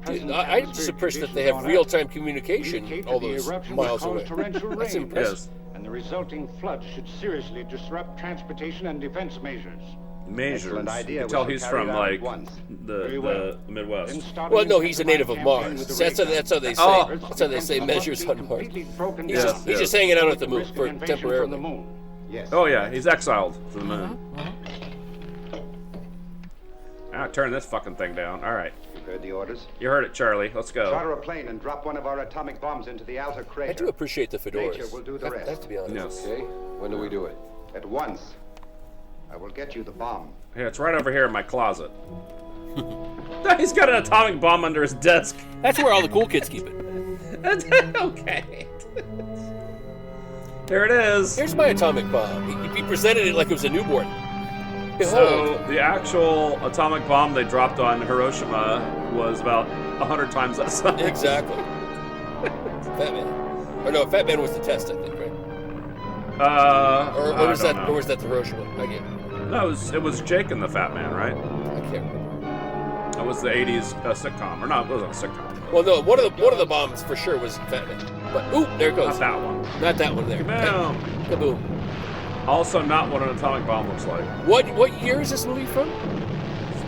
Speaker 10: damage.
Speaker 21: Dude, I'm just impressed that they have real-time communication all those miles away. That's impressive.
Speaker 10: And the resulting flood should seriously disrupt transportation and defense measures.
Speaker 1: Measures.
Speaker 9: Excellent idea.
Speaker 1: You can
Speaker 9: We
Speaker 1: tell
Speaker 9: shall
Speaker 1: he's
Speaker 9: carry
Speaker 1: from,
Speaker 9: it out at once.
Speaker 1: the Midwest.
Speaker 21: Well, no, he's a native of Mars. That's how they say.
Speaker 1: Oh.
Speaker 21: That's how they say measures on Mars. He's
Speaker 1: Yes,
Speaker 21: just hanging out at the moon for temporarily.
Speaker 9: Yes.
Speaker 1: Oh, yeah, he's exiled to the moon. Turn this fucking thing down. All right.
Speaker 9: You heard the orders?
Speaker 1: You heard it, Charlie. Let's go.
Speaker 9: Charter a plane and drop one of our atomic bombs into the outer crater.
Speaker 21: I do appreciate the fedoras.
Speaker 9: Nature will do the
Speaker 8: I
Speaker 9: rest.
Speaker 21: have to be honest.
Speaker 1: Yes.
Speaker 8: Okay, when do we do it?
Speaker 9: At once. I will get you the bomb.
Speaker 1: Yeah, it's right over here in my closet. He's got an atomic bomb under his desk.
Speaker 21: That's where all the cool kids keep it.
Speaker 1: Okay. There it is.
Speaker 21: Here's my atomic bomb. He presented it like it was a newborn. Behold.
Speaker 1: So the actual atomic bomb they dropped on Hiroshima was about 100 times that size.
Speaker 21: Exactly. Fat Man. Or no, Fat Man was the test, I think, right? Or was that the Hiroshima? I get it.
Speaker 1: No, it was Jake and the Fat Man, right?
Speaker 21: I can't remember.
Speaker 1: That was the 80s sitcom. Or not, it wasn't a sitcom.
Speaker 21: Well, no, one of the bombs for sure was Fat Man. But, ooh, there it goes.
Speaker 1: Not that one.
Speaker 21: Not that one there.
Speaker 1: Kaboom.
Speaker 21: Kaboom.
Speaker 1: Also not what an atomic bomb looks like.
Speaker 21: What year is this movie from?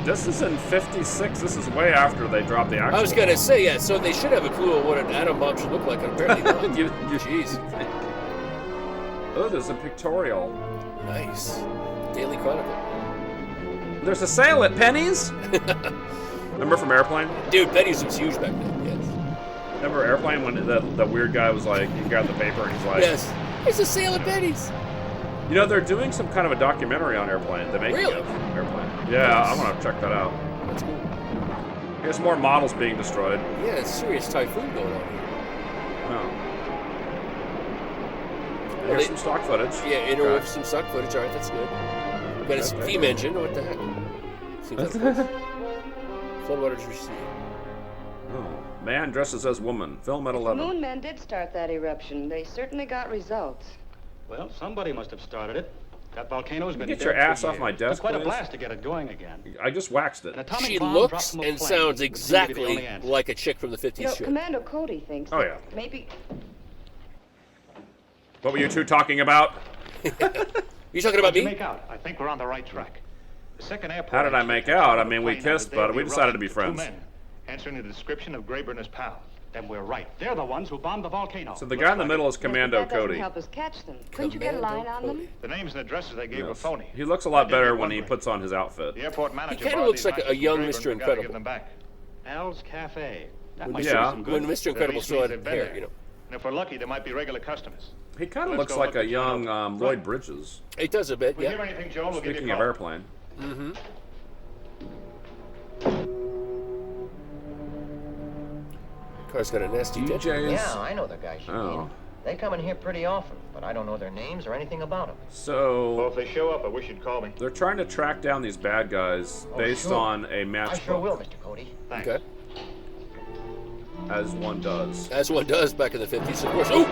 Speaker 1: This is in 56. This is way after they dropped the actual
Speaker 21: I was going to say, yeah, so they should have a clue of what an atom bomb should look like, and apparently not. Jeez.
Speaker 1: Oh, there's a pictorial.
Speaker 21: Nice. Daily Chronicle.
Speaker 1: There's a sale at Penny's. Remember from Airplane?
Speaker 21: Dude, Penny's was huge back then, yes.
Speaker 1: Remember Airplane when that weird guy was like, he got the paper and he's like...
Speaker 21: Yes. There's a sale at Penny's.
Speaker 1: You know, they're doing some kind of a documentary on Airplane. The making of Airplane. Yeah, I want to check that out.
Speaker 21: That's cool.
Speaker 1: There's more models being destroyed.
Speaker 21: Yeah, it's serious typhoon going on here.
Speaker 1: Oh. Here's some stock footage.
Speaker 21: Yeah, with some stock footage. All right, that's good. Got a steam engine. What the heck? Seems like floodwaters recede.
Speaker 1: Oh, man dresses as woman. Film at 11.
Speaker 6: The moon men did start that eruption. They certainly got results.
Speaker 18: Well, somebody must have started it. That volcano's been
Speaker 1: Get your ass off my desk,
Speaker 18: It's quite
Speaker 1: please.
Speaker 18: a blast to get it going again.
Speaker 1: I just waxed it.
Speaker 21: She looks and sounds exactly like a chick from the 50s.
Speaker 6: You know, Commando Cody thinks
Speaker 1: Oh, yeah.
Speaker 6: maybe...
Speaker 1: What were you two talking about?
Speaker 21: You talking about me?
Speaker 4: Make out. I think we're on the right track. The second airport.
Speaker 1: How did I make out? I mean, we kissed, but we decided to be friends.
Speaker 4: 2 men answering the description of Graber and his pal. Then we're right. They're the ones who bombed the volcano.
Speaker 1: So the guy in the middle is Commando
Speaker 6: That doesn't
Speaker 1: Cody.
Speaker 6: help us catch them. Couldn't you get a line on them?
Speaker 4: The names and addresses they gave were phony.
Speaker 1: He looks a lot better when he puts on his outfit.
Speaker 4: The airport manager.
Speaker 21: He kind of looks like a young Mr. Incredible.
Speaker 4: Give them back.
Speaker 18: Al's Cafe. That
Speaker 21: When
Speaker 18: might
Speaker 1: Yeah.
Speaker 18: do some good.
Speaker 21: When Mr. Incredible still had hair, you know.
Speaker 4: And if we're lucky, there might be regular customers.
Speaker 1: He kind of
Speaker 4: Let's
Speaker 1: looks
Speaker 4: go
Speaker 1: like
Speaker 4: look
Speaker 1: a
Speaker 4: at
Speaker 1: young
Speaker 4: Sano.
Speaker 1: Lloyd Bridges.
Speaker 21: It does a bit,
Speaker 4: If we hear anything, Joe, we'll give you a
Speaker 1: Speaking of
Speaker 4: call.
Speaker 1: Airplane.
Speaker 21: Mm-hmm. Car's got a nasty dent.
Speaker 11: Yeah, I know the guys you
Speaker 1: Oh.
Speaker 11: mean. They come in here pretty often, but I don't know their names or anything about them.
Speaker 1: So
Speaker 4: Well, if they show up, I wish you'd call me.
Speaker 1: they're trying to track down these bad guys based
Speaker 11: sure.
Speaker 1: on a
Speaker 11: I
Speaker 1: matchbook,
Speaker 11: sure will, Mr. Cody.
Speaker 4: Thanks.
Speaker 21: Okay.
Speaker 1: as one does.
Speaker 21: As one does back in the 50s, of course. Ooh!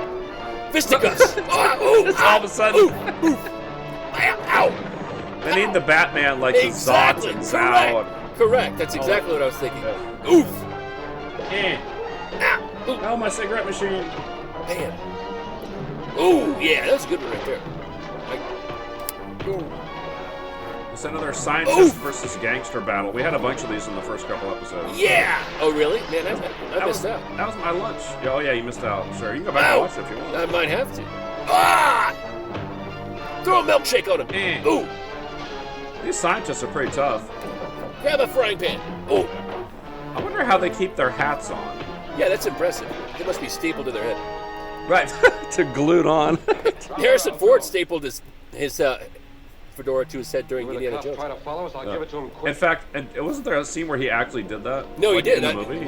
Speaker 21: Fisticuffs! Ooh!
Speaker 1: All of a sudden,
Speaker 21: Ooh! Ooh! Ow!
Speaker 1: they need the Batman like the Zot
Speaker 21: Exactly!
Speaker 1: and Zao.
Speaker 21: Correct. That's exactly what I was thinking. Oof!
Speaker 1: Oh, my cigarette machine.
Speaker 21: Man. Ooh, yeah, that's a good one right there.
Speaker 1: It's another scientist versus gangster battle. We had a bunch of these in the first couple episodes.
Speaker 21: Yeah! Oh, really? Man, I missed out.
Speaker 1: That was my lunch. Oh, yeah, you missed out. Sure, you can go back and watch it if you want.
Speaker 21: I might have to. Ah! Throw a milkshake on him. Ooh!
Speaker 1: These scientists are pretty tough.
Speaker 21: Grab a frying pan. Ooh!
Speaker 1: I wonder how they keep their hats on.
Speaker 21: Yeah, that's impressive. They must be stapled to their head.
Speaker 1: Right, to glued on.
Speaker 21: Harrison Ford stapled his fedora to his head during Indiana Jones.
Speaker 8: Try to follow us, I'll give it to him quick.
Speaker 1: In fact, and wasn't there a scene where he actually did that?
Speaker 21: No, he
Speaker 1: Like,
Speaker 21: did.
Speaker 1: in the movie?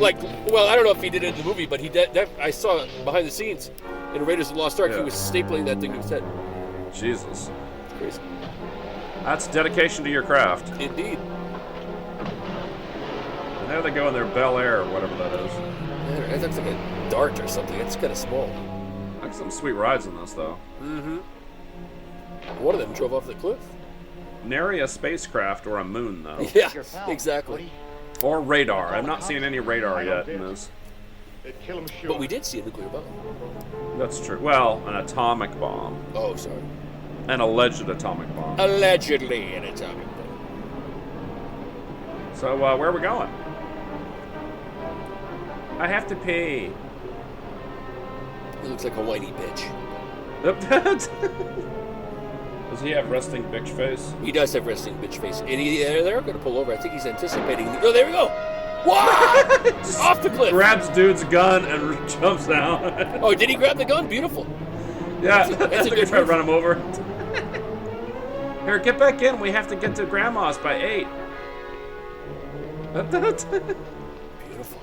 Speaker 21: Well, I don't know if he did it in the movie, but he did. I saw it behind the scenes in Raiders of the Lost Ark. He was stapling that thing to his head.
Speaker 1: Jesus.
Speaker 21: It's crazy.
Speaker 1: That's dedication to your craft.
Speaker 21: Indeed.
Speaker 1: And there they go in their Bel Air, or whatever that is.
Speaker 21: Man, that looks like a dart or something. It's kind of small.
Speaker 1: Like some sweet rides in this, though.
Speaker 21: Mm-hmm. One of them drove off the cliff.
Speaker 1: Nary a spacecraft or a moon, though.
Speaker 21: Yeah, exactly.
Speaker 1: Or radar. I've not seen any radar yet in this.
Speaker 21: But we did see a nuclear bomb.
Speaker 1: That's true. Well, an atomic bomb.
Speaker 21: Oh, sorry.
Speaker 1: An alleged atomic bomb.
Speaker 21: Allegedly an atomic bomb.
Speaker 1: So, where are we going? I have to pay.
Speaker 21: He looks like a whiny bitch.
Speaker 1: Does he have resting bitch face?
Speaker 21: He does have resting bitch face. And they're going to pull over. I think he's anticipating. Oh, there we go. What? Off the cliff.
Speaker 1: Grabs dude's gun and jumps down.
Speaker 21: Oh, did he grab the gun? Beautiful.
Speaker 1: Yeah,
Speaker 21: That's a
Speaker 1: I think
Speaker 21: good
Speaker 1: try to
Speaker 21: move.
Speaker 1: run him over. Here, get back in. We have to get to Grandma's by 8.
Speaker 21: Beautiful.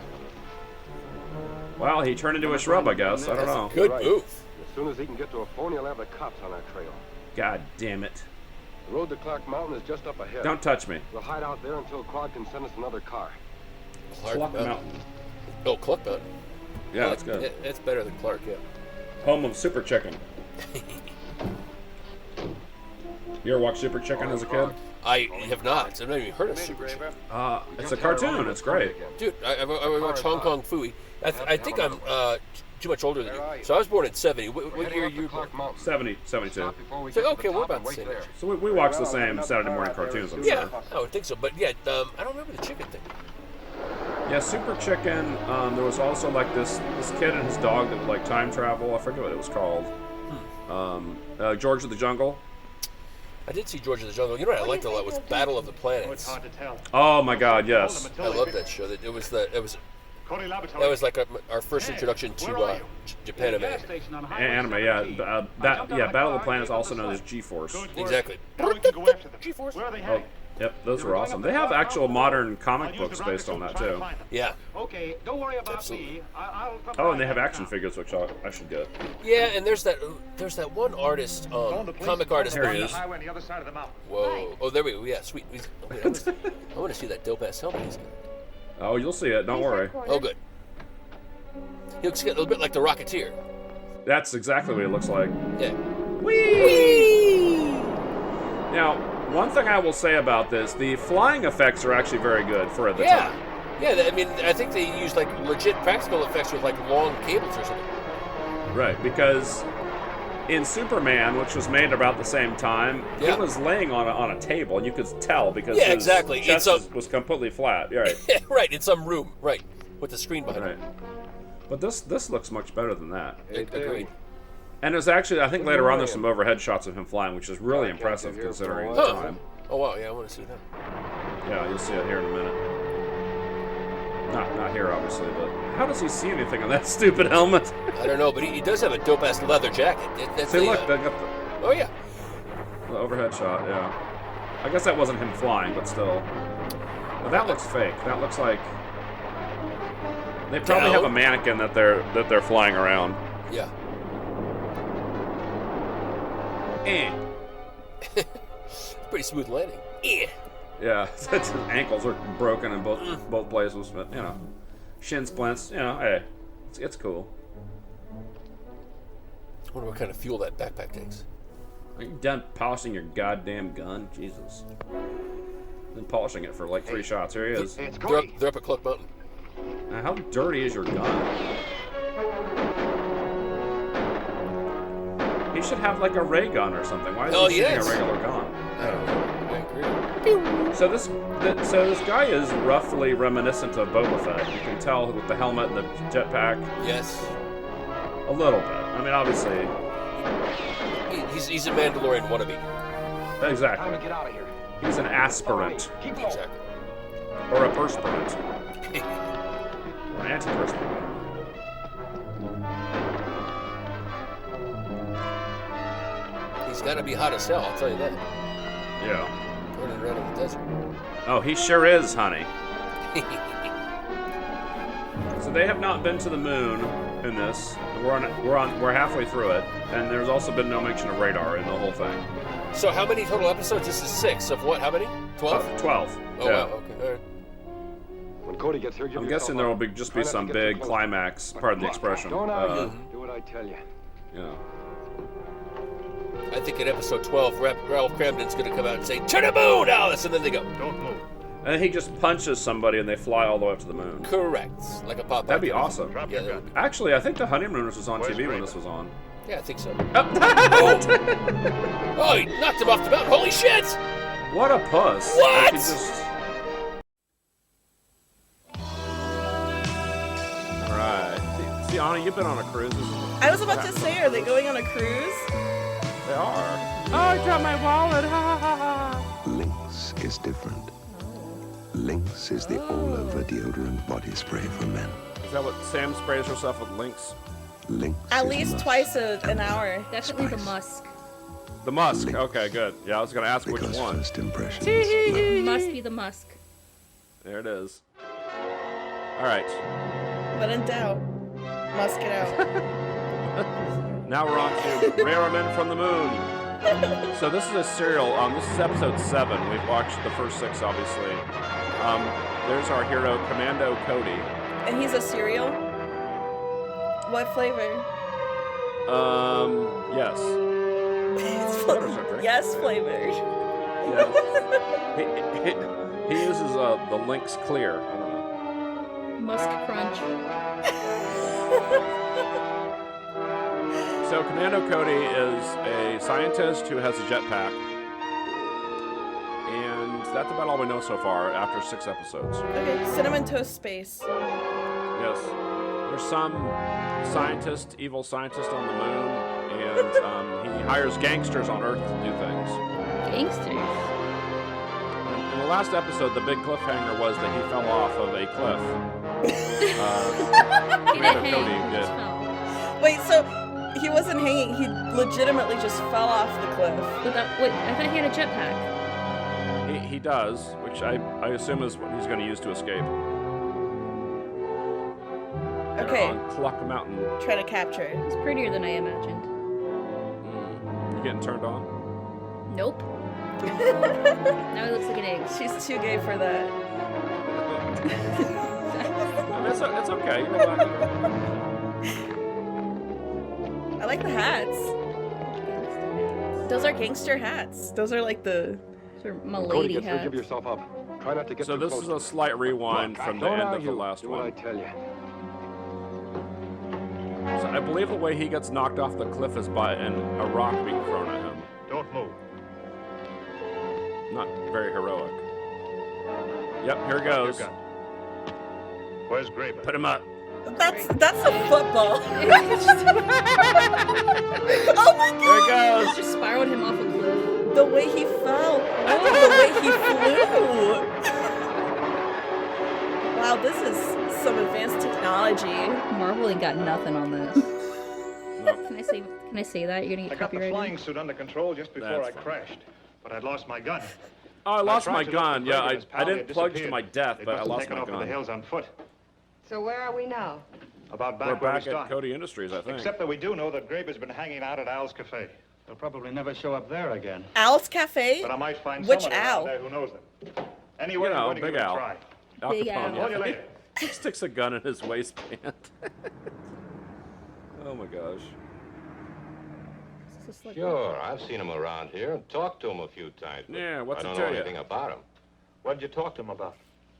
Speaker 1: Well, he turned into a shrub, I guess. I don't know.
Speaker 21: Good move.
Speaker 8: As soon as he can get to a phone, he'll have the cops on our trail.
Speaker 1: God damn it.
Speaker 8: The road to Clark Mountain is just up ahead.
Speaker 1: Don't touch me.
Speaker 8: We'll hide out there until Claude can send us another car.
Speaker 21: Clark Mountain. Oh, Clark Mountain.
Speaker 1: Yeah, that's good.
Speaker 21: It's better than Clark, yeah.
Speaker 1: Home of Super Chicken. You ever watch Super Chicken as a kid?
Speaker 21: I have not. I've never even heard of Super Chicken.
Speaker 1: It's a cartoon. It's great.
Speaker 21: Dude, I watch Hong Kong Phooey. I think I'm too much older than you. So I was born in 70. What year are you born?
Speaker 1: 70, 72.
Speaker 21: So, okay, we're about the same age.
Speaker 1: So we watch the same Saturday morning cartoons, I'm
Speaker 21: Yeah,
Speaker 1: sure.
Speaker 21: I would think so. But yeah, I don't remember the chicken thing.
Speaker 1: Yeah, Super Chicken, there was also like this kid and his dog that would like time travel. I forget what it was called. George of the Jungle.
Speaker 21: I did see George of the Jungle. You know what I liked a lot was Battle of the Planets.
Speaker 4: It's hard to tell.
Speaker 1: Oh my God, yes.
Speaker 21: I love that show. That was like our first introduction to Japan
Speaker 1: anime. Yeah. Battle of the Planets, also known as G-Force.
Speaker 21: Exactly.
Speaker 4: G-Force. Where are they
Speaker 1: Oh, yep, those were awesome. They have actual modern comic books based on that too.
Speaker 21: Yeah.
Speaker 4: Okay, don't worry about me.
Speaker 1: Oh, and they have action figures, which I should get.
Speaker 21: Yeah, and there's that one artist, comic artist.
Speaker 1: There he is.
Speaker 21: Whoa. Oh, there we go. Yeah, sweet. I want to see that dope ass helmet he's got.
Speaker 1: Oh, you'll see it. Don't worry.
Speaker 21: Oh, good. He looks a little bit like the Rocketeer.
Speaker 1: That's exactly what he looks like.
Speaker 21: Yeah.
Speaker 1: Whee! Now, one thing I will say about this, the flying effects are actually very good for the time.
Speaker 21: Yeah, I mean, I think they use like legit practical effects with like long cables or something.
Speaker 1: Right, because in Superman, which was made about the same time, he was laying on a table, and you could tell because his chest was completely flat. Yeah, right.
Speaker 21: Right, in some room, right, with the screen behind it.
Speaker 1: But this looks much better than that.
Speaker 21: Agreed.
Speaker 1: And there's actually, I think later on there's some overhead shots of him flying, which is really impressive considering the time.
Speaker 21: Oh wow, yeah, I want to see that.
Speaker 1: Yeah, you'll see it here in a minute. Not here, obviously, but how does he see anything on that stupid helmet?
Speaker 21: I don't know, but he does have a dope-ass leather jacket.
Speaker 1: See, look, they got the...
Speaker 21: Oh, yeah.
Speaker 1: The overhead shot, yeah. I guess that wasn't him flying, but still. But that looks fake. That looks like... They probably have a mannequin that they're flying around.
Speaker 21: Yeah. Pretty smooth landing.
Speaker 1: Yeah, his ankles are broken in both places, but you know, shin splints. You know, hey, it's cool.
Speaker 21: I wonder what kind of fuel that backpack takes.
Speaker 1: Are you done polishing your goddamn gun? Jesus. Been polishing it for like 3 shots. Here he is.
Speaker 21: They're up at Clark Mountain.
Speaker 1: Now, how dirty is your gun? He should have like a ray gun or something. Why is he shooting a regular gun?
Speaker 21: I don't know. I agree.
Speaker 1: So this guy is roughly reminiscent of Boba Fett. You can tell with the helmet and the jetpack.
Speaker 21: Yes.
Speaker 1: A little bit. I mean, obviously.
Speaker 21: He's a Mandalorian wannabe.
Speaker 1: Exactly.
Speaker 9: Time to get out of here.
Speaker 1: He's an aspirant.
Speaker 21: Exactly.
Speaker 1: Or a perspirant. Or an anti-perspirant.
Speaker 21: He's got to be hot as hell, I'll tell you that.
Speaker 1: Yeah.
Speaker 21: Running around in the desert.
Speaker 1: Oh, he sure is, honey. So they have not been to the moon in this. We're halfway through it, and there's also been no mention of radar in the whole thing.
Speaker 21: So how many total episodes? This is 6 of what? How many? 12?
Speaker 1: 12.
Speaker 21: Oh,
Speaker 1: yeah.
Speaker 21: Wow, okay, all right.
Speaker 8: When Cody gets here,
Speaker 1: I'm guessing there will just be some big climax, pardon the expression.
Speaker 8: Don't argue. Do what I tell you.
Speaker 1: Yeah.
Speaker 21: I think in episode 12, Ralph Cramden's going to come out and say, "To the moon, Alice!" And then they go, "Don't move."
Speaker 1: And he just punches somebody and they fly all the way up to the moon.
Speaker 21: Correct. Like a pop.
Speaker 1: That'd be awesome.
Speaker 21: Yeah,
Speaker 1: actually, I think the Honeymooners was on TV when this was on.
Speaker 21: Yeah, I think so. Oh, he knocked him off the mountain. Holy shit!
Speaker 1: What a puss.
Speaker 21: What?
Speaker 1: Alright. See, Anna, you've been on a cruise.
Speaker 14: I was about to say, are they going on a cruise?
Speaker 1: They are. Oh, I dropped my wallet.
Speaker 22: Lynx is different. Lynx is the all-over deodorant body spray for men.
Speaker 1: Is that what Sam sprays herself with Lynx?
Speaker 22: Lynx
Speaker 14: At least twice an hour.
Speaker 23: Definitely the musk.
Speaker 1: The musk. Okay, good. Yeah, I was gonna ask which
Speaker 22: Because
Speaker 1: one.
Speaker 22: first impressions.
Speaker 13: Must be the musk.
Speaker 1: There it is. All right.
Speaker 14: When in doubt, musk it out.
Speaker 1: Now we're on to Rare Men from the Moon. So this is a serial. This is episode 7. We've watched the first 6, obviously. There's our hero, Commando Cody.
Speaker 14: And he's a cereal? What flavor?
Speaker 1: Yes.
Speaker 14: Yes, flavored.
Speaker 1: Yes. He uses the Lynx Clear. I don't know.
Speaker 13: Musk Crunch.
Speaker 1: So Commando Cody is a scientist who has a jetpack. And that's about all we know so far after 6 episodes.
Speaker 14: Okay, Cinnamon Toast Space.
Speaker 1: Yes. There's some scientist, evil scientist on the moon, and he hires gangsters on Earth to do things.
Speaker 13: Gangsters?
Speaker 1: In the last episode, the big cliffhanger was that he fell off of a cliff. Cody did.
Speaker 14: Wait, so he wasn't hanging, he legitimately just fell off the cliff.
Speaker 13: Wait, I thought he had a jetpack.
Speaker 1: He does, which I assume is what he's going to use to escape.
Speaker 14: Okay.
Speaker 1: On Cluck Mountain.
Speaker 14: Try to capture it.
Speaker 13: It's prettier than I imagined.
Speaker 1: You getting turned on?
Speaker 13: Nope. Now he looks like an egg.
Speaker 14: She's too gay for that.
Speaker 1: It's okay. You're allowed.
Speaker 14: I like the hats. Those are gangster hats. Those are like the
Speaker 13: Milady hats.
Speaker 8: Give yourself up. Try not to get
Speaker 1: So
Speaker 8: too
Speaker 1: this
Speaker 8: close.
Speaker 1: is a slight rewind from the end of the last
Speaker 8: Do
Speaker 1: one.
Speaker 8: what I tell you.
Speaker 1: So I believe the way he gets knocked off the cliff is by a rock being thrown at him.
Speaker 4: Don't move.
Speaker 1: Not very heroic. Yep, here it goes.
Speaker 4: Where's Graber?
Speaker 1: Put him up.
Speaker 14: That's a football. Oh my god!
Speaker 1: There it goes.
Speaker 13: Just spiraled him off a cliff.
Speaker 14: The way he fell. The way he flew. Wow, this is some advanced technology.
Speaker 13: Marvel ain't got nothing on this. Can I say that? You're gonna
Speaker 4: I
Speaker 13: get
Speaker 4: got the
Speaker 13: copyrighted?
Speaker 4: flying suit under control just before
Speaker 1: That's
Speaker 4: I crashed, but I'd lost my gun.
Speaker 1: Oh, I lost
Speaker 4: tried
Speaker 1: my
Speaker 4: to look for
Speaker 1: gun. Yeah,
Speaker 4: Graber and his pal,
Speaker 1: I
Speaker 4: they
Speaker 1: didn't plunge to
Speaker 4: disappeared.
Speaker 1: my death,
Speaker 4: They
Speaker 1: but I
Speaker 4: must have
Speaker 1: lost
Speaker 4: taken
Speaker 1: my
Speaker 4: off in the
Speaker 1: gun.
Speaker 4: hills on foot.
Speaker 6: So where are we now?
Speaker 4: About
Speaker 1: We're
Speaker 4: back where we
Speaker 1: back at
Speaker 4: started.
Speaker 1: Cody Industries, I think.
Speaker 4: Except that we do know that Graber's been hanging out at Al's Cafe.
Speaker 7: They'll probably never show up there again.
Speaker 14: Al's Cafe?
Speaker 4: But I might find
Speaker 14: Which
Speaker 4: someone
Speaker 14: Al?
Speaker 4: around there who knows them. Anyway,
Speaker 1: You know,
Speaker 4: I'm going to
Speaker 1: Big
Speaker 4: give it a
Speaker 1: Al.
Speaker 4: try.
Speaker 1: Al
Speaker 13: Big
Speaker 1: Capone,
Speaker 13: Al.
Speaker 1: yeah.
Speaker 4: Call you later.
Speaker 1: He sticks a gun in his waistband. Oh my gosh.
Speaker 19: Sure, I've seen him around here and talked to him a few times. but
Speaker 1: Yeah, what's
Speaker 19: I
Speaker 1: he
Speaker 19: don't
Speaker 1: tell
Speaker 19: know
Speaker 1: you?
Speaker 19: anything about him.
Speaker 4: What did you talk to him about?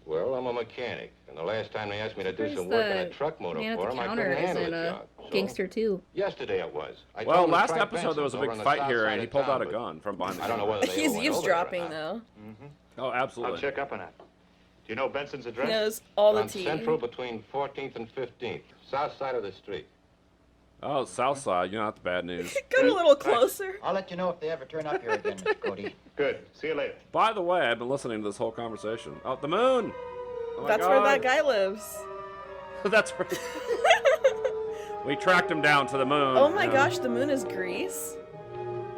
Speaker 19: Well, I'm a mechanic, and the last time they asked me to do
Speaker 13: Where's
Speaker 19: some work in
Speaker 13: the
Speaker 19: a truck motor
Speaker 13: man at
Speaker 19: for
Speaker 13: the
Speaker 19: him, I
Speaker 13: counter
Speaker 19: couldn't handle
Speaker 13: isn't
Speaker 19: the
Speaker 13: a
Speaker 19: job. So,
Speaker 13: gangster too.
Speaker 19: yesterday it was. I
Speaker 1: Well,
Speaker 19: told him to
Speaker 1: last
Speaker 19: try
Speaker 1: episode there was a big
Speaker 19: Benson's over on the
Speaker 1: fight
Speaker 19: south
Speaker 1: here,
Speaker 19: side
Speaker 1: and he
Speaker 19: of
Speaker 1: pulled
Speaker 19: town,
Speaker 1: out a
Speaker 19: but
Speaker 1: gun from behind the
Speaker 19: I don't know
Speaker 1: counter.
Speaker 19: whether they
Speaker 14: He's
Speaker 19: ever went over
Speaker 14: eavesdropping
Speaker 19: or not.
Speaker 14: though.
Speaker 1: Oh,
Speaker 4: I'll
Speaker 1: absolutely.
Speaker 4: check up on that. Do you know Benson's address?
Speaker 14: He knows all the
Speaker 19: On
Speaker 14: tea.
Speaker 19: Central between 14th and 15th, south side of the street.
Speaker 1: Oh, South Side, you know, that's bad news.
Speaker 14: Got a little closer.
Speaker 11: I'll let you know if they ever turn up here again, Mr. Cody.
Speaker 4: Good. See you later.
Speaker 1: By the way, I've been listening to this whole conversation. Oh, the moon! Oh my
Speaker 14: That's where
Speaker 1: God.
Speaker 14: that guy lives.
Speaker 1: That's where... We tracked him down to the moon.
Speaker 14: Oh my
Speaker 1: you know.
Speaker 14: gosh, the moon is Greece?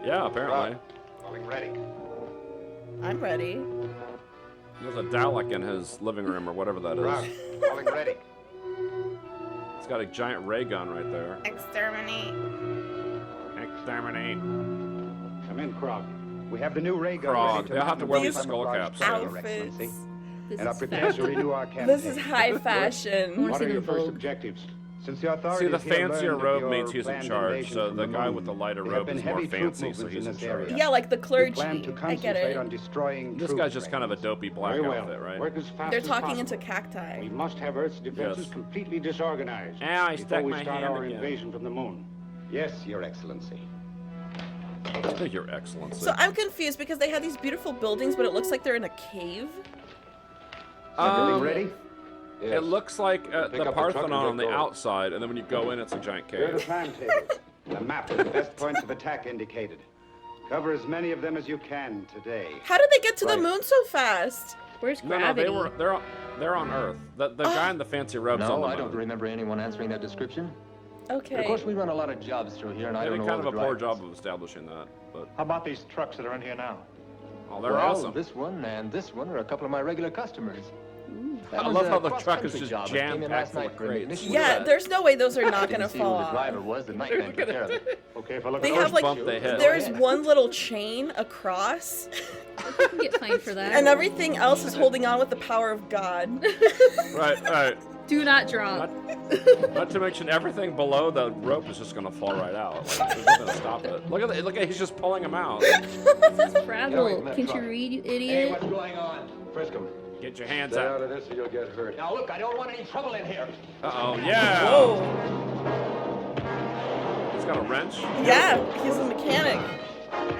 Speaker 1: Yeah, apparently.
Speaker 9: Calling ready.
Speaker 14: I'm ready.
Speaker 1: There's a Dalek in his living room or whatever that is.
Speaker 9: Calling ready.
Speaker 1: He's got a giant ray gun right there.
Speaker 14: Exterminate.
Speaker 1: Exterminate.
Speaker 9: Come in, Krog. We have the new ray gun.
Speaker 1: Krog.
Speaker 9: ready to
Speaker 1: They'll have to wear
Speaker 9: mount
Speaker 1: these
Speaker 9: on the
Speaker 1: skull
Speaker 9: large
Speaker 1: caps.
Speaker 9: plane, Your
Speaker 14: Outfits.
Speaker 9: Excellency.
Speaker 13: This
Speaker 9: And are
Speaker 13: is
Speaker 9: prepared
Speaker 13: fashion.
Speaker 9: to renew our campaign.
Speaker 14: This is high fashion.
Speaker 9: What are your first
Speaker 13: Vogue.
Speaker 9: objectives? Since the
Speaker 1: See,
Speaker 9: authorities
Speaker 1: the
Speaker 9: here
Speaker 1: fancier
Speaker 9: learned of
Speaker 1: robe
Speaker 9: your
Speaker 1: means he's in
Speaker 9: planned
Speaker 1: charge,
Speaker 9: invasion
Speaker 1: so
Speaker 9: from
Speaker 1: the guy
Speaker 9: moon,
Speaker 1: with the lighter
Speaker 9: there
Speaker 1: robe
Speaker 9: have
Speaker 1: is
Speaker 9: been
Speaker 1: more
Speaker 9: heavy troop
Speaker 1: fancy, so
Speaker 9: movements
Speaker 1: he's
Speaker 9: in
Speaker 1: in
Speaker 9: this
Speaker 1: charge.
Speaker 9: area.
Speaker 14: Yeah, like the
Speaker 9: We
Speaker 14: clergy.
Speaker 9: plan to
Speaker 14: I get
Speaker 9: concentrate
Speaker 14: it.
Speaker 9: on destroying
Speaker 1: This
Speaker 9: troop
Speaker 1: guy's just kind of a
Speaker 9: rings.
Speaker 1: dopey black
Speaker 9: Very well.
Speaker 1: outfit, right?
Speaker 9: Work as fast
Speaker 14: They're
Speaker 9: as
Speaker 14: talking
Speaker 9: possible.
Speaker 14: into cacti.
Speaker 9: We must have Earth's defenses
Speaker 1: Yes.
Speaker 9: completely disorganized
Speaker 1: Ow, I
Speaker 9: before
Speaker 1: stuck
Speaker 9: we
Speaker 1: my
Speaker 9: start
Speaker 1: hand
Speaker 9: our
Speaker 1: again.
Speaker 9: invasion from the moon. Yes, Your Excellency.
Speaker 1: Your Excellency.
Speaker 14: So I'm confused because they had these beautiful buildings, but it looks like they're in a cave.
Speaker 9: Everything ready?
Speaker 1: It looks like
Speaker 19: Pick
Speaker 1: the
Speaker 19: up the truck and
Speaker 1: Parthenon
Speaker 19: get
Speaker 1: on the
Speaker 19: going.
Speaker 1: outside, and then when you go in, it's a giant
Speaker 9: Here are the
Speaker 1: cave.
Speaker 9: timetables. A map with the best points of attack indicated. Cover as many of them as you can today.
Speaker 14: How did they get to the
Speaker 9: Right.
Speaker 14: moon so fast?
Speaker 13: Where's
Speaker 1: No,
Speaker 13: gravity?
Speaker 1: they're on Earth. The guy in the fancy robe's on
Speaker 12: No,
Speaker 1: the
Speaker 12: I don't
Speaker 1: moon.
Speaker 12: remember anyone answering that description.
Speaker 14: Okay.
Speaker 11: Of course, we run a lot of jobs through here, and I
Speaker 1: They
Speaker 11: don't
Speaker 1: did
Speaker 11: know
Speaker 1: kind
Speaker 11: all
Speaker 1: of
Speaker 11: the
Speaker 1: a poor
Speaker 11: drivers.
Speaker 1: job of establishing that, but
Speaker 4: How about these trucks that are in here now?
Speaker 1: oh, they're
Speaker 11: Well,
Speaker 1: awesome.
Speaker 11: This one and this one are a couple of my regular customers. That
Speaker 1: I
Speaker 11: one's
Speaker 1: love
Speaker 11: a
Speaker 1: how the truck is
Speaker 11: cross-country
Speaker 1: just
Speaker 11: job that came in
Speaker 1: jam-packed
Speaker 11: last
Speaker 1: full
Speaker 11: night
Speaker 1: of
Speaker 11: for an
Speaker 1: crates.
Speaker 11: ignition
Speaker 14: Yeah,
Speaker 11: test.
Speaker 14: there's no way those are not
Speaker 11: Didn't
Speaker 14: gonna
Speaker 11: see
Speaker 14: fall
Speaker 11: who the
Speaker 14: off.
Speaker 11: driver was. The night man took care of it.
Speaker 4: Okay, if I look
Speaker 14: They
Speaker 4: at
Speaker 14: have like
Speaker 1: bump they hit.
Speaker 14: there's one little chain across,
Speaker 13: You can get fined for that.
Speaker 14: and everything else is holding on with the power of God.
Speaker 1: Right.
Speaker 13: Do not drop.
Speaker 1: Not to mention everything below the rope is just gonna fall right out. Like, there's nothing to stop it. Look at he's just pulling them out.
Speaker 13: This is fragile. Can't you read, you
Speaker 11: Hey,
Speaker 13: idiot?
Speaker 11: what's going on? Frisk him.
Speaker 1: Get your hands
Speaker 8: Stay
Speaker 1: out.
Speaker 8: out of this or you'll get hurt.
Speaker 11: Now look, I don't want any trouble in here.
Speaker 1: Uh-oh, yeah.
Speaker 14: Whoa.
Speaker 1: He's got a wrench.
Speaker 14: Yeah, he's a mechanic.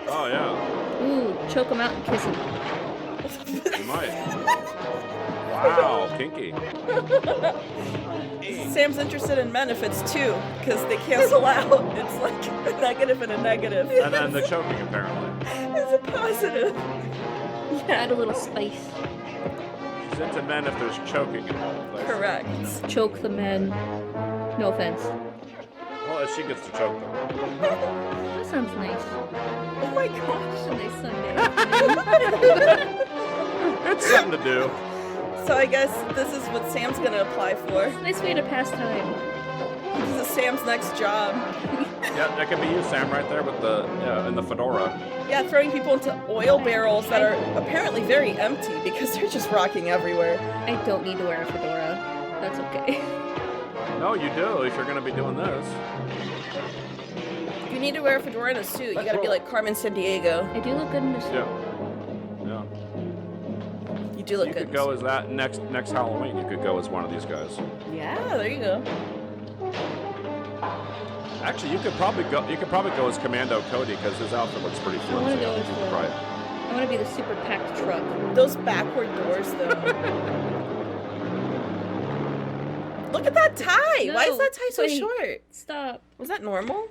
Speaker 1: Oh, yeah.
Speaker 13: Ooh, choke him out and kiss him.
Speaker 1: He might. Wow, kinky.
Speaker 14: Sam's interested in men if it's two, because they cancel out. It's like a negative and a negative.
Speaker 1: And then the choking, apparently.
Speaker 14: It's a positive.
Speaker 13: Yeah, add a little spice.
Speaker 1: She's into men if there's choking involved. Like,
Speaker 14: Correct.
Speaker 13: Choke the men. No offense.
Speaker 1: well, if she gets to choke them.
Speaker 13: That sounds nice.
Speaker 14: Oh my gosh.
Speaker 13: A nice Sunday.
Speaker 1: It's something to do.
Speaker 14: So I guess this is what Sam's gonna apply for.
Speaker 13: Nice way to pass time.
Speaker 14: This is Sam's next job.
Speaker 1: Yeah, that could be you, Sam, right there with the in the fedora.
Speaker 14: Yeah, throwing people into oil barrels that are apparently very empty because they're just rocking everywhere.
Speaker 13: I don't need to wear a fedora. That's okay.
Speaker 1: No, you do if you're gonna be doing this.
Speaker 14: You need to wear a fedora and a suit. You gotta be like Carmen Sandiego.
Speaker 13: I do look good in a suit.
Speaker 1: Yeah.
Speaker 14: You do look
Speaker 1: You
Speaker 14: good.
Speaker 1: could go as that next Halloween. You could go as one of these guys.
Speaker 14: Yeah, there you go.
Speaker 1: Actually, you could probably go as Commando Cody because his outfit looks pretty
Speaker 13: I
Speaker 1: flimsy.
Speaker 13: want to go as
Speaker 1: Right.
Speaker 13: I want to be the super packed truck.
Speaker 14: Those backward doors, though. Look at that tie. Why is that tie so
Speaker 13: wait,
Speaker 14: short?
Speaker 13: Stop.
Speaker 14: Was that normal?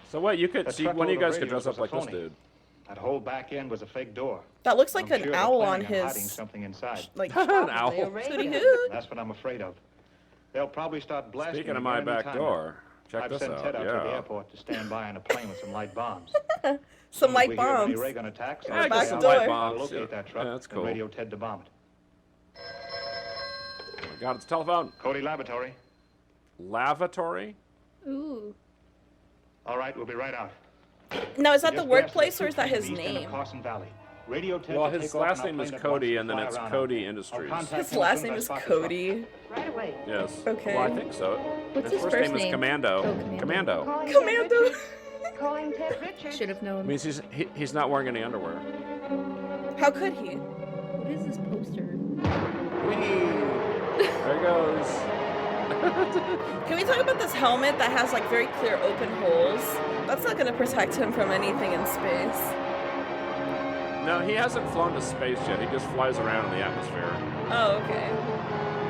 Speaker 1: So what? You could
Speaker 4: That
Speaker 1: see one of you
Speaker 4: truckload of
Speaker 1: guys could dress
Speaker 4: radios
Speaker 1: up like
Speaker 4: was
Speaker 1: this
Speaker 4: a phony.
Speaker 1: dude.
Speaker 4: That whole back end was a fake door.
Speaker 14: That looks like
Speaker 4: I'm
Speaker 14: an
Speaker 4: sure they're
Speaker 14: owl on
Speaker 4: planning hiding
Speaker 14: his
Speaker 4: something inside.
Speaker 14: like
Speaker 1: An owl.
Speaker 14: Hooty hoot.
Speaker 4: That's what I'm afraid of. They'll probably start blasting.
Speaker 1: Speaking of
Speaker 4: again
Speaker 1: my
Speaker 4: any
Speaker 1: back
Speaker 4: time.
Speaker 1: door, check
Speaker 4: I've
Speaker 1: this
Speaker 4: sent
Speaker 1: out.
Speaker 4: Ted out to the
Speaker 1: Yeah.
Speaker 4: airport to stand by on a plane with some light bombs.
Speaker 14: Some light
Speaker 4: We hear of any
Speaker 14: bombs.
Speaker 4: ray gun attacks.
Speaker 1: Yeah,
Speaker 4: I'll
Speaker 1: I
Speaker 14: back
Speaker 1: got some
Speaker 14: door.
Speaker 1: light bombs.
Speaker 4: locate that truck
Speaker 1: Yeah, that's
Speaker 4: and
Speaker 1: cool.
Speaker 4: radio Ted to bomb it.
Speaker 1: Oh my God, it's a telephone.
Speaker 4: Cody Laboratory.
Speaker 1: Lavatory?
Speaker 13: Ooh.
Speaker 4: All right, we'll be right out.
Speaker 14: Now, is that
Speaker 4: We
Speaker 14: the
Speaker 4: just
Speaker 14: workplace
Speaker 4: blasted
Speaker 14: or is that
Speaker 4: the
Speaker 14: his
Speaker 4: east end of
Speaker 14: name?
Speaker 4: Carson Valley. Radio Ted
Speaker 1: Well,
Speaker 4: to
Speaker 1: his
Speaker 4: take off
Speaker 1: last
Speaker 4: on our
Speaker 1: name is
Speaker 4: plane at
Speaker 1: Cody,
Speaker 4: once
Speaker 1: and then
Speaker 4: fly
Speaker 1: it's
Speaker 4: around
Speaker 1: Cody
Speaker 4: I'll
Speaker 1: Industries.
Speaker 4: contact
Speaker 14: His
Speaker 4: him as
Speaker 14: last
Speaker 4: soon
Speaker 14: name
Speaker 4: as I
Speaker 14: is
Speaker 4: spot the truck.
Speaker 14: Cody.
Speaker 6: Right away.
Speaker 1: Yes.
Speaker 14: Okay.
Speaker 1: Well, I think so.
Speaker 13: What's his
Speaker 1: first
Speaker 13: first
Speaker 1: name is
Speaker 13: name?
Speaker 1: Commando.
Speaker 13: Oh, Commando.
Speaker 1: Commando.
Speaker 14: Commando.
Speaker 6: Calling Ted Richards.
Speaker 13: Should have known.
Speaker 1: Means he's not wearing any underwear.
Speaker 14: How could he?
Speaker 13: What is this poster?
Speaker 1: There he goes.
Speaker 14: Can we talk about this helmet that has like very clear open holes? That's not going to protect him from anything in space.
Speaker 1: No, he hasn't flown to space yet. He just flies around in the atmosphere.
Speaker 14: Oh, okay.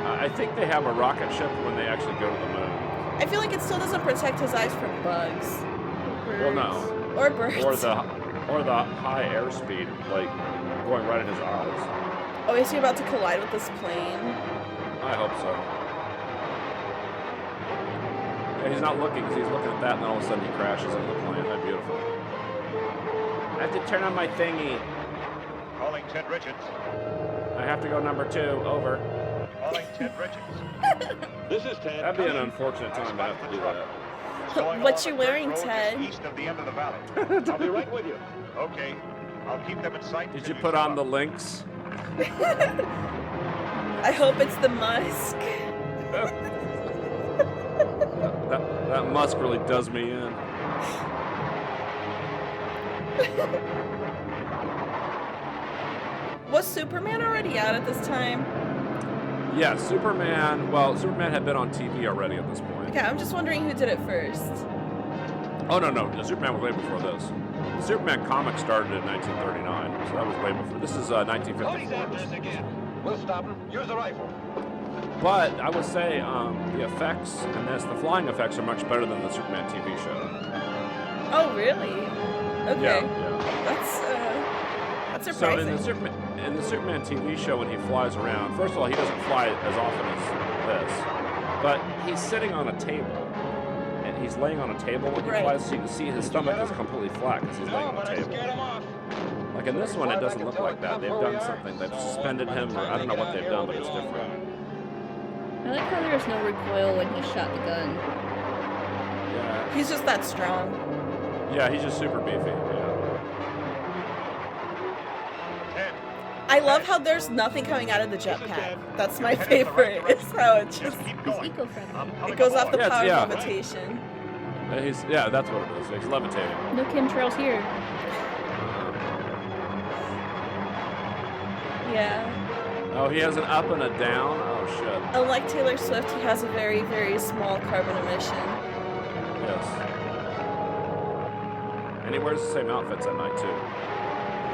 Speaker 1: I think they have a rocket ship when they actually go to the moon.
Speaker 14: I feel like it still doesn't protect his eyes from bugs.
Speaker 1: Well, no.
Speaker 14: Or birds.
Speaker 1: Or the high airspeed, like going right in his eyes.
Speaker 14: Oh, is he about to collide with this plane?
Speaker 1: I hope so. Yeah, he's not looking because he's looking at that, and then all of a sudden he crashes into the plane. That's beautiful. I have to turn on my thingy.
Speaker 4: Calling Ted Richards.
Speaker 1: I have to go number 2. Over.
Speaker 4: Calling Ted Richards.
Speaker 19: This is Ted.
Speaker 1: That'd be an unfortunate time to have to do that.
Speaker 14: What you wearing, Ted?
Speaker 4: East of the end of the valley.
Speaker 19: I'll be right with you.
Speaker 4: Okay. I'll keep them in sight.
Speaker 1: Did
Speaker 4: till
Speaker 1: you put
Speaker 4: show
Speaker 1: on
Speaker 4: up.
Speaker 1: the links?
Speaker 14: I hope it's the musk.
Speaker 1: That musk really does me in.
Speaker 14: Was Superman already out at this time?
Speaker 1: Yeah, Superman. Well, Superman had been on TV already at this point.
Speaker 14: Okay, I'm just wondering who did it first.
Speaker 1: Oh no, the Superman was way before this. The Superman comic started in 1939, so that was way before. This is 1954.
Speaker 19: again. We'll stop him. Use the rifle.
Speaker 1: But I would say the effects in this, the flying effects, are much better than the Superman TV show.
Speaker 14: Oh, really? Okay.
Speaker 1: Yeah.
Speaker 14: That's
Speaker 1: So
Speaker 14: surprising.
Speaker 1: in the Superman TV show, when he flies around, first of all, he doesn't fly as often as this, but he's sitting on a table, he's laying on a table when he flies, so you can see his stomach is completely flat because he's laying on a table. Like in this one, it doesn't look like that. They've done something. They've suspended him, or I don't know what they've done, but it's different.
Speaker 13: I like how there was no recoil when he shot the gun.
Speaker 1: Yeah.
Speaker 14: He's just that strong.
Speaker 1: Yeah, he's just super beefy. Yeah.
Speaker 14: I love how there's nothing coming out of the jetpack. That's my favorite. It's how it just it goes off the power of levitation.
Speaker 1: Yeah, that's what it is. He's levitating.
Speaker 13: No chemtrails here.
Speaker 14: Yeah.
Speaker 1: Oh, he has an up and a down? Oh, shit.
Speaker 14: Unlike Taylor Swift, he has a very, very small carbon emission.
Speaker 1: Yes. And he wears the same outfits at night, too.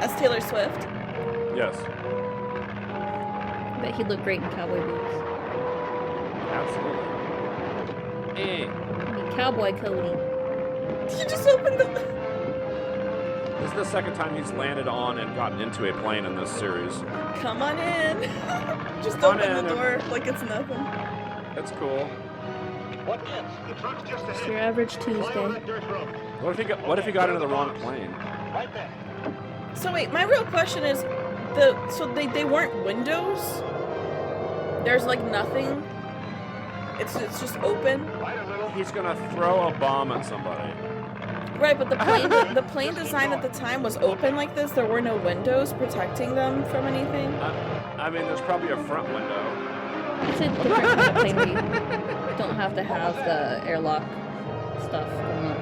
Speaker 14: As Taylor Swift?
Speaker 1: Yes.
Speaker 13: I bet he'd look great in cowboy boots.
Speaker 1: Absolutely.
Speaker 13: I mean, cowboy Cody.
Speaker 14: You just opened the...
Speaker 1: This is the second time he's landed on and gotten into a plane in this series.
Speaker 14: Come on in. Just open the door like it's nothing.
Speaker 1: That's cool.
Speaker 10: What gives? The truck's just ahead.
Speaker 13: It's your average Tuesday.
Speaker 1: What if he got into the wrong plane?
Speaker 10: Right there.
Speaker 14: So wait, my real question is, so they weren't windows? There's like nothing? It's just open?
Speaker 1: He's gonna throw a bomb at somebody.
Speaker 14: Right, but the plane design at the time was open like this. There were no windows protecting them from anything.
Speaker 1: I mean, there's probably a front window.
Speaker 13: It's a different kind of plane where you don't have to have the airlock stuff going on.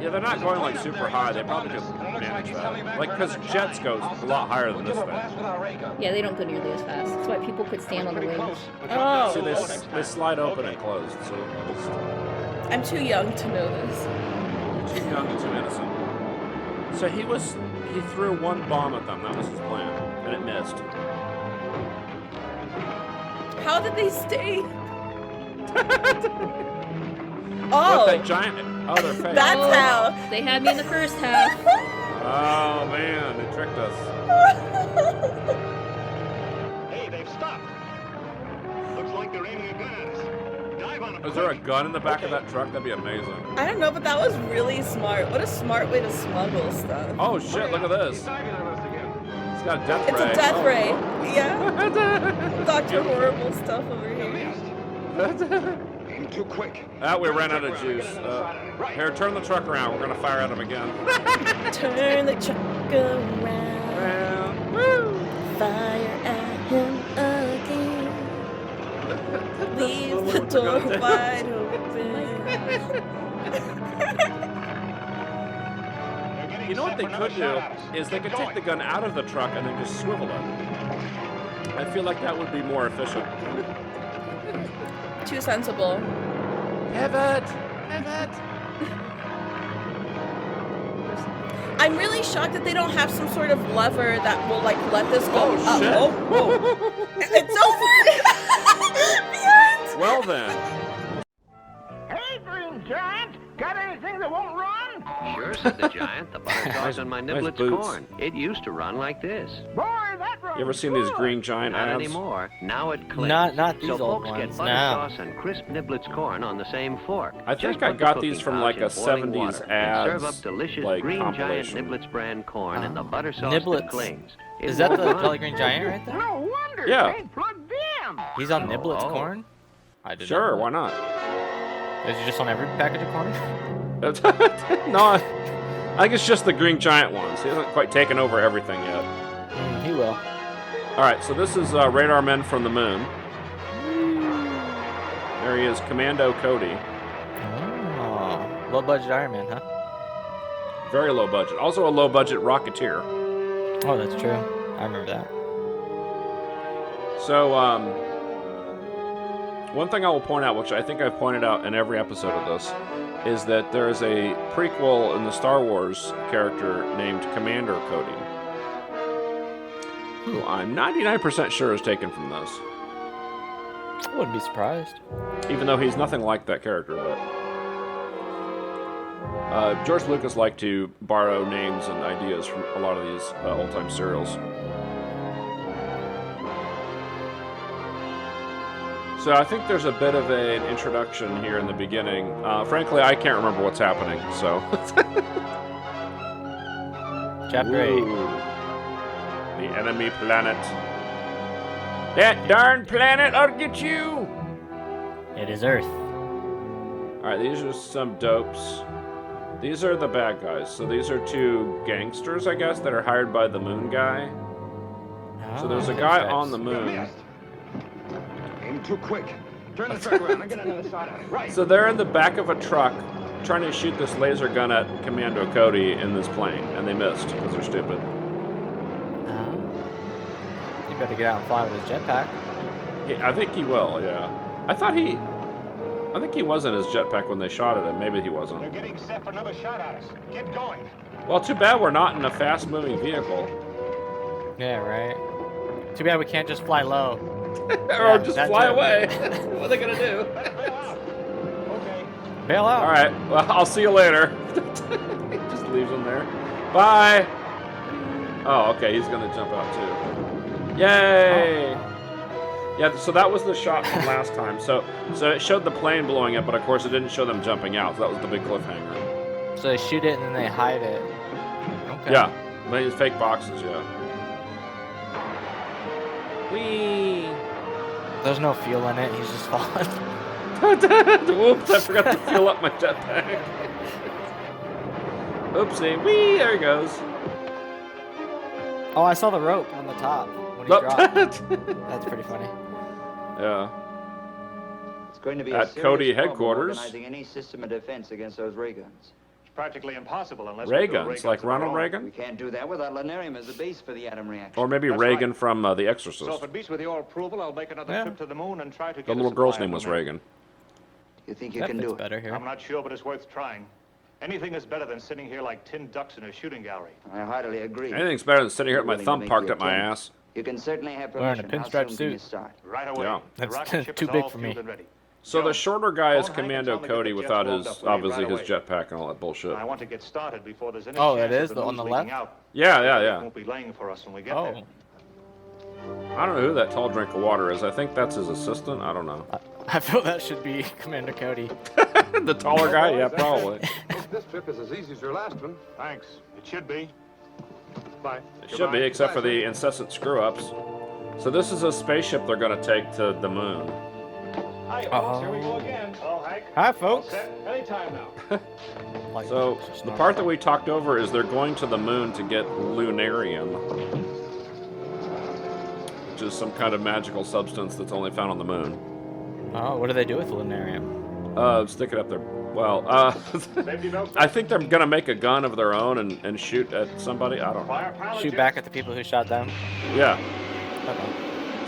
Speaker 1: Yeah, they're not going like super high. They probably just manage that. Like, because jets go a lot higher than this thing.
Speaker 13: Yeah, they don't go nearly as fast. That's why people could stand on the wings.
Speaker 14: Oh.
Speaker 1: See, they slide open and closed. So
Speaker 14: I'm too young to know this.
Speaker 1: Too young and too innocent. So he threw one bomb at them. That was his plan, and it missed.
Speaker 14: How did they stay?
Speaker 1: Oh, that giant. Oh, their face.
Speaker 14: That's how.
Speaker 13: They had me in the first half.
Speaker 1: Oh man, they tricked us.
Speaker 10: Hey, they've stopped. Looks like they're aiming a gun at us. Dive on them.
Speaker 1: Is there a gun in the back of that truck? That'd be amazing.
Speaker 14: I don't know, but that was really smart. What a smart way to smuggle stuff.
Speaker 1: Oh shit! Look at this. It's got a death ray.
Speaker 14: It's a death ray. Yeah. Dr. Horrible stuff over here.
Speaker 8: Too quick.
Speaker 1: We ran out of juice. Here, turn the truck around. We're gonna fire at him again.
Speaker 14: Turn the truck around.
Speaker 1: Woo.
Speaker 14: Fire at him again. Leave the door wide open.
Speaker 1: You know what they could do is they could take the gun out of the truck and then just swivel it. I feel like that would be more efficient.
Speaker 14: Too sensible.
Speaker 1: Pivot!
Speaker 14: I'm really shocked that they don't have some sort of lever that will like let this go up.
Speaker 1: Shit.
Speaker 14: Oh. It's over!
Speaker 1: Well then.
Speaker 10: Hey, Green Giant! Got anything that won't run?
Speaker 15: Sure, said the giant. The butter sauce on my niblets corn. It used to run like this.
Speaker 10: Boy, that runs.
Speaker 1: You ever seen these Green Giant
Speaker 15: Not
Speaker 1: ads?
Speaker 15: anymore. Now it clicks.
Speaker 16: Not these
Speaker 15: so
Speaker 16: old
Speaker 15: folks
Speaker 16: ones.
Speaker 15: get butter
Speaker 16: No.
Speaker 15: sauce and crisp niblets corn on the same fork.
Speaker 1: I think
Speaker 15: Just
Speaker 1: I
Speaker 15: put the
Speaker 1: got these
Speaker 15: cooking
Speaker 1: from like a
Speaker 15: pouch in boiling
Speaker 1: 70s
Speaker 15: water and
Speaker 1: ads,
Speaker 15: serve up delicious
Speaker 1: like
Speaker 15: Green Giant
Speaker 1: compilation.
Speaker 15: Niblets brand corn and the butter sauce
Speaker 16: Niblets.
Speaker 15: that clings. It
Speaker 16: Is that
Speaker 15: won't
Speaker 16: the
Speaker 15: run.
Speaker 16: Jolly Green Giant right there?
Speaker 10: No wonder
Speaker 1: Yeah.
Speaker 10: they plugged in.
Speaker 16: He's on Niblets
Speaker 15: Oh.
Speaker 16: corn? I did
Speaker 1: Sure,
Speaker 16: not know
Speaker 1: why not?
Speaker 16: that. Is he just on every package of corn?
Speaker 1: No, I think it's just the Green Giant ones. He hasn't quite taken over everything yet.
Speaker 16: He will.
Speaker 1: All right, so this is Radar Men from the Moon. There he is, Commando Cody.
Speaker 16: Oh, low budget Iron Man, huh?
Speaker 1: Very low budget. Also a low budget Rocketeer.
Speaker 16: Oh, that's true. I remember that.
Speaker 1: So, one thing I will point out, which I think I've pointed out in every episode of this, is that there is a prequel in the Star Wars character named Commander Cody, who I'm 99% sure is taken from this.
Speaker 16: I wouldn't be surprised.
Speaker 1: Even though he's nothing like that character, but George Lucas liked to borrow names and ideas from a lot of these old-time serials. So I think there's a bit of an introduction here in the beginning. Frankly, I can't remember what's happening, so.
Speaker 16: Chapter 8.
Speaker 1: The enemy planet. That darn planet, I'll get you!
Speaker 16: It is Earth.
Speaker 1: Alright, these are some dopes. These are the bad guys. So these are two gangsters, I guess, that are hired by the moon guy.
Speaker 16: Oh,
Speaker 1: So there's a guy on the moon.
Speaker 9: Aim too quick. Turn the truck around and get another shot at it. Right.
Speaker 1: So they're in the back of a truck trying to shoot this laser gun at Commando Cody in this plane, and they missed because they're stupid.
Speaker 16: You better get out and fly with his jetpack.
Speaker 1: I think he will, yeah. I think he was in his jetpack when they shot at him. Maybe he wasn't.
Speaker 4: They're getting set for another shot at us. Get going.
Speaker 1: Well, too bad we're not in a fast-moving vehicle.
Speaker 16: Yeah, right. Too bad we can't just fly low.
Speaker 1: Or just fly away. What are they gonna do?
Speaker 16: Bail out.
Speaker 1: All right. Well, I'll see you later. He just leaves him there. Bye. Oh, okay. He's gonna jump out too. Yay! Oh. Yeah. So that was the shot from last time. So it showed the plane blowing up, but of course it didn't show them jumping out. So that was the big cliffhanger.
Speaker 16: So they shoot it and then they hide it. Okay.
Speaker 1: Yeah. But it's fake boxes. Yeah. Whee!
Speaker 16: There's no fuel in it. He's just falling.
Speaker 1: Whoops! I forgot to fill up my jetpack. Oopsie! Whee! There he goes.
Speaker 16: Oh, I saw the rope on the top when he dropped. That's pretty funny.
Speaker 1: Yeah.
Speaker 5: It's going to be
Speaker 1: at Cody headquarters.
Speaker 5: Organizing any system of defense against those ray guns.
Speaker 4: It's practically impossible unless
Speaker 1: ray guns, like Ronald Reagan.
Speaker 5: We can't do that without Lanarium as a base for the atom reaction.
Speaker 1: Or maybe Reagan from The Exorcist.
Speaker 4: So if it beats with your approval, I'll make another trip to the moon and try to get
Speaker 1: the little girl's name was Reagan.
Speaker 5: You think you can do it?
Speaker 16: Better here.
Speaker 4: I'm not sure, but it's worth trying. Anything is better than sitting here like tin ducks in a shooting gallery.
Speaker 5: I heartily agree.
Speaker 1: Anything's better than sitting here with my thumb parked up my ass.
Speaker 5: You can certainly have
Speaker 16: Wearing a
Speaker 5: permission.
Speaker 16: pinstripe suit.
Speaker 4: Right away.
Speaker 1: Yeah.
Speaker 16: That's too big for me.
Speaker 1: So the shorter guy is Commando Cody without his, obviously, his jetpack and all that bullshit.
Speaker 4: I want to get started before there's any
Speaker 16: it is on the left?
Speaker 1: Yeah.
Speaker 4: Won't be laying for us when we get there.
Speaker 1: I don't know who that tall drink of water is. I think that's his assistant. I don't know.
Speaker 16: I feel that should be Commander Cody.
Speaker 1: The taller guy? Yeah, probably.
Speaker 8: This trip is as easy as your last one.
Speaker 4: Thanks. It should be. Bye.
Speaker 1: It should be, except for the incessant screw-ups. So this is a spaceship they're going to take to the moon.
Speaker 4: Hi, folks. Here we go again. Oh, Hank.
Speaker 16: Hi, folks.
Speaker 4: Anytime now.
Speaker 1: So the part that we talked over is they're going to the moon to get lunarium, which is some kind of magical substance that's only found on the moon.
Speaker 16: Oh, what do they do with the lunarium?
Speaker 1: Stick it up there. Well, I think they're gonna make a gun of their own and shoot at somebody. I don't know.
Speaker 16: Shoot back at the people who shot them?
Speaker 1: Yeah.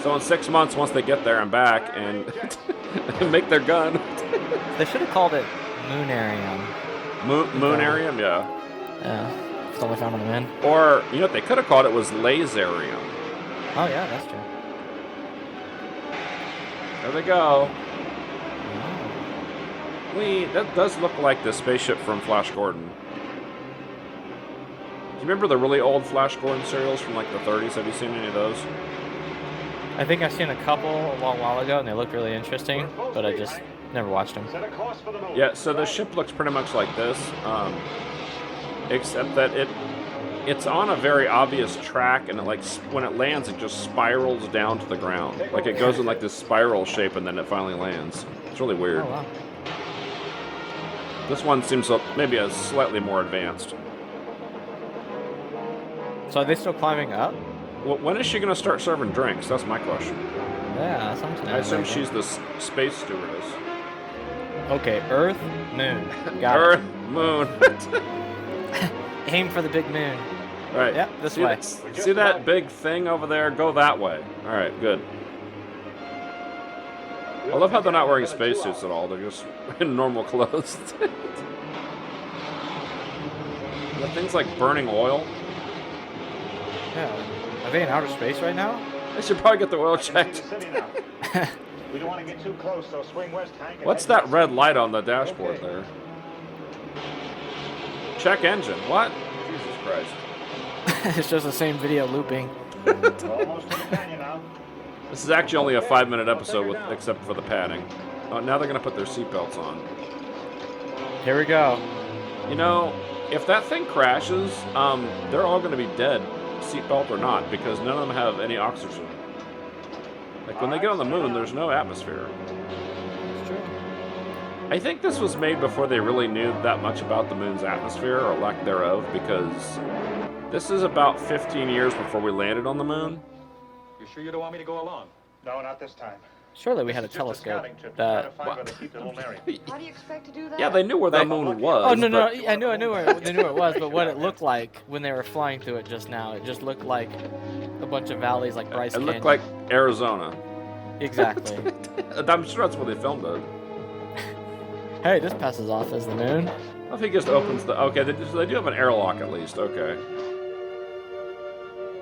Speaker 1: So in 6 months, once they get there and back and make their gun.
Speaker 16: They should have called it Moonarium.
Speaker 1: Moonarium, yeah.
Speaker 16: Yeah, it's only found on the moon.
Speaker 1: Or, you know what they could have called it was Laserium.
Speaker 16: Oh yeah, that's true.
Speaker 1: There they go. That does look like the spaceship from Flash Gordon. Do you remember the really old Flash Gordon serials from like the 30s? Have you seen any of those?
Speaker 16: I think I've seen a couple a long while ago, and they look really interesting, but I just never watched them.
Speaker 1: Yeah, so the ship looks pretty much like this, except that it's on a very obvious track, and when it lands, it just spirals down to the ground. Like it goes in like this spiral shape, and then it finally lands. It's really weird.
Speaker 16: Oh, wow.
Speaker 1: This one seems maybe a slightly more advanced.
Speaker 16: So are they still climbing up?
Speaker 1: Well, when is she going to start serving drinks? That's my question.
Speaker 16: Yeah, something.
Speaker 1: I assume she's the space stewardess.
Speaker 16: Okay, Earth, Moon. Got
Speaker 1: Earth, Moon.
Speaker 16: Aim for the big moon.
Speaker 1: All right.
Speaker 16: Yep, this way.
Speaker 1: See that big thing over there? Go that way. All right, good. I love how they're not wearing spacesuits at all. They're just in normal clothes. That thing's like burning oil.
Speaker 16: Yeah. Are they in outer space right now?
Speaker 1: They should probably get the oil checked.
Speaker 4: We don't want to get too close, so swing west, Hank.
Speaker 1: What's that red light on the dashboard there? Check engine. What? Jesus Christ.
Speaker 16: It's just the same video looping.
Speaker 4: Almost to the canyon now.
Speaker 1: This is actually only a 5-minute episode, except for the padding. Oh, now they're gonna put their seatbelts on.
Speaker 16: Here we go.
Speaker 1: You know, if that thing crashes, they're all gonna be dead, seatbelt or not, because none of them have any oxygen. Like when they get on the moon, there's no atmosphere.
Speaker 16: That's true.
Speaker 1: I think this was made before they really knew that much about the moon's atmosphere, or lack thereof, because this is about 15 years before we landed on the moon.
Speaker 18: You sure you don't want me to go along?
Speaker 4: No, not this time.
Speaker 16: Surely we had a telescope that.
Speaker 4: How do you expect to do that?
Speaker 1: Yeah, they knew where the moon was.
Speaker 16: Oh no, I knew where it was, but what it looked like when they were flying through it just now, it just looked like a bunch of valleys like Bryce Canyon.
Speaker 1: It looked like Arizona.
Speaker 16: Exactly.
Speaker 1: I'm sure that's where they filmed it.
Speaker 16: Hey, this passes off as the moon.
Speaker 1: I think he just opens the. Okay, they do have an airlock at least. Okay.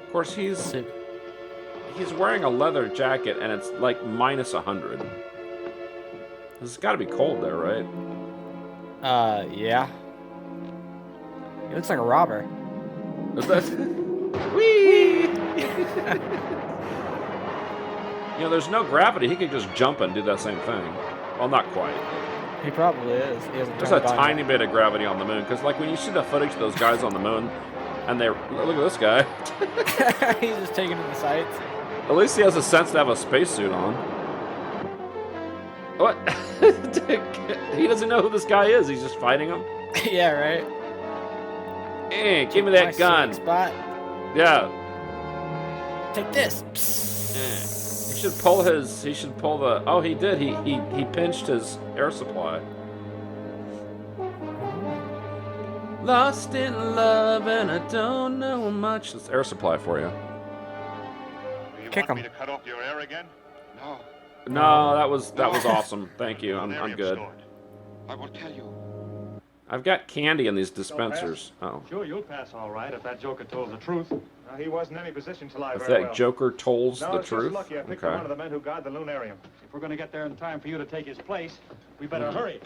Speaker 1: Of course, he's wearing a leather jacket and it's like minus 100. It's got to be cold there, right?
Speaker 16: Yeah. He looks like a robber.
Speaker 1: Whee! You know, there's no gravity. He could just jump and do that same thing. Well, not quite.
Speaker 16: He probably is.
Speaker 1: There's a tiny bit of gravity on the moon, because like when you see the footage of those guys on the moon, and they look at this guy.
Speaker 16: He's just taking in the sights.
Speaker 1: At least he has a sense to have a spacesuit on. What? He doesn't know who this guy is. He's just fighting him.
Speaker 16: Yeah, right.
Speaker 1: Hey, give me that gun.
Speaker 16: Spot.
Speaker 1: Yeah.
Speaker 16: Take this.
Speaker 1: He should pull his. He should pull the. Oh, he did. He pinched his air supply. Lost in love and I don't know much. That's air supply for you.
Speaker 4: Do you
Speaker 16: Kick
Speaker 4: want
Speaker 16: him.
Speaker 4: me to cut off your air again?
Speaker 7: No.
Speaker 1: No, that was awesome. Thank you. I'm good.
Speaker 7: I will tell you.
Speaker 1: I've got candy in these dispensers. Oh.
Speaker 18: Sure, you'll pass all right if that joker told the truth.
Speaker 4: He wasn't in any position to lie
Speaker 1: If
Speaker 4: very
Speaker 1: that
Speaker 4: well.
Speaker 1: Joker tolls
Speaker 4: No,
Speaker 1: the
Speaker 4: it's
Speaker 1: truth.
Speaker 4: just lucky I picked
Speaker 1: Okay.
Speaker 4: one of the men who guard the lunarium.
Speaker 18: If we're going to get there in time for you to take his place, we better hurry.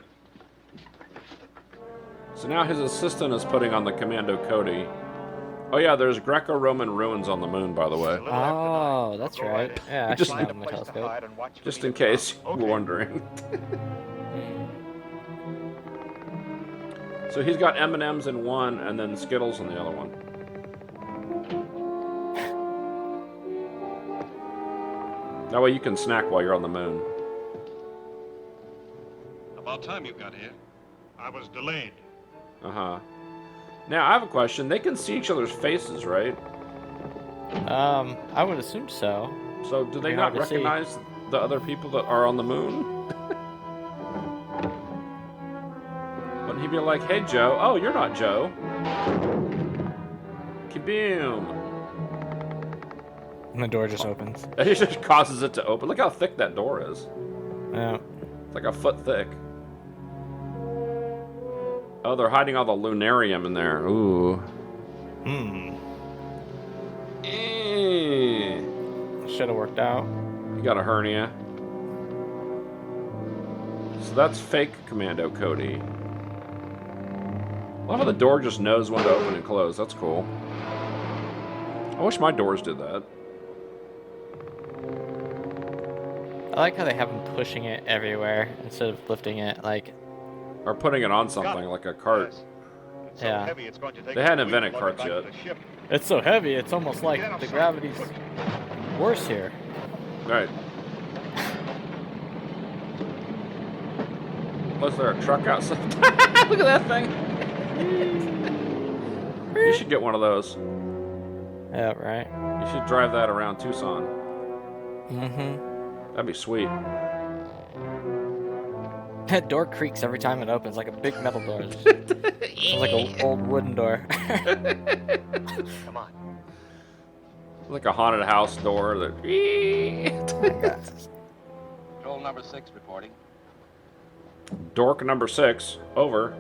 Speaker 1: So now his assistant is putting on the Commando Cody. Oh yeah, there's Greco-Roman ruins on the moon, by the way.
Speaker 16: Oh, that's right. Yeah, I
Speaker 1: Just-
Speaker 16: should have my telescope.
Speaker 1: Just in case you were wondering. So he's got M&Ms in one, and then Skittles in the other one. That way you can snack while you're on the moon.
Speaker 4: About time you got here. I was delayed.
Speaker 1: Uh-huh. Now, I have a question. They can see each other's faces, right?
Speaker 16: I would assume so.
Speaker 1: So do they
Speaker 16: Be
Speaker 1: not
Speaker 16: hard to see.
Speaker 1: recognize the other people that are on the moon? Wouldn't he be like, hey, Joe. Oh, you're not Joe. Kaboom.
Speaker 16: And the door just opens.
Speaker 1: He just causes it to open. Look how thick that door is.
Speaker 16: Yeah.
Speaker 1: It's like a foot thick. Oh, they're hiding all the lunarium in there. Ooh.
Speaker 16: Should have worked out.
Speaker 1: You got a hernia. So that's fake Commando Cody. I love how the door just knows when to open and close. That's cool. I wish my doors did that.
Speaker 16: I like how they have him pushing it everywhere instead of lifting it, like.
Speaker 1: Or putting it on something like a cart.
Speaker 16: Yeah.
Speaker 1: They hadn't invented carts yet.
Speaker 16: It's so heavy, it's almost like the gravity's worse here.
Speaker 1: Right. Was there a truck outside? Look at that thing. You should get one of those.
Speaker 16: Yeah, right.
Speaker 1: You should drive that around Tucson.
Speaker 16: Mm-hmm.
Speaker 1: That'd be sweet.
Speaker 16: That door creaks every time it opens, like a big metal door. It's like an old wooden door.
Speaker 18: Come on.
Speaker 1: Like a haunted house door that.
Speaker 19: Patrol number 6 reporting.
Speaker 1: Dork number 6. Over.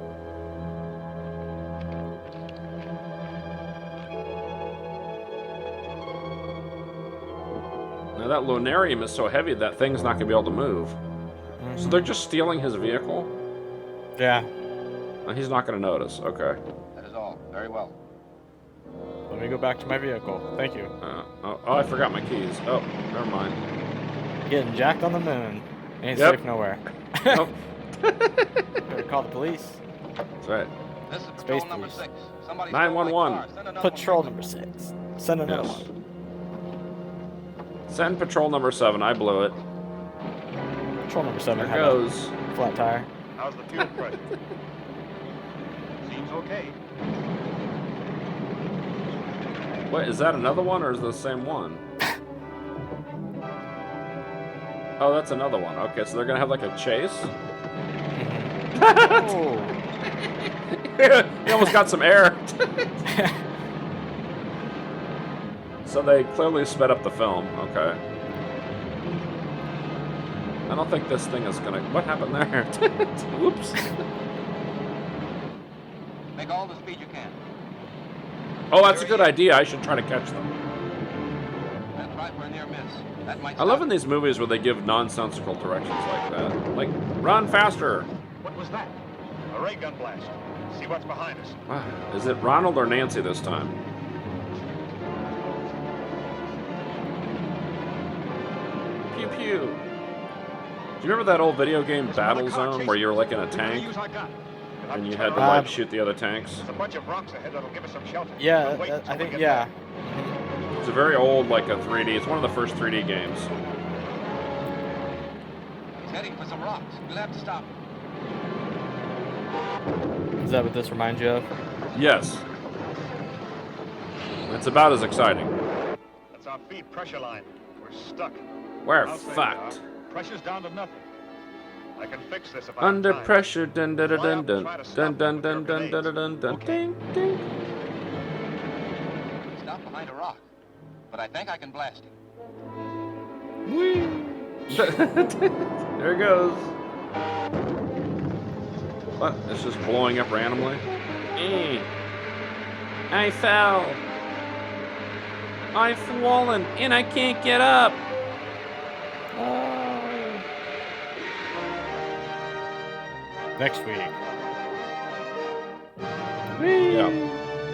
Speaker 1: Now that lunarium is so heavy that thing's not gonna be able to move. So they're just stealing his vehicle?
Speaker 16: Yeah.
Speaker 1: And he's not gonna notice. Okay.
Speaker 19: That is all. Very well.
Speaker 16: Let me go back to my vehicle. Thank you.
Speaker 1: Oh, I forgot my keys. Oh, never mind.
Speaker 16: Getting jacked on the moon. Ain't
Speaker 1: Yep.
Speaker 16: safe nowhere.
Speaker 1: Nope.
Speaker 16: Better call the police.
Speaker 1: That's right.
Speaker 5: This is
Speaker 16: Space
Speaker 5: patrol number
Speaker 16: police.
Speaker 5: 6. Somebody
Speaker 1: 911.
Speaker 16: Patrol number 6. Send another
Speaker 1: Yes.
Speaker 16: one.
Speaker 1: Send patrol number 7. I blew it.
Speaker 16: Patrol number 7
Speaker 1: There
Speaker 16: had a
Speaker 1: goes.
Speaker 16: flat tire.
Speaker 4: How's the fuel pressure? Seems okay.
Speaker 1: Wait, is that another one or is it the same one? Oh, that's another one. Okay, so they're gonna have like a chase?
Speaker 16: Oh.
Speaker 1: He almost got some air. So they clearly sped up the film. Okay. I don't think this thing is gonna... What happened there? Whoops.
Speaker 5: Make all the speed you can.
Speaker 1: Oh, that's a good idea. I should try to catch them.
Speaker 5: Then try for a near miss. That might
Speaker 1: I love in these movies where they give nonsensical directions like that. Like, run faster.
Speaker 4: What was that? A ray gun blast. See what's behind us.
Speaker 1: Is it Ronald or Nancy this time? Pew pew. Do you remember that old video game Battle Zone where you were like in a tank and you had to like shoot the other tanks?
Speaker 4: There's a bunch of rocks ahead that'll give us some shelter.
Speaker 16: Yeah,
Speaker 4: Wait
Speaker 16: I
Speaker 4: until we
Speaker 16: think,
Speaker 4: get
Speaker 16: yeah.
Speaker 1: It's a very old, like a 3D. It's one of the first 3D games.
Speaker 5: He's heading for some rocks. We'll have to stop him.
Speaker 16: Is that what this reminds you of?
Speaker 1: Yes. It's about as exciting.
Speaker 4: That's our feed pressure line. We're stuck.
Speaker 1: We're
Speaker 4: I'll say
Speaker 1: fucked.
Speaker 4: we are. Pressure's down to nothing. I can fix this if I
Speaker 1: Under
Speaker 4: have time.
Speaker 1: pressure, dun dun dun
Speaker 4: Fly
Speaker 1: dun
Speaker 4: up and
Speaker 1: dun
Speaker 4: try to
Speaker 1: dun
Speaker 4: stop
Speaker 1: dun
Speaker 4: them
Speaker 1: dun
Speaker 4: with
Speaker 1: dun
Speaker 4: your
Speaker 1: dun dun dun ding ding.
Speaker 5: Stop behind a rock. But I think I can blast him.
Speaker 1: There it goes. What? It's just blowing up randomly? I fell. I've fallen and I can't get up.
Speaker 16: Next week.
Speaker 1: Yeah.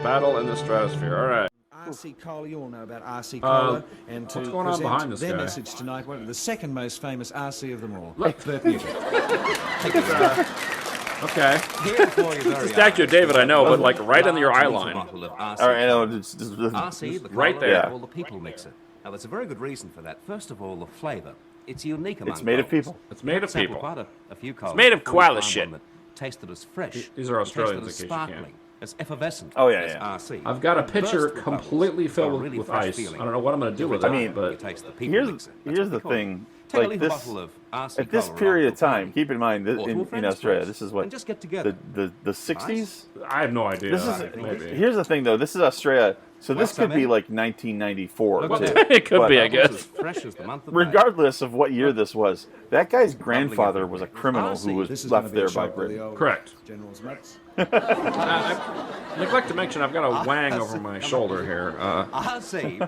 Speaker 1: Battle in the stratosphere. All right.
Speaker 2: RC Cola, you all know about RC Cola, and to
Speaker 1: what's going on
Speaker 2: present
Speaker 1: behind this
Speaker 2: their
Speaker 1: guy?
Speaker 2: message tonight, one of the second most famous RC of them all,
Speaker 1: Look.
Speaker 2: Bert Newton.
Speaker 1: Okay. Stack your David, I know, but like right under your eye line.
Speaker 3: All right, I know. RC, the
Speaker 1: right
Speaker 3: Cola,
Speaker 1: there.
Speaker 3: All the people mixer. Now, there's a very good reason for that. First of all, the flavor. It's unique among
Speaker 23: It's made of
Speaker 3: colas.
Speaker 23: people.
Speaker 1: It's made of
Speaker 3: I've sampled
Speaker 1: people.
Speaker 3: Quite a few colas.
Speaker 1: made of
Speaker 3: before you
Speaker 1: koala
Speaker 3: find
Speaker 1: shit.
Speaker 3: one that tasted as fresh.
Speaker 1: These are Australians,
Speaker 3: tasted as
Speaker 1: in case you can't.
Speaker 3: sparkling, as effervescent.
Speaker 23: Oh, yeah,
Speaker 3: as
Speaker 23: yeah.
Speaker 3: RC.
Speaker 1: I've got a
Speaker 3: Burst
Speaker 1: pitcher
Speaker 3: with bubbles.
Speaker 1: completely
Speaker 3: Got a
Speaker 1: filled
Speaker 3: really
Speaker 1: with
Speaker 3: fresh
Speaker 1: ice.
Speaker 3: feeling.
Speaker 1: I don't know what I'm going to do with
Speaker 3: Every
Speaker 1: it,
Speaker 3: time
Speaker 1: but
Speaker 3: you taste the people mixer. That's
Speaker 23: Here's
Speaker 3: pretty
Speaker 23: the
Speaker 3: cool.
Speaker 23: thing.
Speaker 3: Take a
Speaker 23: Like
Speaker 3: little
Speaker 23: this,
Speaker 3: bottle of RC
Speaker 23: at this
Speaker 3: Cola
Speaker 23: period
Speaker 3: off
Speaker 23: of
Speaker 3: the
Speaker 23: time,
Speaker 3: plate.
Speaker 23: keep in mind that
Speaker 3: Or to a
Speaker 23: in
Speaker 3: friend's
Speaker 23: Australia,
Speaker 3: place.
Speaker 23: this is what
Speaker 3: And just get together.
Speaker 23: the 60s.
Speaker 1: I have no idea.
Speaker 23: This is
Speaker 1: maybe.
Speaker 23: here's the thing though. This is Australia, so this
Speaker 3: What's that
Speaker 23: could be
Speaker 3: mean?
Speaker 23: like 1994.
Speaker 3: Well,
Speaker 23: too.
Speaker 1: it could
Speaker 23: But
Speaker 1: be, I guess.
Speaker 3: As fresh as the month of May.
Speaker 23: regardless of what year this was, that guy's grandfather was a criminal who was
Speaker 2: This is
Speaker 23: left
Speaker 2: gonna be a
Speaker 23: there by
Speaker 2: shot with the
Speaker 23: Britain.
Speaker 2: old
Speaker 1: Correct.
Speaker 2: General's nuts.
Speaker 1: I neglect to mention I've got a wang over my shoulder here.
Speaker 3: RC.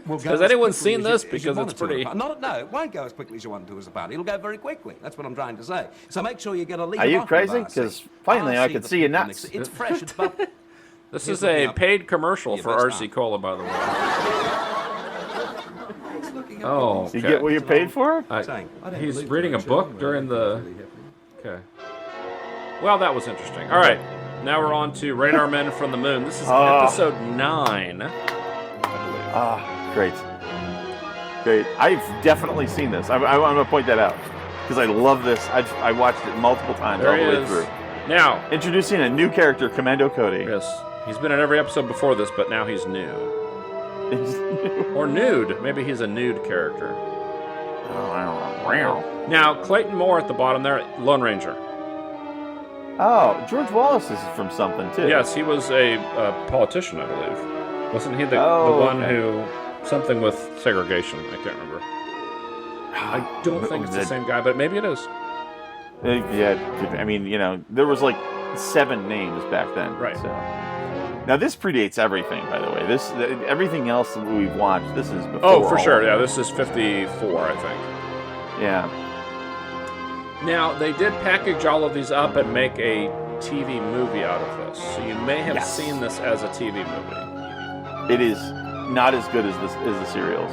Speaker 3: will go
Speaker 1: Has
Speaker 3: as
Speaker 1: anyone
Speaker 3: quickly
Speaker 1: seen
Speaker 3: as
Speaker 1: this?
Speaker 3: you
Speaker 1: Because
Speaker 3: want
Speaker 1: it's
Speaker 3: it to
Speaker 1: pretty-
Speaker 3: as a party. No, it won't go as quickly as you want it to as a party. It'll go very quickly. That's what I'm trying to say. So make sure you get a lead.
Speaker 23: Are you
Speaker 3: bottle of
Speaker 23: crazy?
Speaker 3: RC.
Speaker 23: 'Cause finally I
Speaker 3: RC,
Speaker 23: could
Speaker 3: the
Speaker 23: see your
Speaker 3: people
Speaker 23: nuts.
Speaker 3: mixer. It's fresh. It's bubbly.
Speaker 1: This
Speaker 3: Here's
Speaker 1: is
Speaker 3: looking
Speaker 1: a
Speaker 3: up.
Speaker 1: paid commercial
Speaker 3: Your
Speaker 1: for
Speaker 3: best
Speaker 1: RC
Speaker 3: time.
Speaker 1: Cola, by the way. Oh,
Speaker 23: You get what you paid for?
Speaker 1: He's reading a book during the... Okay. Well, that was interesting. All right. Now we're on to Radar Men from the Moon. This is episode 9.
Speaker 23: Ah, great. Great. I've definitely seen this. I'm going to point that out. Because I love this. I watched it multiple times
Speaker 1: There
Speaker 23: all
Speaker 1: he
Speaker 23: the way
Speaker 1: is.
Speaker 23: through.
Speaker 1: Now,
Speaker 23: Introducing a new character, Commando Cody.
Speaker 1: yes, he's been in every episode before this, but now he's new. Or nude. Maybe he's a nude character. Now, Clayton Moore at the bottom there, Lone Ranger.
Speaker 23: Oh, George Wallace is from something, too.
Speaker 1: Yes, he was a politician, I believe. Wasn't he the one who... Something with segregation, I can't remember. I don't think it's the same guy, but maybe it is.
Speaker 23: Yeah, I mean, you know, there was like 7 names back then.
Speaker 1: Right.
Speaker 23: So. Now, this predates everything, by the way. Everything else that we've watched, this is before.
Speaker 1: Oh, for
Speaker 23: all
Speaker 1: sure.
Speaker 23: of it.
Speaker 1: Yeah, this is 54, I think.
Speaker 23: Yeah.
Speaker 1: Now, they did package all of these up and make a TV movie out of this. So you may have seen this as a TV movie.
Speaker 23: It is not as good as the serials.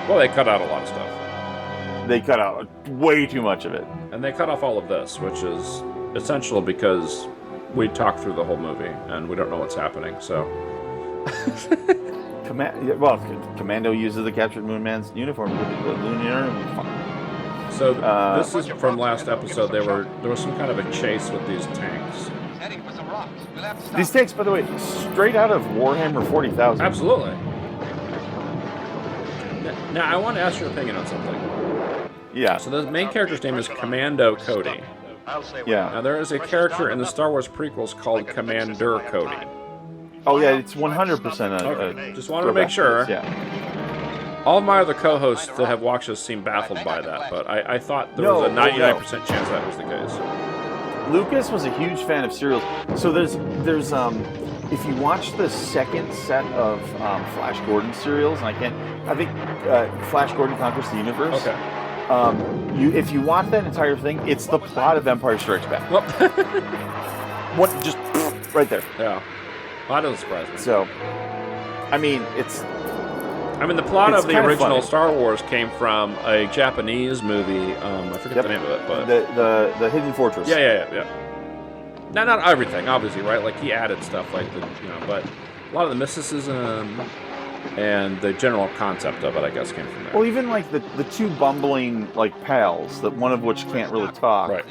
Speaker 1: Well, they cut out a lot of stuff.
Speaker 23: they cut out way too much of it.
Speaker 1: And they cut off all of this, which is essential because we talk through the whole movie and we don't know what's happening. So,
Speaker 23: Commando uses the captured Moon Man's uniform with the lunar.
Speaker 1: So this is from last episode. There was some kind of a chase with these tanks.
Speaker 23: These tanks, by the way, straight out of Warhammer 40,000.
Speaker 1: Absolutely. Now, I want to ask your opinion on something.
Speaker 23: Yeah.
Speaker 1: So the main character's name is Commando Cody.
Speaker 23: Yeah.
Speaker 1: Now, there is a character in the Star Wars prequels called Commander Cody.
Speaker 23: Oh, yeah, it's 100%
Speaker 1: Okay. Just wanted to make sure.
Speaker 23: Yeah.
Speaker 1: All my other co-hosts that have watched this seem baffled by that, but I thought there was a 99% chance that was the case.
Speaker 23: Lucas was a huge fan of serials. So there's if you watch the second set of Flash Gordon serials, and I think Flash Gordon Conquers the Universe.
Speaker 1: Okay.
Speaker 23: If you watch that entire thing, it's the plot of Empire Strikes Back. What just right there.
Speaker 1: Yeah. Well, that doesn't surprise me.
Speaker 23: So,
Speaker 1: the plot of the original
Speaker 23: funny.
Speaker 1: Star Wars came from a Japanese movie. I forget the name of it, but
Speaker 23: the Hidden Fortress.
Speaker 1: Yeah. Now, not everything, obviously, right? Like he added stuff, like but a lot of the mysticism and the general concept of it, I guess, came from there.
Speaker 23: Well, even like the two bumbling like pals, that one of which can't really talk,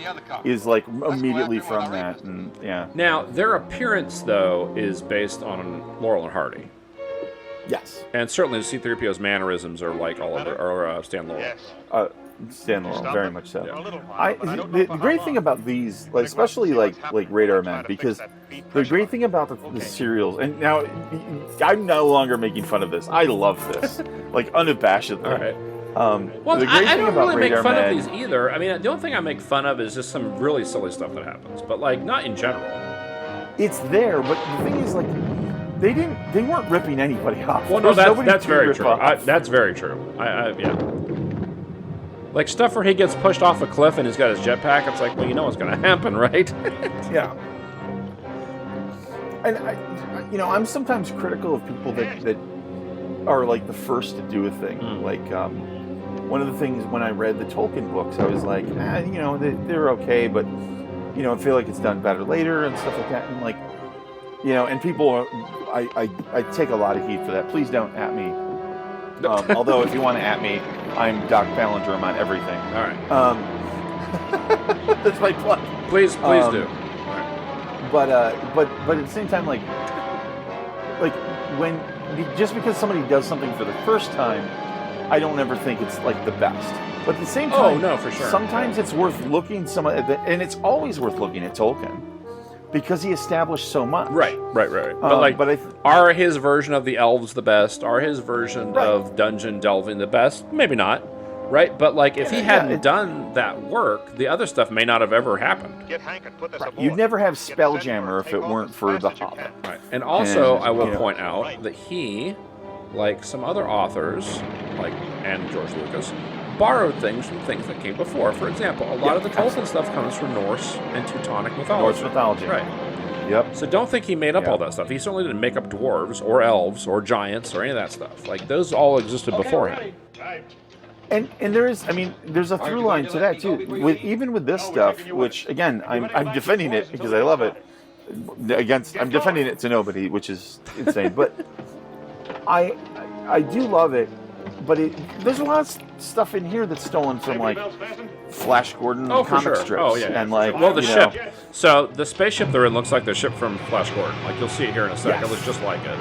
Speaker 23: is like immediately from that, and yeah.
Speaker 1: Now, their appearance though is based on Laurel and Hardy.
Speaker 23: Yes.
Speaker 1: And certainly C-3PO's mannerisms are like all over, or Stan Laurel.
Speaker 23: Stan Laurel, very much so. The great thing about these, like, especially like Radar Men, because the great thing about the serials, and now I'm no longer making fun of this. I love this, like unabashedly.
Speaker 1: All right.
Speaker 23: Well,
Speaker 1: I don't really make fun of these either. I mean, the only thing I make fun of is just some really silly stuff that happens, but like not in general.
Speaker 23: It's there, but the thing is, like, they weren't ripping anybody off.
Speaker 1: Well, no, that's very true. That's very true. Yeah. Like stuff where he gets pushed off a cliff and he's got his jetpack. It's like, well, you know what's going to happen, right?
Speaker 23: Yeah. And I'm sometimes critical of people that are like the first to do a thing. Like one of the things when I read the Tolkien books, I was like, they're okay, but I feel like it's done better later and stuff like that. And like, and people, I take a lot of heat for that. Please don't at me. Although if you want to at me, I'm Doc Ballinger on everything.
Speaker 1: All right.
Speaker 23: That's my plug.
Speaker 1: Please do. All right.
Speaker 23: But at the same time, like when just because somebody does something for the first time, I don't ever think it's like the best. But at the same time,
Speaker 1: no, for sure.
Speaker 23: Sometimes it's worth looking and it's always worth looking at Tolkien. Because he established so much. Right.
Speaker 1: But are his version of the elves the best? Are his version of dungeon delving the best? Maybe not. Right? But like if he hadn't done that work, the other stuff may not have ever happened.
Speaker 23: You'd never have Spelljammer if it weren't for the Hobbit.
Speaker 1: Right. And also I will point out that he, like some other authors, and George Lucas, borrowed things from things that came before. For example, a lot of the Tolkien stuff comes from Norse and Teutonic mythology.
Speaker 23: Norse mythology.
Speaker 1: Right.
Speaker 23: Yep.
Speaker 1: So don't think he made up all that stuff. He certainly didn't make up dwarves or elves or giants or any of that stuff. Like, those all existed beforehand.
Speaker 23: And there's a through line to that too. Even with this stuff, which again, I'm defending it because I love it. I'm defending it to nobody, which is insane. But I do love it. But there's a lot of stuff in here that's stolen from like Flash Gordon comic strips. And like,
Speaker 1: the ship. So the spaceship they're in looks like the ship from Flash Gordon. Like you'll see it here in a second. It looks just like it.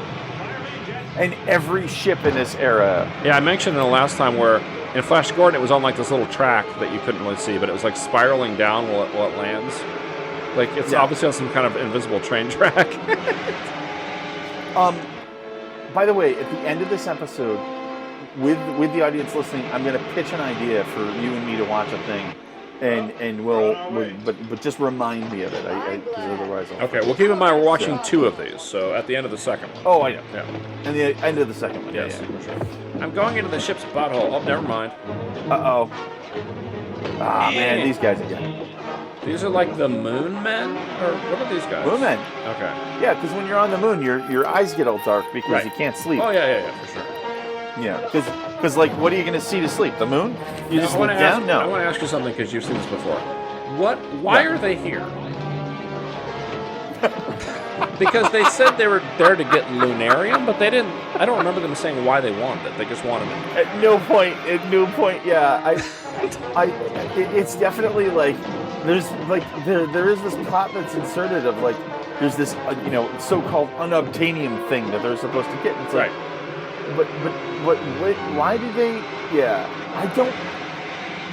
Speaker 23: And every ship in this era.
Speaker 1: Yeah, I mentioned in the last time where in Flash Gordon it was on like this little track that you couldn't really see, but it was like spiraling down while it lands. Like it's obviously on some kind of invisible train track.
Speaker 23: By the way, at the end of this episode, with the audience listening, I'm going to pitch an idea for you and me to watch a thing, and but just remind me of it, because otherwise I'll
Speaker 1: okay, well, keep in mind we're watching two of these, so at the end of the second one.
Speaker 23: Oh, I know.
Speaker 1: Yeah.
Speaker 23: And the end of the second one.
Speaker 1: Yes, for sure. I'm going into the ship's butthole. Oh, never mind.
Speaker 23: Uh-oh. Man, these guys again.
Speaker 1: These are like the Moon Men? Or what are these guys?
Speaker 23: Moon Men.
Speaker 1: Okay.
Speaker 23: Yeah, because when you're on the moon, your eyes get all dark because you can't sleep.
Speaker 1: Oh, yeah, for sure.
Speaker 23: Yeah, because Because, like, what are you going to see to sleep? The moon? You just look down? No.
Speaker 1: I want to ask you something because you've seen this before. Why are they here? Because they said they were there to get lunarium, but they didn't. I don't remember them saying why they wanted it. They just wanted it.
Speaker 23: At no point. Yeah, it's definitely like there's like there is this plot that's inserted of like there's this so-called unobtainium thing that they're supposed to get. It's like, but why did they? Yeah, I don't.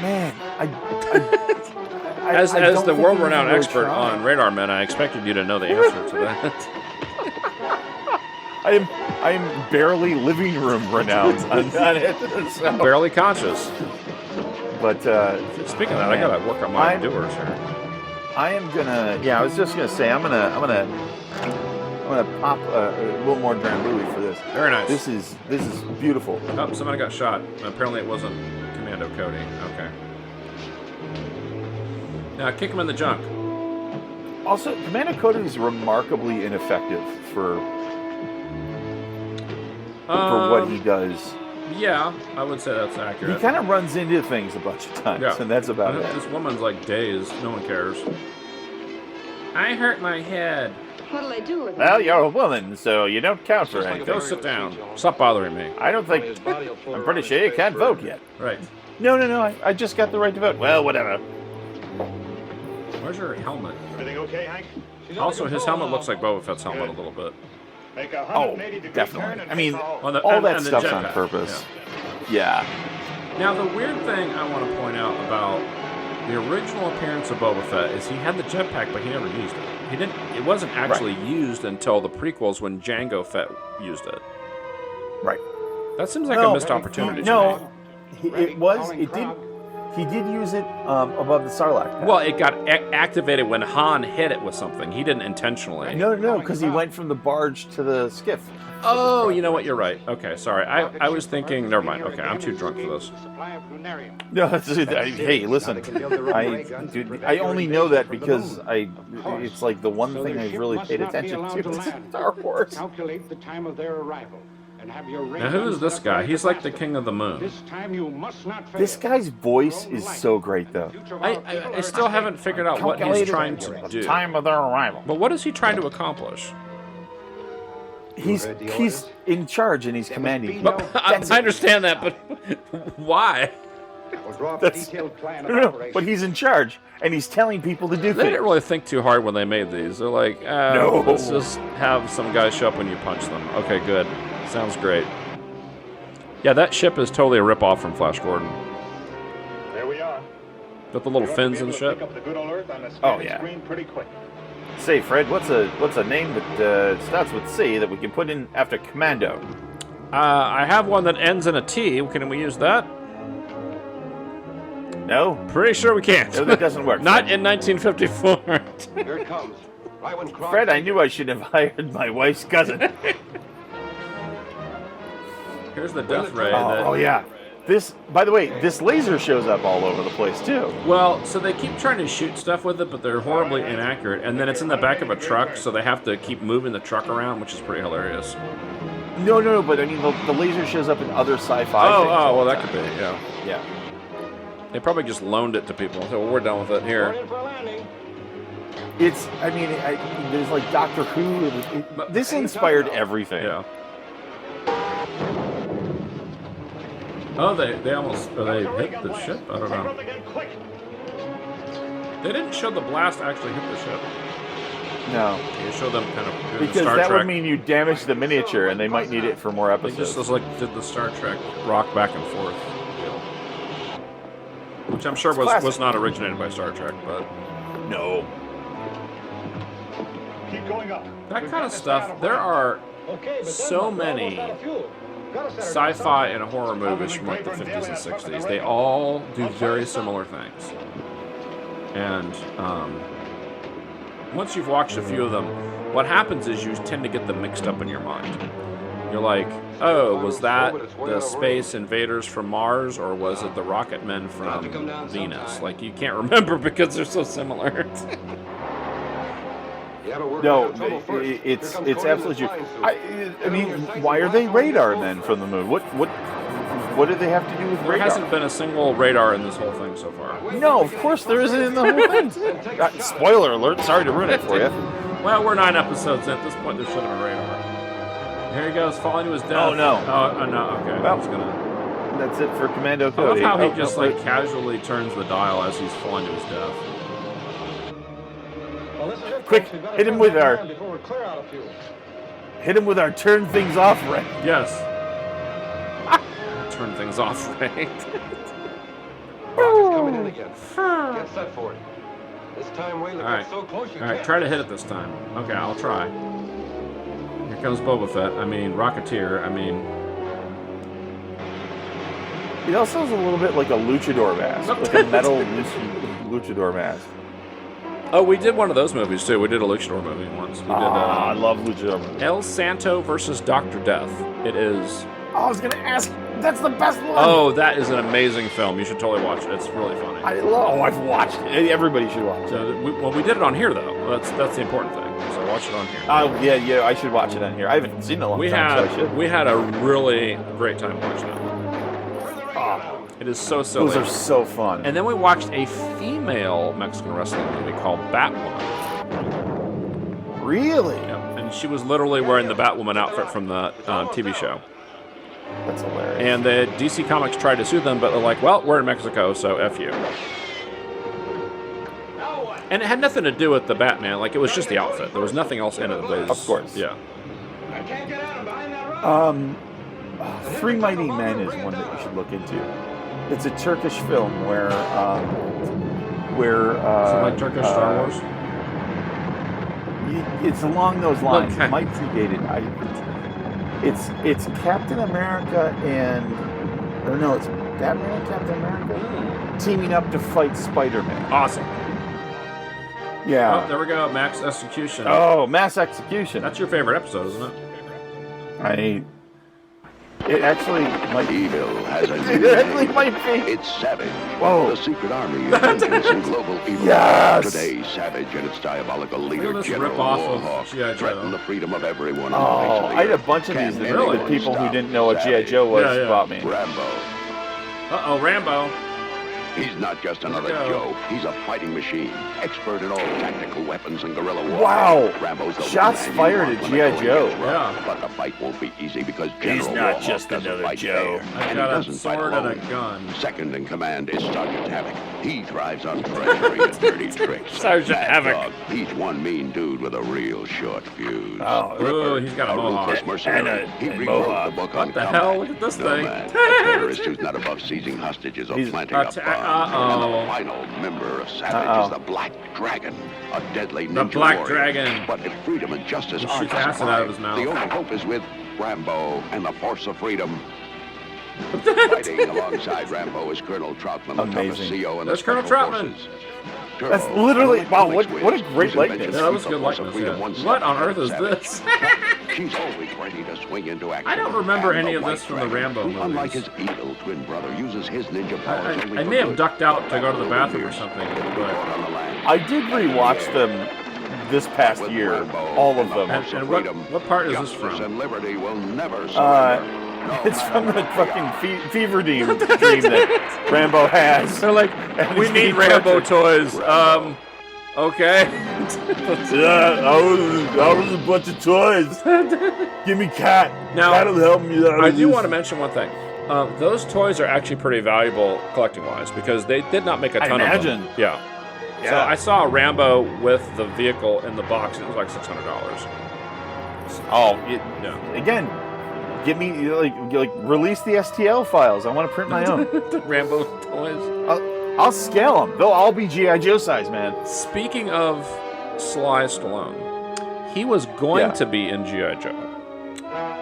Speaker 23: Man,
Speaker 1: As the world-renowned expert on radar men, I expected you to know the answer to that.
Speaker 23: I am barely living room renowned on it. So.
Speaker 1: Barely conscious.
Speaker 23: But
Speaker 1: speaking of that, I gotta work on my doers here.
Speaker 23: I am gonna. Yeah, I was just gonna say I'm gonna pop a little more Drambuie for this.
Speaker 1: Very nice.
Speaker 23: This is beautiful.
Speaker 1: Oh, somebody got shot. Apparently, it wasn't Commando Cody. Okay. Now kick him in the junk.
Speaker 23: Also, Commando Cody is remarkably ineffective for what he does.
Speaker 1: Yeah, I would say that's accurate.
Speaker 23: He kind of runs into things a bunch of times, and that's about it.
Speaker 1: This woman's like dazed. No one cares. I hurt my head.
Speaker 6: What'll I do with it?
Speaker 23: Well, you're a woman, so you don't count for anything.
Speaker 1: Go sit down. Stop bothering me.
Speaker 23: I don't think... I'm pretty sure you can't vote yet.
Speaker 1: Right.
Speaker 23: No, I just got the right to vote. Well, whatever.
Speaker 1: Where's your helmet?
Speaker 4: Everything okay, Hank?
Speaker 1: Also, his helmet looks like Boba Fett's helmet a little bit.
Speaker 23: Oh, definitely. I mean, all that stuff's on purpose. Yeah.
Speaker 1: Now, the weird thing I want to point out about the original appearance of Boba Fett is he had the jetpack, but he never used it. He didn't. It wasn't actually used until the prequels when Jango Fett used it.
Speaker 23: Right.
Speaker 1: That seems like a missed opportunity.
Speaker 23: He did use it above the Sarlacc pad.
Speaker 1: Well, it got activated when Han hit it with something. He didn't intentionally.
Speaker 23: No, because he went from the barge to the skiff.
Speaker 1: Oh, you know what? You're right. Okay, sorry. I was thinking. Never mind. Okay, I'm too drunk for this.
Speaker 23: No, hey, listen. I only know that because it's like the one thing I've really paid attention to is Star Wars.
Speaker 7: Calculate the time of their arrival.
Speaker 1: Now, who is this guy? He's like the king of the moon.
Speaker 7: This time you must not fail.
Speaker 23: This guy's voice is so great, though.
Speaker 1: I still haven't figured out what he's trying to do.
Speaker 23: Time of their arrival.
Speaker 1: But what is he trying to accomplish?
Speaker 23: He's in charge and he's commanding.
Speaker 1: But, I understand that, but why?
Speaker 23: But he's in charge and he's telling people to do things.
Speaker 1: They didn't really think too hard when they made these. They're like, let's just have some guys show up when you punch them. Okay, good. Sounds great. Yeah, that ship is totally a ripoff from Flash Gordon.
Speaker 4: There we are.
Speaker 1: With the little fins and shit.
Speaker 23: Oh yeah.
Speaker 4: Pretty quick.
Speaker 23: Say, Fred, what's a name that starts with C that we can put in after Commando?
Speaker 1: I have one that ends in a T. Can we use that?
Speaker 23: No.
Speaker 1: Pretty sure we can't.
Speaker 23: No, that doesn't work.
Speaker 1: Not in 1954.
Speaker 8: Here it comes. Right when
Speaker 23: Fred, I knew I should have hired my wife's cousin.
Speaker 1: Here's the death ray.
Speaker 23: Oh yeah. By the way, this laser shows up all over the place too.
Speaker 1: Well, so they keep trying to shoot stuff with it, but they're horribly inaccurate. And then it's in the back of a truck, so they have to keep moving the truck around, which is pretty hilarious.
Speaker 23: No, but I mean the laser shows up in other sci-fi things.
Speaker 1: Oh, well, that could be, yeah.
Speaker 23: Yeah.
Speaker 1: They probably just loaned it to people. So we're done with it here.
Speaker 23: It's, I mean, there's like Doctor Who. This inspired everything.
Speaker 1: Yeah. Oh, they almost hit the ship? I don't know. They didn't show the blast actually hit the ship.
Speaker 23: No.
Speaker 1: They showed them kind of doing
Speaker 23: because
Speaker 1: the Star
Speaker 23: that
Speaker 1: Trek.
Speaker 23: would mean you damaged the miniature, and they might need it for more episodes.
Speaker 1: They just did the Star Trek rock back and forth, which I'm sure was not originated by Star Trek, but
Speaker 23: no.
Speaker 4: Keep going up.
Speaker 1: That kind of stuff. There are so many sci-fi and horror movies from like the 50s and 60s. They all do very similar things. And once you've watched a few of them, what happens is you tend to get them mixed up in your mind. You're like, oh, was that the space invaders from Mars, or was it the rocket men from Venus? Like, you can't remember because they're so similar.
Speaker 23: No, it's absolutely true. I mean, why are they radar men from the moon? What do they have to do with
Speaker 1: There
Speaker 23: radar?
Speaker 1: hasn't been a single radar in this whole thing so far.
Speaker 23: No, of course there isn't in the whole thing. Spoiler alert, sorry to ruin it for you.
Speaker 1: Well, we're 9 episodes in. At this point, there should have been a radar. Here he goes, falling to his death.
Speaker 23: Oh, no.
Speaker 1: Oh, no, okay.
Speaker 23: Well,
Speaker 1: He's gonna...
Speaker 23: That's it for Commando
Speaker 1: I
Speaker 23: Cody.
Speaker 1: love how he just, like, casually turns the dial as he's falling to his death.
Speaker 10: Well, this is it,
Speaker 23: Quick,
Speaker 10: folks. We've gotta
Speaker 23: hit him
Speaker 10: turn
Speaker 23: with
Speaker 10: back
Speaker 23: our...
Speaker 10: around before we're clear out of fuel.
Speaker 23: Hit him with our turn things off right.
Speaker 1: Yes. Turn things off right.
Speaker 8: Rocket's coming in again. Get set for it. This time, Whaley
Speaker 1: All right.
Speaker 8: got so close you
Speaker 1: All right,
Speaker 8: can't.
Speaker 1: try to hit it this time. Okay, I'll try. Here comes Boba Fett. I mean, Rocketeer. I mean...
Speaker 23: It also has a little bit like a luchador mask. Like a metal luchador mask.
Speaker 1: Oh, we did one of those movies, too. We did a luchador movie once. We did,
Speaker 23: I love luchador movies.
Speaker 1: El Santo versus Dr. Death. It is...
Speaker 23: I was going to ask, that's the best one!
Speaker 1: Oh, that is an amazing film. You should totally watch it. It's really funny.
Speaker 23: I've watched it. Everybody should watch it.
Speaker 1: So, we did it on here, though. That's the important thing. So watch it on here.
Speaker 23: Yeah, I should watch it on here. I haven't seen it in a long time, so I should.
Speaker 1: We had a really great time watching it. It is so silly.
Speaker 23: Those are so fun.
Speaker 1: And then we watched a female Mexican wrestling movie called Batwoman.
Speaker 23: Really?
Speaker 1: Yep. And she was literally wearing the Batwoman outfit from the TV show.
Speaker 23: That's hilarious.
Speaker 1: And the DC Comics tried to sue them, but they're like, well, we're in Mexico, so F you. And it had nothing to do with the Batman. Like, it was just the outfit. There was nothing else in it.
Speaker 23: Of course.
Speaker 1: Yeah.
Speaker 23: Three Mighty Men is one that you should look into. It's a Turkish film where
Speaker 1: Is it like Turkish Star Wars?
Speaker 23: It's along those lines.
Speaker 1: Okay.
Speaker 23: It might predate it. It's Captain America and it's Batman and Captain America teaming up to fight Spider-Man.
Speaker 1: Awesome.
Speaker 23: Yeah.
Speaker 1: Oh, there we go. Mass Execution.
Speaker 23: Oh, Mass Execution.
Speaker 1: That's your favorite episode, isn't it?
Speaker 23: It actually might be.
Speaker 22: Evil has a
Speaker 23: It actually might be.
Speaker 22: It's Savage.
Speaker 23: Whoa.
Speaker 22: The secret army of vengeance and global evil.
Speaker 23: Yes.
Speaker 22: Today, Savage and its diabolical leader,
Speaker 1: Look at this
Speaker 22: General
Speaker 1: rip-off of
Speaker 22: Warhawk,
Speaker 1: G.I. Joe.
Speaker 22: threaten the freedom of everyone.
Speaker 23: Oh, I had a bunch of these that people who didn't know what G.I. Joe was bought me.
Speaker 22: Rambo.
Speaker 1: Uh-oh, Rambo.
Speaker 22: He's not just another Joe. He's a fighting machine, expert in all tactical weapons and guerrilla warfare.
Speaker 23: Wow.
Speaker 22: Rambo's the
Speaker 23: Shots
Speaker 22: one man
Speaker 23: fired
Speaker 22: you
Speaker 23: at
Speaker 22: want
Speaker 23: G.I.
Speaker 22: when the
Speaker 23: Joe.
Speaker 22: going gets rough. But the fight won't be easy because General
Speaker 23: not
Speaker 22: Warhawk
Speaker 23: just
Speaker 22: doesn't
Speaker 23: another
Speaker 22: fight
Speaker 23: Joe.
Speaker 22: fair.
Speaker 1: I
Speaker 22: And he
Speaker 1: got a
Speaker 22: doesn't fight
Speaker 1: sword and a
Speaker 22: alone.
Speaker 1: gun.
Speaker 22: Second in command is Sergeant Havoc. He thrives on treachery and dirty tricks.
Speaker 1: Sergeant
Speaker 22: Mad
Speaker 1: Havoc.
Speaker 22: Dog, he's one mean dude with a real short fuse.
Speaker 23: Oh,
Speaker 1: Ooh, he's got a mohawk.
Speaker 22: ruthless mercenary. He rewrote the book on
Speaker 1: What the
Speaker 22: combat.
Speaker 1: hell? Look at this thing.
Speaker 22: Nomad, a terrorist who's not above seizing hostages or planting a bomb. And the final member of Savage is the Black Dragon, a deadly ninja
Speaker 1: Black
Speaker 22: warrior.
Speaker 1: Dragon.
Speaker 22: But if freedom and justice
Speaker 1: He
Speaker 22: aren't
Speaker 1: shoots acid out of his
Speaker 22: supplied,
Speaker 1: mouth.
Speaker 22: the only hope is with Rambo and the Force of Freedom. Fighting alongside Rambo is Colonel Troutman, the toughest CO in the
Speaker 1: That's Colonel
Speaker 22: Special
Speaker 1: Troutman.
Speaker 22: Forces.
Speaker 23: That's
Speaker 22: Turbo,
Speaker 23: literally
Speaker 22: one of the
Speaker 23: wow.
Speaker 22: comics
Speaker 23: What a
Speaker 22: wins,
Speaker 23: great
Speaker 22: whose
Speaker 23: likeness.
Speaker 22: invention
Speaker 1: Yeah, that was
Speaker 22: keeps
Speaker 1: good
Speaker 22: the Force of
Speaker 1: likeness,
Speaker 22: Freedom
Speaker 1: yeah.
Speaker 22: one
Speaker 1: What
Speaker 22: step
Speaker 1: on
Speaker 22: ahead
Speaker 1: earth
Speaker 22: of
Speaker 1: is
Speaker 22: Savage.
Speaker 1: this?
Speaker 22: She's always ready to swing into action.
Speaker 1: I don't remember
Speaker 22: And
Speaker 1: any
Speaker 22: the
Speaker 1: of this
Speaker 22: White
Speaker 1: from the
Speaker 22: Dragon,
Speaker 1: Rambo
Speaker 22: who, unlike
Speaker 1: movies.
Speaker 22: his evil twin brother, uses his ninja powers only
Speaker 1: I
Speaker 22: for
Speaker 1: may have
Speaker 22: good.
Speaker 1: ducked out to go to the bathroom or something, but...
Speaker 23: I did rewatch them this past year, all of them.
Speaker 1: And what part is this
Speaker 22: Justice
Speaker 1: from?
Speaker 22: and liberty will never surrender.
Speaker 23: It's from the fucking fever dream that Rambo has.
Speaker 1: They're like, we need Rambo toys. Okay.
Speaker 23: Yeah, I was a bunch of toys. Give me cat.
Speaker 1: Now,
Speaker 23: That'll help me out.
Speaker 1: I do want to mention one thing. Those toys are actually pretty valuable collecting-wise because they did not make a ton of them. Yeah. So I saw a Rambo with the vehicle in the box, and it was like $600.
Speaker 23: Oh,
Speaker 1: yeah.
Speaker 23: Again, give me like release the STL files. I want to print my own.
Speaker 1: The Rambo toys.
Speaker 23: I'll scale them. They'll all be G.I. Joe size, man.
Speaker 1: Speaking of Sly Stallone, he was going to be in G.I. Joe,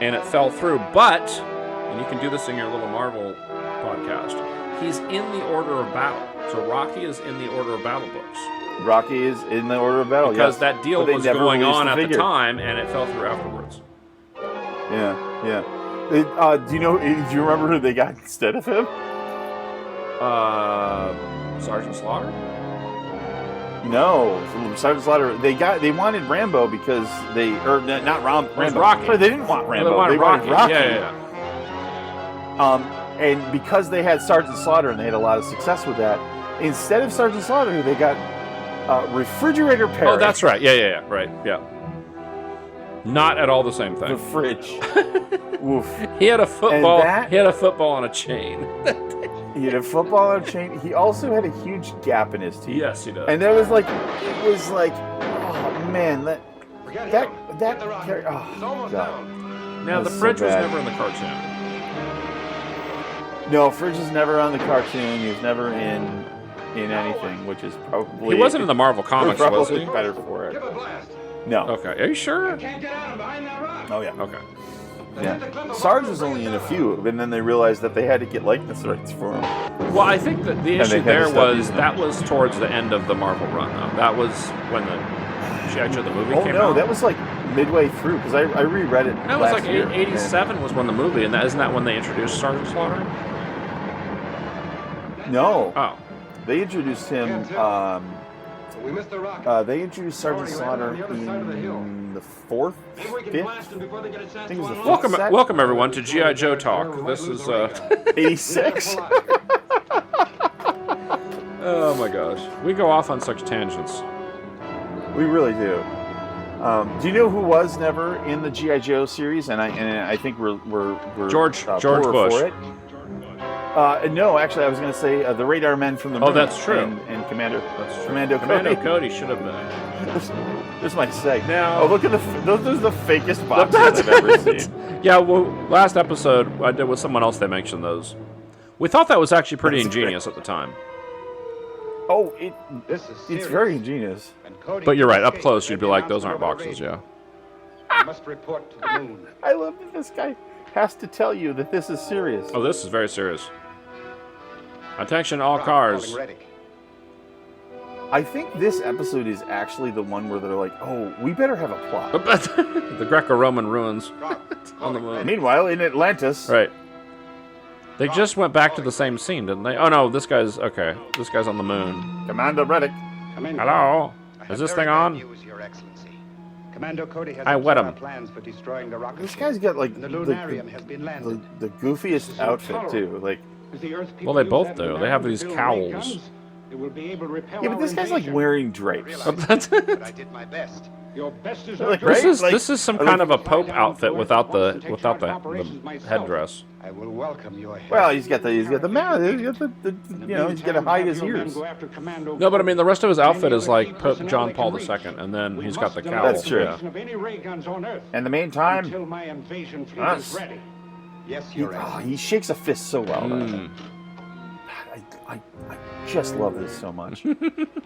Speaker 1: and it fell through. But, and you can do this in your little Marvel podcast, he's in the Order of Battle. So Rocky is in the Order of Battle books.
Speaker 23: Rocky is in the Order of Battle,
Speaker 1: because that deal was going on at the
Speaker 23: figure.
Speaker 1: time, and it fell through afterwards.
Speaker 23: Yeah. Do you remember who they got instead of him?
Speaker 1: Sergeant Slaughter?
Speaker 23: No, Sergeant Slaughter. They wanted Rambo because not Rambo.
Speaker 1: Rocky.
Speaker 23: Sorry, they didn't want Rambo.
Speaker 1: They wanted Rocky.
Speaker 23: Rocky.
Speaker 1: Yeah.
Speaker 23: And because they had Sergeant Slaughter and they had a lot of success with that, instead of Sergeant Slaughter, they got Refrigerator Perry.
Speaker 1: Oh, that's right. Yeah. Right. Yeah. Not at all the same thing.
Speaker 23: The fridge. Oof.
Speaker 1: He had a football. He had a football on a chain.
Speaker 23: He had a football on a chain. He also had a huge gap in his teeth.
Speaker 1: Yes, he does.
Speaker 23: And there was like, it was like, oh man, that.
Speaker 8: It's almost down.
Speaker 1: Now the fridge was never in the cartoon.
Speaker 23: No, fridge is never on the cartoon. He was never in anything, which is probably.
Speaker 1: He wasn't in the Marvel comics, was he?
Speaker 23: Better for it.
Speaker 8: Give a blast.
Speaker 23: No.
Speaker 1: Okay. Are you sure?
Speaker 8: Can't get out behind that rock.
Speaker 23: Oh yeah.
Speaker 1: Okay.
Speaker 23: Yeah. Sarge was only in a few, and then they realized that they had to get likeness rights for him.
Speaker 1: Well, I think that the issue there was towards the end of the Marvel run. Though. That was when the G.I. Joe the movie came out.
Speaker 23: Oh no, that was like midway through because I reread it.
Speaker 1: That was
Speaker 23: last
Speaker 1: like
Speaker 23: year,
Speaker 1: 87 was when the movie, and isn't that when they introduced Sergeant Slaughter?
Speaker 23: No.
Speaker 1: Oh.
Speaker 23: They introduced him.
Speaker 8: We missed the rock.
Speaker 23: They introduced Sergeant Slaughter in the fourth, fifth. I think it was the fifth set.
Speaker 1: Welcome everyone to G.I. Joe Talk. This is
Speaker 23: 86.
Speaker 1: Oh my gosh, we go off on such tangents.
Speaker 23: We really do. Do you know who was never in the G.I. Joe series? And I think we're
Speaker 1: George Bush.
Speaker 23: For it. No, actually, I was going to say the Radar Men from the Moon.
Speaker 1: Oh, that's true.
Speaker 23: And Commando.
Speaker 1: That's true.
Speaker 23: Commando
Speaker 1: Cody should have been.
Speaker 23: This is my seg.
Speaker 1: Now,
Speaker 23: oh, look at those are the fakest boxes I've ever seen.
Speaker 1: Yeah, well, last episode I did with someone else. They mentioned those. We thought that was actually pretty ingenious at the time.
Speaker 23: Oh, it's very ingenious.
Speaker 1: But you're right. Up close, you'd be like, those aren't boxes. Yeah.
Speaker 8: I must report to the moon.
Speaker 23: I love that this guy has to tell you that this is serious.
Speaker 1: Oh, this is very serious. Attention, all cars.
Speaker 23: I think this episode is actually the one where they're like, oh, we better have a plot.
Speaker 1: The Greco-Roman ruins on the moon.
Speaker 23: Meanwhile, in Atlantis.
Speaker 1: Right. They just went back to the same scene, didn't they? Oh, no, this guy's... Okay, this guy's on the moon.
Speaker 23: Commander Reddick.
Speaker 1: Hello? Is this thing on?
Speaker 9: Commander Cody has
Speaker 1: I wet him.
Speaker 9: plans for destroying the rocket.
Speaker 23: This guy's got like the goofiest outfit too. Like,
Speaker 1: well, they both do. They have these cowls.
Speaker 23: Yeah, but this guy's like wearing drapes.
Speaker 9: But I did my best.
Speaker 8: Your best is
Speaker 23: like,
Speaker 1: this is some kind of a Pope outfit without the headdress.
Speaker 9: I will welcome your help.
Speaker 23: Well, he's got the mouth. He's got the he's got to hide his ears.
Speaker 1: No, but I mean the rest of his outfit is like Pope John Paul II, and then he's got the cowl.
Speaker 23: That's true.
Speaker 1: Yeah.
Speaker 23: In the meantime,
Speaker 9: yes, you're right.
Speaker 23: He shakes a fist so well. I just love this so much.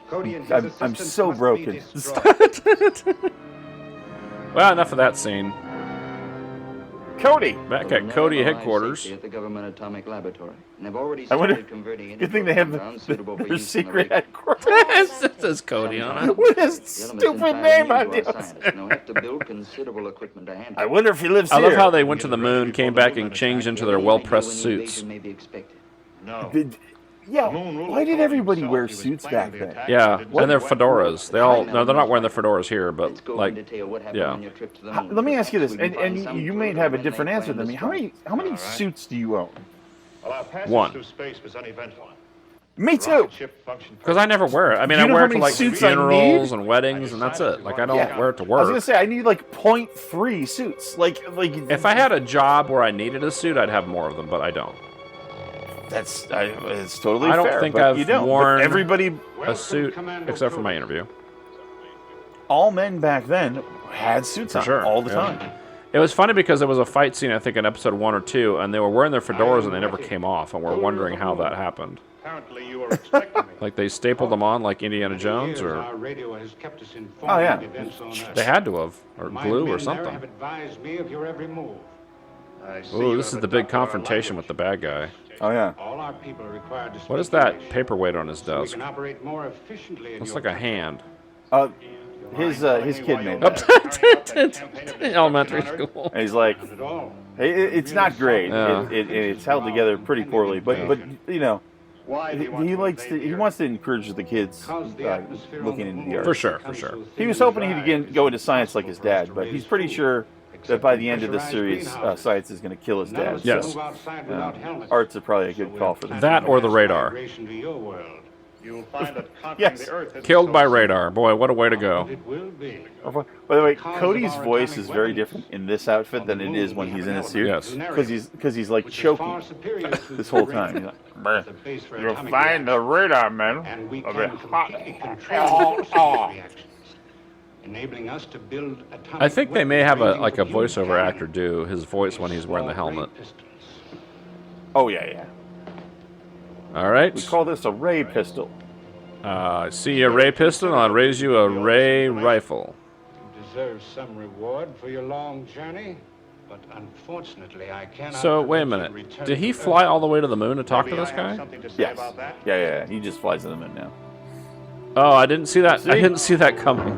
Speaker 23: I'm so broken.
Speaker 1: Well, enough of that scene.
Speaker 23: Cody!
Speaker 1: Back at Cody headquarters.
Speaker 5: At the government atomic laboratory. And they've already
Speaker 23: I wonder,
Speaker 5: started converting any
Speaker 23: good thing they have their secret headquarters.
Speaker 1: It says Cody on it.
Speaker 23: With his stupid name on it.
Speaker 5: Have to build considerable equipment to handle.
Speaker 23: I wonder if he lives
Speaker 1: here. I love how they went to the moon, came back, and changed into their well-pressed suits.
Speaker 8: No.
Speaker 23: Yeah, why did everybody wear suits back then?
Speaker 1: Yeah, and their fedoras. No, they're not wearing the fedoras here, but like, yeah.
Speaker 23: Let me ask you this, and you may have a different answer than me. How many suits do you own?
Speaker 1: One.
Speaker 23: Me too.
Speaker 1: Because I never wear it. I mean, I wear it for like funerals and weddings, and that's it. Like, I don't wear it to work.
Speaker 23: I was gonna say I need like 0.3 suits. Like
Speaker 1: if I had a job where I needed a suit, I'd have more of them, but I don't.
Speaker 23: It's totally fair.
Speaker 1: I don't think I've worn
Speaker 23: everybody
Speaker 1: a suit except for my interview.
Speaker 23: All men back then had suits on all the time.
Speaker 1: It was funny because there was a fight scene, I think, in episode 1 or 2, and they were wearing their fedoras and they never came off, and we're wondering how that happened.
Speaker 8: Apparently you were expecting me.
Speaker 1: Like they stapled them on like Indiana Jones, or
Speaker 8: our radio has kept us informed
Speaker 23: oh yeah,
Speaker 8: of events on Earth.
Speaker 1: They had to have, or glue or something.
Speaker 8: Have advised me of your every move.
Speaker 1: Ooh, this is the big confrontation with the bad guy.
Speaker 23: Oh yeah.
Speaker 8: All our people are required to
Speaker 1: what is that paperweight on his desk?
Speaker 8: We can operate more efficiently.
Speaker 1: Looks like a hand.
Speaker 23: His kid made that.
Speaker 1: Elementary school.
Speaker 23: And he's like, hey, it's not great. It's held together pretty poorly, but you know, he wants to encourage the kids looking into the art.
Speaker 1: For sure.
Speaker 23: He was hoping he'd again go into science like his dad, but he's pretty sure that by the end of the series, Science is going to kill his dad.
Speaker 1: Yes.
Speaker 23: So, Art's probably a good call for this.
Speaker 1: That or the radar.
Speaker 4: You'll find that conquering the Earth isn't
Speaker 1: Killed
Speaker 4: so
Speaker 1: by
Speaker 4: simple.
Speaker 1: radar. Boy, what a way to go.
Speaker 23: By the way, Cody's voice is very different in this outfit than it is when he's in a suit.
Speaker 1: Yes.
Speaker 23: Because he's like choking this whole time. He's like, you'll find the radar, man.
Speaker 7: And we
Speaker 23: A
Speaker 7: can
Speaker 23: bit
Speaker 7: completely
Speaker 23: hot.
Speaker 7: control reactions, enabling us to build atomic
Speaker 1: I think they may have a
Speaker 7: weapons
Speaker 1: voiceover actor do his voice when he's wearing the helmet.
Speaker 23: Oh, yeah.
Speaker 1: All right.
Speaker 23: We call this a ray pistol.
Speaker 1: See a ray pistol, I'll raise you a ray rifle.
Speaker 7: You deserve some reward for your long journey, but unfortunately I cannot.
Speaker 1: So, wait a minute. Did he fly all the way to the moon to talk to this guy?
Speaker 23: Yes. Yeah. He just flies to the moon now.
Speaker 1: Oh, I didn't see that. I didn't see that coming.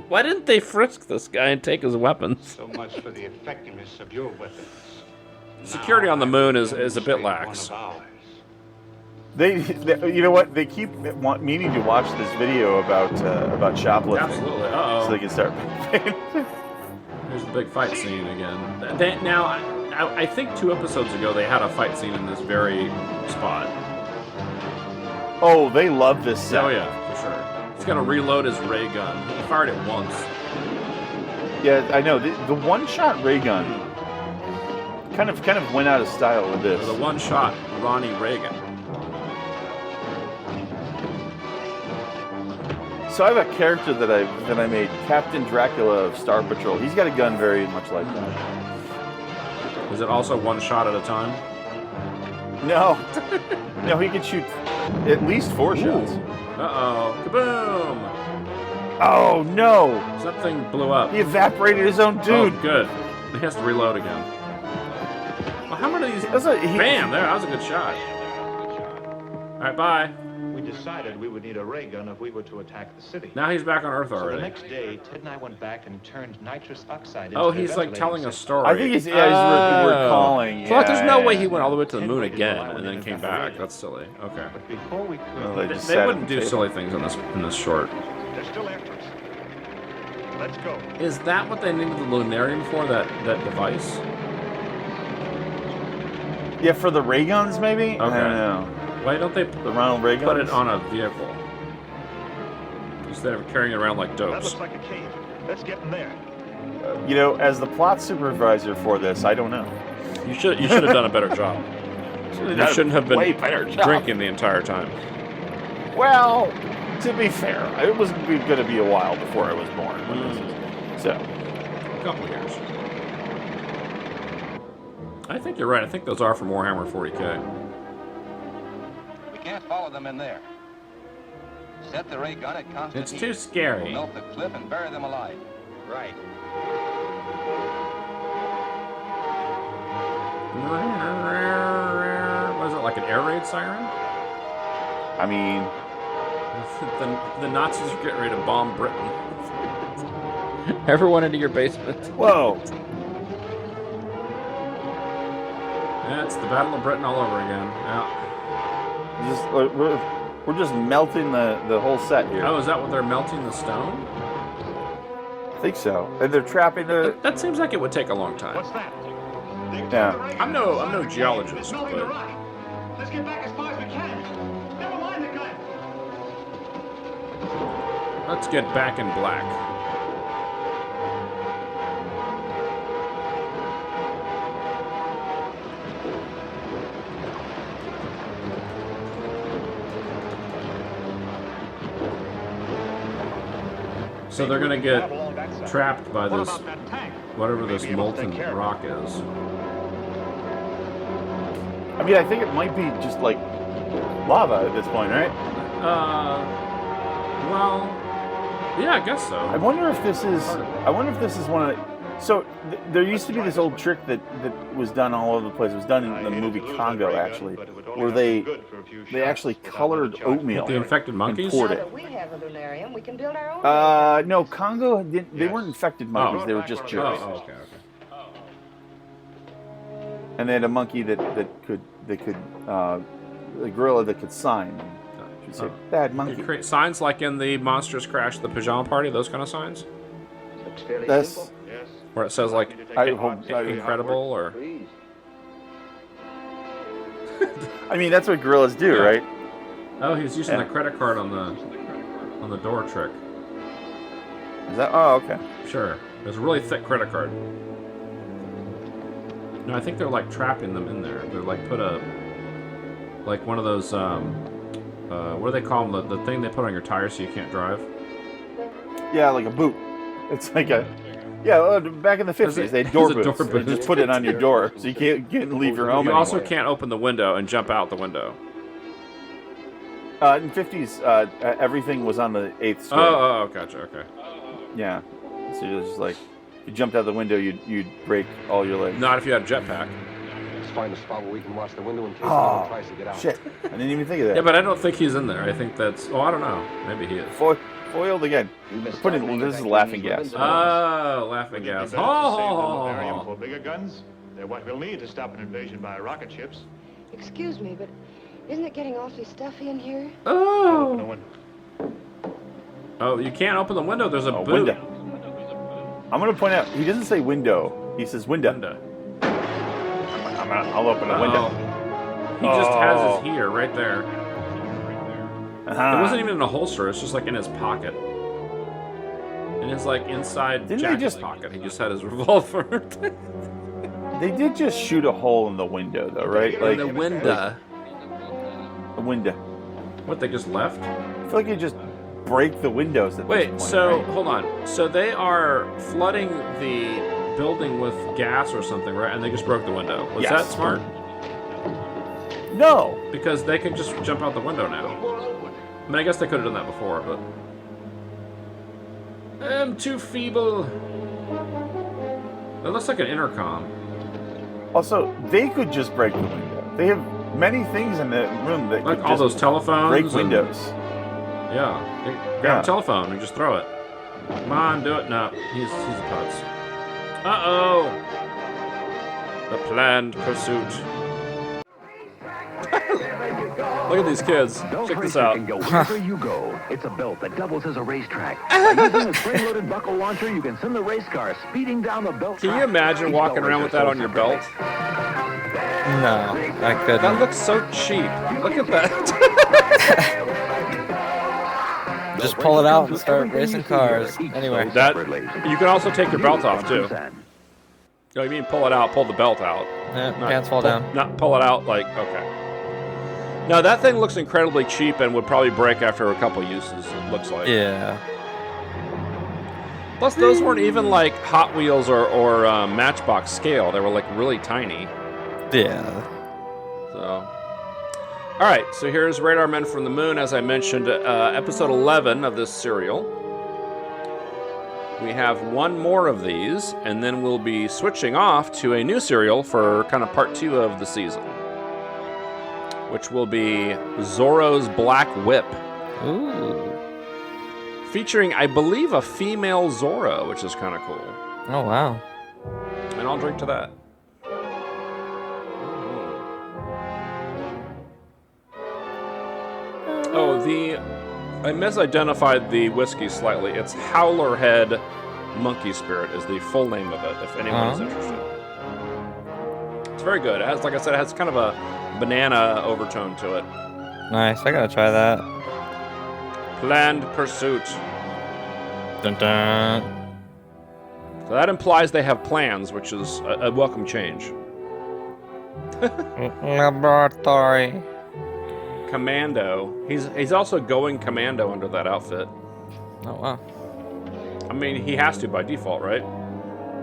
Speaker 1: Why didn't they frisk this guy and take his weapons?
Speaker 7: So much for the effectiveness of your weapons.
Speaker 1: Security on the moon is a bit lax.
Speaker 23: They, you know what? They keep meaning to watch this video about shoplifting.
Speaker 1: Absolutely. Uh-oh.
Speaker 23: So they can start.
Speaker 1: There's a big fight scene again. Now, I think 2 episodes ago they had a fight scene in this very spot.
Speaker 23: Oh, they love this set.
Speaker 1: Oh yeah, for sure. He's gonna reload his ray gun. He fired it once.
Speaker 23: Yeah, I know. The one-shot ray gun kind of went out of style with this.
Speaker 1: The one-shot Ronnie Reagan.
Speaker 23: So I have a character that I made, Captain Dracula of Star Patrol. He's got a gun very much like that.
Speaker 1: Is it also one shot at a time?
Speaker 23: No. No, he can shoot at least 4 shots.
Speaker 1: Uh-oh. Kaboom!
Speaker 23: Oh, no!
Speaker 1: Something blew up.
Speaker 23: He evaporated his own dude.
Speaker 1: Oh, good. He has to reload again. Well, how many of these... Bam! There, that was a good shot. All right, bye.
Speaker 4: We decided we would need a ray gun if we were to attack the city.
Speaker 1: Now he's back on Earth
Speaker 4: So
Speaker 1: already.
Speaker 4: the next day, Ted and I went back and turned nitrous oxide into
Speaker 1: Oh,
Speaker 4: the
Speaker 1: he's like
Speaker 4: ventilating
Speaker 1: telling a
Speaker 4: system.
Speaker 1: story.
Speaker 23: I think he's recalling.
Speaker 1: So there's no way he went all the way to the moon again and then came back. That's silly. Okay.
Speaker 4: But before we could,
Speaker 23: Well,
Speaker 1: They wouldn't do silly things in this short.
Speaker 4: they're still after us. Let's go.
Speaker 1: Is that what they needed the lunarium for? That device?
Speaker 23: Yeah, for the ray guns, maybe?
Speaker 1: Okay.
Speaker 23: I don't know.
Speaker 1: Why don't they
Speaker 23: The Ronald Reagan
Speaker 1: put it on a vehicle instead of carrying it around like
Speaker 4: That
Speaker 1: dopes?
Speaker 4: looks like a cave. Let's get in there.
Speaker 23: You know, as the plot supervisor for this, I don't know.
Speaker 1: You should have done a better job. You shouldn't have been
Speaker 23: way better job.
Speaker 1: drinking the entire time.
Speaker 23: Well, to be fair, it was going to be a while before I was born. When this is, so,
Speaker 1: A couple of years. I think you're right. I think those are from Warhammer 40k.
Speaker 17: We can't follow them in there. Set the ray gun at constant
Speaker 1: It's
Speaker 17: heat.
Speaker 1: too scary.
Speaker 17: We'll melt the cliff and bury them alive. Right.
Speaker 1: Was it like an air raid siren?
Speaker 23: I mean,
Speaker 1: the Nazis are getting ready to bomb Britain. Everyone into your basement.
Speaker 23: Whoa.
Speaker 1: Yeah, it's the Battle of Britain all over again. Yeah.
Speaker 23: we're just melting the whole set here.
Speaker 1: Oh, is that what they're melting the stone?
Speaker 23: I think so. And they're trapping the...
Speaker 1: That seems like it would take a long time.
Speaker 4: What's that?
Speaker 23: Yeah.
Speaker 1: I'm no geologist, but
Speaker 10: Let's get back as far as we can. Never mind the gun.
Speaker 1: let's get back in black. So they're gonna get trapped by this, whatever this molten rock is.
Speaker 23: I mean, I think it might be just like lava at this point, right?
Speaker 1: Well, yeah, I guess so.
Speaker 23: I wonder if this is one of the... So there used to be this old trick that was done all over the place. It was done in the movie Congo, actually, where they actually colored oatmeal.
Speaker 1: The infected monkeys?
Speaker 23: And poured
Speaker 6: Now
Speaker 23: it.
Speaker 6: that we have a lunarium, we can build our own.
Speaker 23: No, Congo didn't. They weren't infected monkeys. They were just jerks.
Speaker 1: Oh, okay.
Speaker 23: And they had a monkey that could a gorilla that could sign. She'd say, "Bad monkey."
Speaker 1: You create signs like in the Monsters Crash the Pajama Party, those kind of signs?
Speaker 5: Looks fairly
Speaker 23: That's
Speaker 5: simple.
Speaker 4: Yes.
Speaker 1: Where it says like incredible or.
Speaker 23: I mean, that's what gorillas do, right?
Speaker 1: Oh, he was using the credit card on the door trick.
Speaker 23: Is that? Oh, okay.
Speaker 1: Sure. There's a really thick credit card. No, I think they're like trapping them in there. They're like like one of those what do they call them? The thing they put on your tires so you can't drive.
Speaker 23: Yeah, like a boot. It's like a back in the 50s they had door boots. They just put it on your door so you can't leave your home.
Speaker 1: You also can't open the window and jump out the window.
Speaker 23: In 50s, everything was on the 8th story.
Speaker 1: Oh, gotcha. Okay.
Speaker 23: Yeah. So you're just like, if you jumped out the window, you'd break all your legs.
Speaker 1: Not if you had a jetpack.
Speaker 8: Let's find a spot where we can watch the window in case someone tries to get out.
Speaker 23: Shit. I didn't even think of that.
Speaker 1: Yeah, but I don't think he's in there. I think that's... Oh, I don't know. Maybe he is.
Speaker 23: Foiled again. This is laughing gas.
Speaker 1: Oh, laughing gas.
Speaker 4: Oh. For bigger guns, they're what we'll need to stop an invasion by rocket ships.
Speaker 6: Excuse me, but isn't it getting awfully stuffy in here?
Speaker 1: Oh. Oh, you can't open the window. There's a boot.
Speaker 23: Window. I'm going to point out, he doesn't say window. He says window. I'll open a window.
Speaker 1: He just has his here, right there. It wasn't even in a holster. It's just like in his pocket. In his like inside jacket pocket. He just had his revolver.
Speaker 23: They did just shoot a hole in the window, though, right?
Speaker 1: Like the window.
Speaker 23: A window.
Speaker 1: What? They just left?
Speaker 23: I feel like you just break the windows.
Speaker 1: Wait. So hold on. So they are flooding the building with gas or something, right? And they just broke the window. Was that smart?
Speaker 23: No.
Speaker 1: Because they can just jump out the window now. I mean, I guess they could have done that before, but... I'm too feeble. It looks like an intercom.
Speaker 23: Also, they could just break the window. They have many things in the room that
Speaker 1: like
Speaker 23: could
Speaker 1: all
Speaker 23: just
Speaker 1: those telephones
Speaker 23: break windows.
Speaker 1: Yeah. Grab a telephone and just throw it. Come on, do it. No, he's a putz. Uh-oh. The planned pursuit. Look at these kids. Check this out.
Speaker 12: Go wherever you go. It's a belt that doubles as a racetrack. By using a spring-loaded buckle launcher, you can send the race car speeding down the belt.
Speaker 1: Can you imagine walking around with that on your belt?
Speaker 16: No, I couldn't.
Speaker 1: That looks so cheap. Look at that.
Speaker 16: Just pull it out and start racing cars. Anyway.
Speaker 1: You can also take your belt off, too. No, you mean pull it out, pull the belt out.
Speaker 16: Yeah, pants fall down.
Speaker 1: Not pull it out like, okay. No, that thing looks incredibly cheap and would probably break after a couple uses, it looks like.
Speaker 16: Yeah.
Speaker 1: Plus, those weren't even like Hot Wheels or Matchbox scale. They were like really tiny.
Speaker 16: Yeah.
Speaker 1: So. All right, so here's Radar Men from the Moon, as I mentioned, episode 11 of this serial. We have one more of these, and then we'll be switching off to a new serial for kind of part 2 of the season, which will be Zorro's Black Whip.
Speaker 16: Ooh.
Speaker 1: Featuring, I believe, a female Zorro, which is kind of cool.
Speaker 16: Oh, wow.
Speaker 1: And I'll drink to that. Oh, I misidentified the whiskey slightly. It's Howler Head Monkey Spirit is the full name of it, if anyone is interested. It's very good. It has, like I said, it has kind of a banana overtone to it.
Speaker 16: Nice. I gotta try that.
Speaker 1: Planned Pursuit.
Speaker 16: Dun dun.
Speaker 1: So that implies they have plans, which is a welcome change.
Speaker 16: Laboratory.
Speaker 1: Commando. He's also going commando under that outfit.
Speaker 16: Oh, wow.
Speaker 1: I mean, he has to by default, right?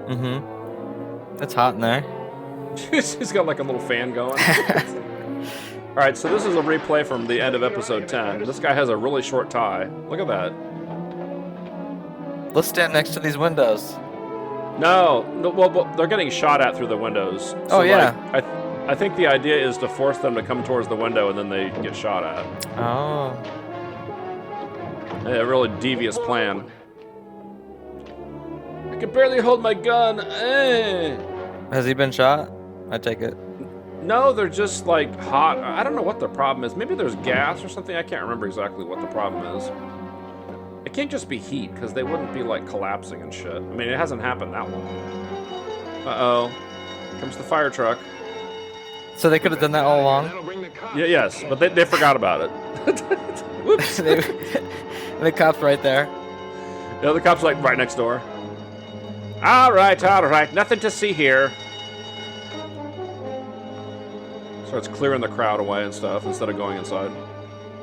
Speaker 16: Mm-hmm. It's hot in there.
Speaker 1: He's got like a little fan going. All right, so this is a replay from the end of episode 10. This guy has a really short tie. Look at that.
Speaker 16: Let's stand next to these windows.
Speaker 1: No, well, they're getting shot at through the windows. So,
Speaker 16: oh, yeah.
Speaker 1: Like, I think the idea is to force them to come towards the window and then they get shot at.
Speaker 16: Oh.
Speaker 1: A really devious plan. I can barely hold my gun.
Speaker 16: Has he been shot? I take it.
Speaker 1: No, they're just like hot. I don't know what the problem is. Maybe there's gas or something. I can't remember exactly what the problem is. It can't just be heat, because they wouldn't be, like, collapsing and shit. I mean, it hasn't happened that long. Uh-oh. Comes the fire truck.
Speaker 16: So they could have done that all along?
Speaker 1: Yeah, yes, but they forgot about it. Whoops.
Speaker 16: The cop's right there.
Speaker 1: Yeah, the cop's, like, right next door. All right. Nothing to see here. Starts clearing the crowd away and stuff instead of going inside.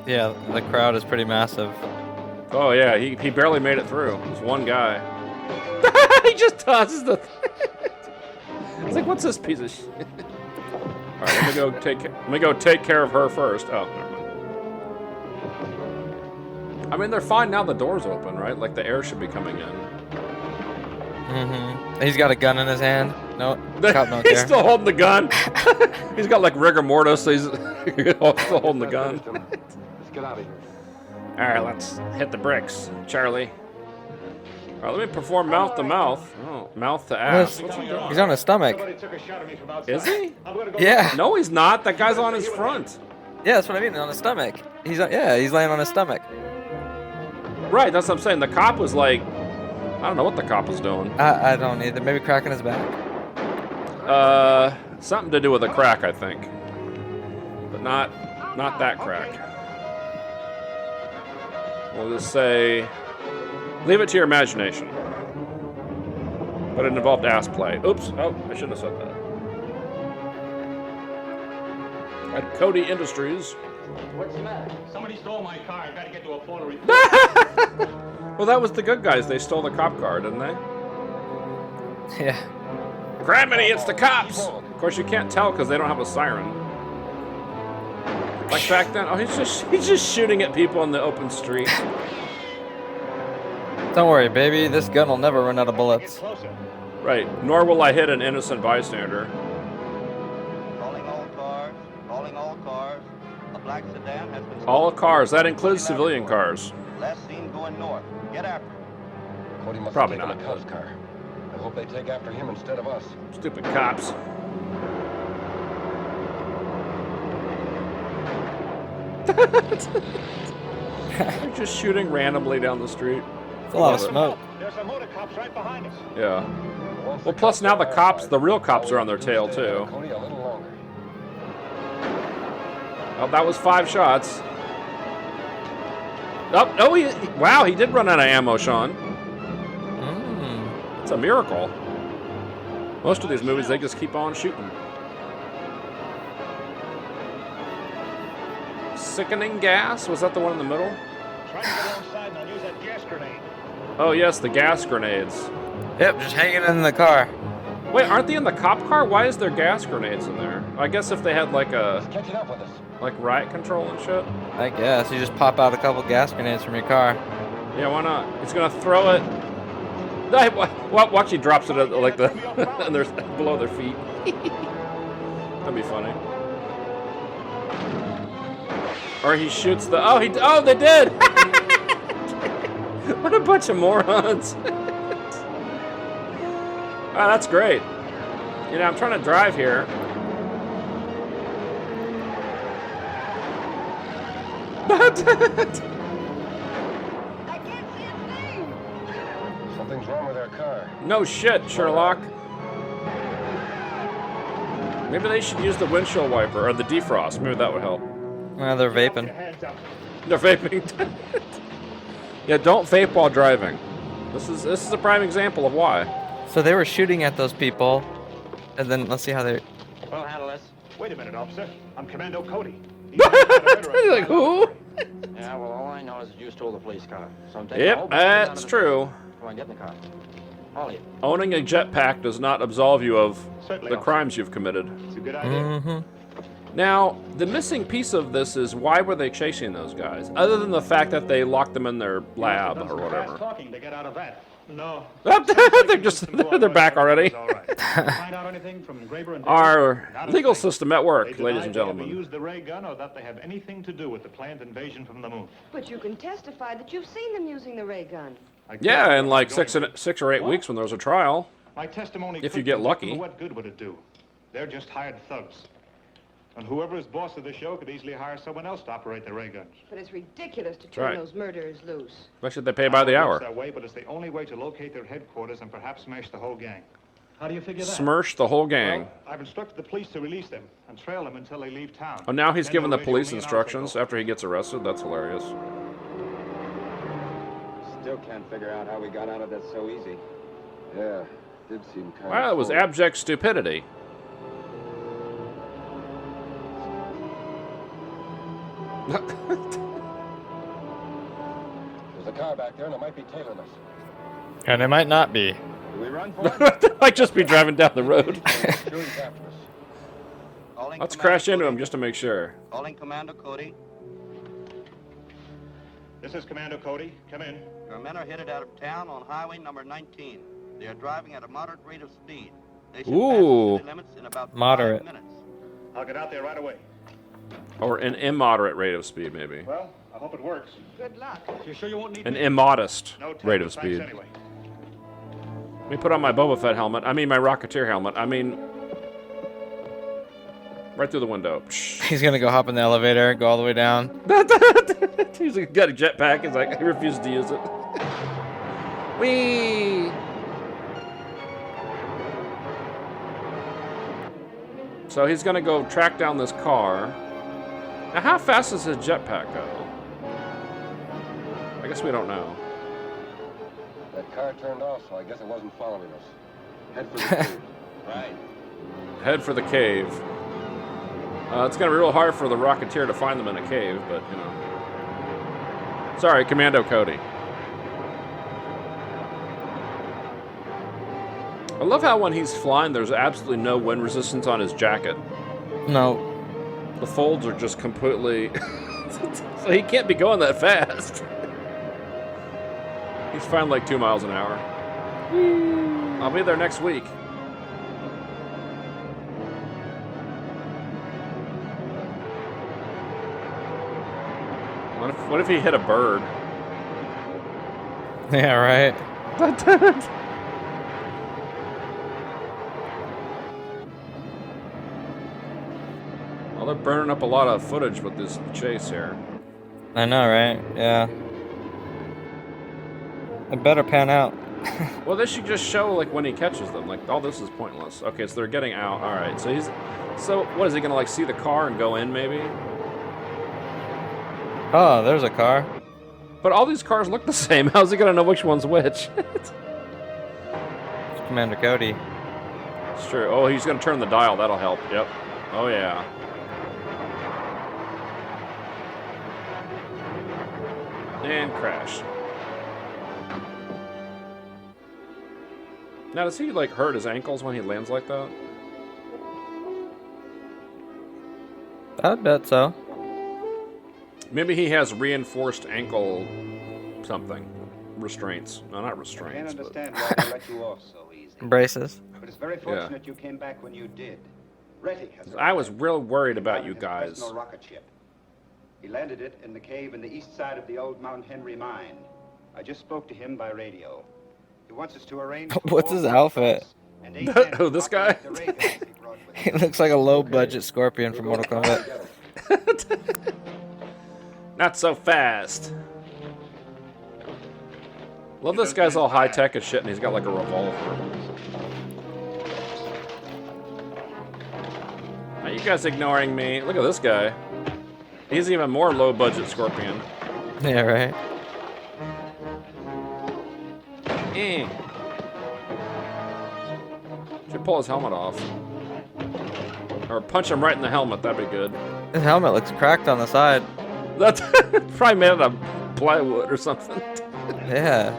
Speaker 16: Yeah, the crowd is pretty massive.
Speaker 1: Oh, yeah, he barely made it through. There's one guy. He just tosses the It's like, what's this piece of shit? All right, let me go take care of her first. Oh, never mind. I mean, they're fine now the door's open, right? Like, the air should be coming in.
Speaker 16: Mm-hmm. He's got a gun in his hand. No, cop not
Speaker 1: He's
Speaker 16: there.
Speaker 1: still holding the gun. He's got, like, rigor mortis, so he's still holding the gun.
Speaker 8: Let's get out of here.
Speaker 1: All right, let's hit the bricks, Charlie. All right, let me perform mouth to mouth. Oh, mouth to ass. What's he doing?
Speaker 16: He's on his stomach.
Speaker 1: Is he?
Speaker 16: Yeah.
Speaker 1: No, he's not. That guy's on his front.
Speaker 16: Yeah, that's what I mean. On his stomach. He's laying on his stomach.
Speaker 1: Right, that's what I'm saying. The cop was like, I don't know what the cop was doing.
Speaker 16: I don't either. Maybe cracking his back.
Speaker 1: Something to do with a crack, I think. But not that crack. We'll just say, leave it to your imagination. But it involved ass play. Oops. Oh, I shouldn't have said that. At Cody Industries.
Speaker 18: What's the matter? Somebody stole my car. I gotta get to a photo report.
Speaker 1: Well, that was the good guys. They stole the cop car, didn't they?
Speaker 16: Yeah.
Speaker 1: Criminy, it's the cops! Of course, you can't tell because they don't have a siren. Like back then. Oh, he's just shooting at people in the open street.
Speaker 16: Don't worry, baby. This gun will never run out of bullets.
Speaker 1: Right. Nor will I hit an innocent bystander.
Speaker 17: Calling all cars. Calling all cars. A black sedan has been...
Speaker 1: All cars. That includes civilian cars.
Speaker 17: Last seen going north. Get after him.
Speaker 8: Cody must
Speaker 1: Probably
Speaker 8: have
Speaker 1: not.
Speaker 8: taken a cop's car. I hope they take after him instead of us.
Speaker 1: Stupid cops. They're just shooting randomly down the street.
Speaker 16: It's a lot of smoke.
Speaker 4: There's some motor cops right behind us.
Speaker 1: Yeah. Well, plus now the real cops are on their tail too.
Speaker 8: Cody, a little longer.
Speaker 1: Oh, that was 5 shots. Oh, wow, he did run out of ammo, Shawn. It's a miracle. Most of these movies, they just keep on shooting. Sickening gas? Was that the one in the middle?
Speaker 4: Try to get inside and I'll use that gas grenade.
Speaker 1: Oh, yes, the gas grenades.
Speaker 16: Yep, just hanging in the car.
Speaker 1: Wait, aren't they in the cop car? Why is there gas grenades in there? I guess if they had like
Speaker 8: catching up with us.
Speaker 1: Like riot control and shit.
Speaker 16: I guess you just pop out a couple gas grenades from your car.
Speaker 1: Yeah, why not? He's gonna throw it. Watch, he drops it at, like and there's below their feet. That'd be funny. Or he shoots the. Oh, they did. What a bunch of morons. Oh, that's great. You know, I'm trying to drive here.
Speaker 8: Something's wrong with our car.
Speaker 1: No shit, Sherlock. Maybe they should use the windshield wiper or the defrost. Maybe that would help.
Speaker 16: Well, they're vaping.
Speaker 1: They're vaping. Yeah, don't vape while driving. This is a prime example of why.
Speaker 16: So they were shooting at those people, and then let's see how they.
Speaker 4: We'll handle this. Wait a minute, officer. I'm Commando Cody.
Speaker 1: Like who?
Speaker 5: Yeah, well, all I know is that you stole the police car. So I'm taking the
Speaker 1: Yep,
Speaker 5: whole business out
Speaker 1: that's
Speaker 5: of
Speaker 1: true.
Speaker 5: Come on, get in the car. Elliott.
Speaker 1: Owning a jetpack does not absolve you of
Speaker 4: Certainly,
Speaker 1: the
Speaker 4: officer.
Speaker 1: crimes you've committed.
Speaker 4: It's a good idea.
Speaker 16: Mm-hmm.
Speaker 1: Now, the missing piece of this is why were they chasing those guys? Other than the fact that they locked them in their lab or whatever.
Speaker 4: Talking to get out of that. No.
Speaker 1: they're back already.
Speaker 4: Find out anything from Graber and
Speaker 1: Our
Speaker 4: Not a
Speaker 1: legal
Speaker 4: thing.
Speaker 1: system at work,
Speaker 4: They
Speaker 1: ladies and
Speaker 4: deny they ever
Speaker 1: gentlemen.
Speaker 4: used the ray gun or that they have anything to do with the planned invasion from the moon.
Speaker 6: But you can testify that you've seen them using the ray gun.
Speaker 1: Yeah, in like 6 or 8 weeks when there was a trial.
Speaker 4: My testimony
Speaker 1: If
Speaker 4: could
Speaker 1: you get
Speaker 4: be,
Speaker 1: lucky.
Speaker 4: but what good would it do? They're just hired thugs. And whoever is boss of the show could easily hire someone else to operate the ray guns.
Speaker 6: But it's ridiculous to turn
Speaker 1: right.
Speaker 6: those murderers loose.
Speaker 1: Why should they pay by the hour?
Speaker 4: It's that way, but it's the only way to locate their headquarters and perhaps smash the whole gang. How do you figure that?
Speaker 1: Smirch the whole gang.
Speaker 4: Well, I've instructed the police to release them and trail them until they leave town.
Speaker 1: Oh, now he's
Speaker 4: Then
Speaker 1: giving the
Speaker 4: they'll radio
Speaker 1: police
Speaker 4: me and I'll
Speaker 1: instructions
Speaker 4: take over.
Speaker 1: after he gets arrested? That's hilarious.
Speaker 9: Still can't figure out how we got out of that so easy.
Speaker 8: Yeah, did seem kind
Speaker 1: Wow,
Speaker 8: of
Speaker 1: it was
Speaker 8: cold.
Speaker 1: abject stupidity.
Speaker 8: There's a car back there, and it might be tailing us.
Speaker 16: And it might not be.
Speaker 9: Do we run for it?
Speaker 1: They might just be driving down the road.
Speaker 8: Sure he's after us.
Speaker 1: Let's crash into him just to make sure.
Speaker 5: Calling Commander Cody.
Speaker 4: This is Commander Cody. Come in.
Speaker 5: Your men are headed out of town on highway number 19. They are driving at a moderate rate of speed. They should pass the city limits in about 5 minutes.
Speaker 4: I'll get out there right away.
Speaker 1: Or an immoderate rate of speed, maybe.
Speaker 4: Well, I hope it works.
Speaker 6: Good luck.
Speaker 4: You sure you won't need
Speaker 1: An
Speaker 4: me?
Speaker 1: immodest
Speaker 4: No, thanks,
Speaker 1: rate of
Speaker 4: thanks
Speaker 1: speed.
Speaker 4: anyway.
Speaker 1: Let me put on my Boba Fett helmet. I mean, my Rocketeer helmet. I mean, right through the window.
Speaker 16: He's gonna go hop in the elevator, go all the way down.
Speaker 1: He's got a jetpack. He's like, he refuses to use it. Whee! So he's gonna go track down this car. Now, how fast does his jetpack go? I guess we don't know.
Speaker 8: That car turned off, so I guess it wasn't following us. Head for the cave.
Speaker 5: Right.
Speaker 1: Head for the cave. It's gonna be real hard for the Rocketeer to find them in a cave, but you know. Sorry, Commando Cody. I love how when he's flying, there's absolutely no wind resistance on his jacket.
Speaker 16: No.
Speaker 1: The folds are just completely... so he can't be going that fast. He's flying like 2 miles an hour. I'll be there next week. What if he hit a bird?
Speaker 16: Yeah, right.
Speaker 1: Well, they're burning up a lot of footage with this chase here.
Speaker 16: I know, right? Yeah. It better pan out.
Speaker 1: Well, they should just show like when he catches them. Like, all this is pointless. Okay, so they're getting out. All right, so he's. So what is he gonna like see the car and go in maybe?
Speaker 16: Oh, there's a car.
Speaker 1: But all these cars look the same. How's he gonna know which one's which?
Speaker 16: It's Commander Cody.
Speaker 1: It's true. Oh, he's gonna turn the dial. That'll help. Yep. Oh yeah. And crash. Now, does he, like, hurt his ankles when he lands like that?
Speaker 16: I'd bet so.
Speaker 1: Maybe he has reinforced ankle something. Restraints. No, not
Speaker 9: I
Speaker 1: restraints.
Speaker 9: can't
Speaker 1: But...
Speaker 9: understand why they let you off so easy.
Speaker 16: Braces.
Speaker 9: But it's very fortunate you came back when you did. Retty has
Speaker 1: I was real worried about you
Speaker 9: his
Speaker 1: guys.
Speaker 9: personal rocket ship. He landed it in the cave in the east side of the old Mount Henry mine. I just spoke to him by radio. He wants us to arrange.
Speaker 16: What's his outfit?
Speaker 1: Who, this guy?
Speaker 16: He looks like a low-budget Scorpion from Mortal Kombat.
Speaker 1: Not so fast. Love this guy's all high-tech and shit, and he's got like a revolver. Are you guys ignoring me? Look at this guy. He's even more low-budget Scorpion.
Speaker 16: Yeah, right.
Speaker 1: Should pull his helmet off. Or punch him right in the helmet, that'd be good.
Speaker 16: His helmet looks cracked on the side.
Speaker 1: That's probably made out of plywood or something.
Speaker 16: Yeah.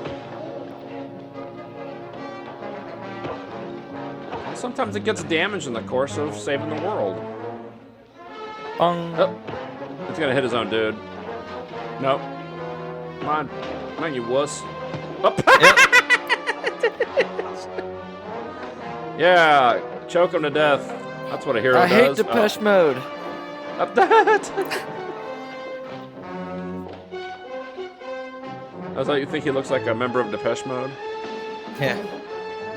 Speaker 1: Sometimes it gets damaged in the course of saving the world.
Speaker 16: Bong.
Speaker 1: Oh, it's gonna hit his own dude. Nope. Come on. Come on, you wuss. Oh. Yeah, choke him to death. That's what a hero
Speaker 16: I
Speaker 1: does.
Speaker 16: hate Depeche Mode.
Speaker 1: Up that. I thought you think he looks like a member of Depeche Mode.
Speaker 16: Yeah.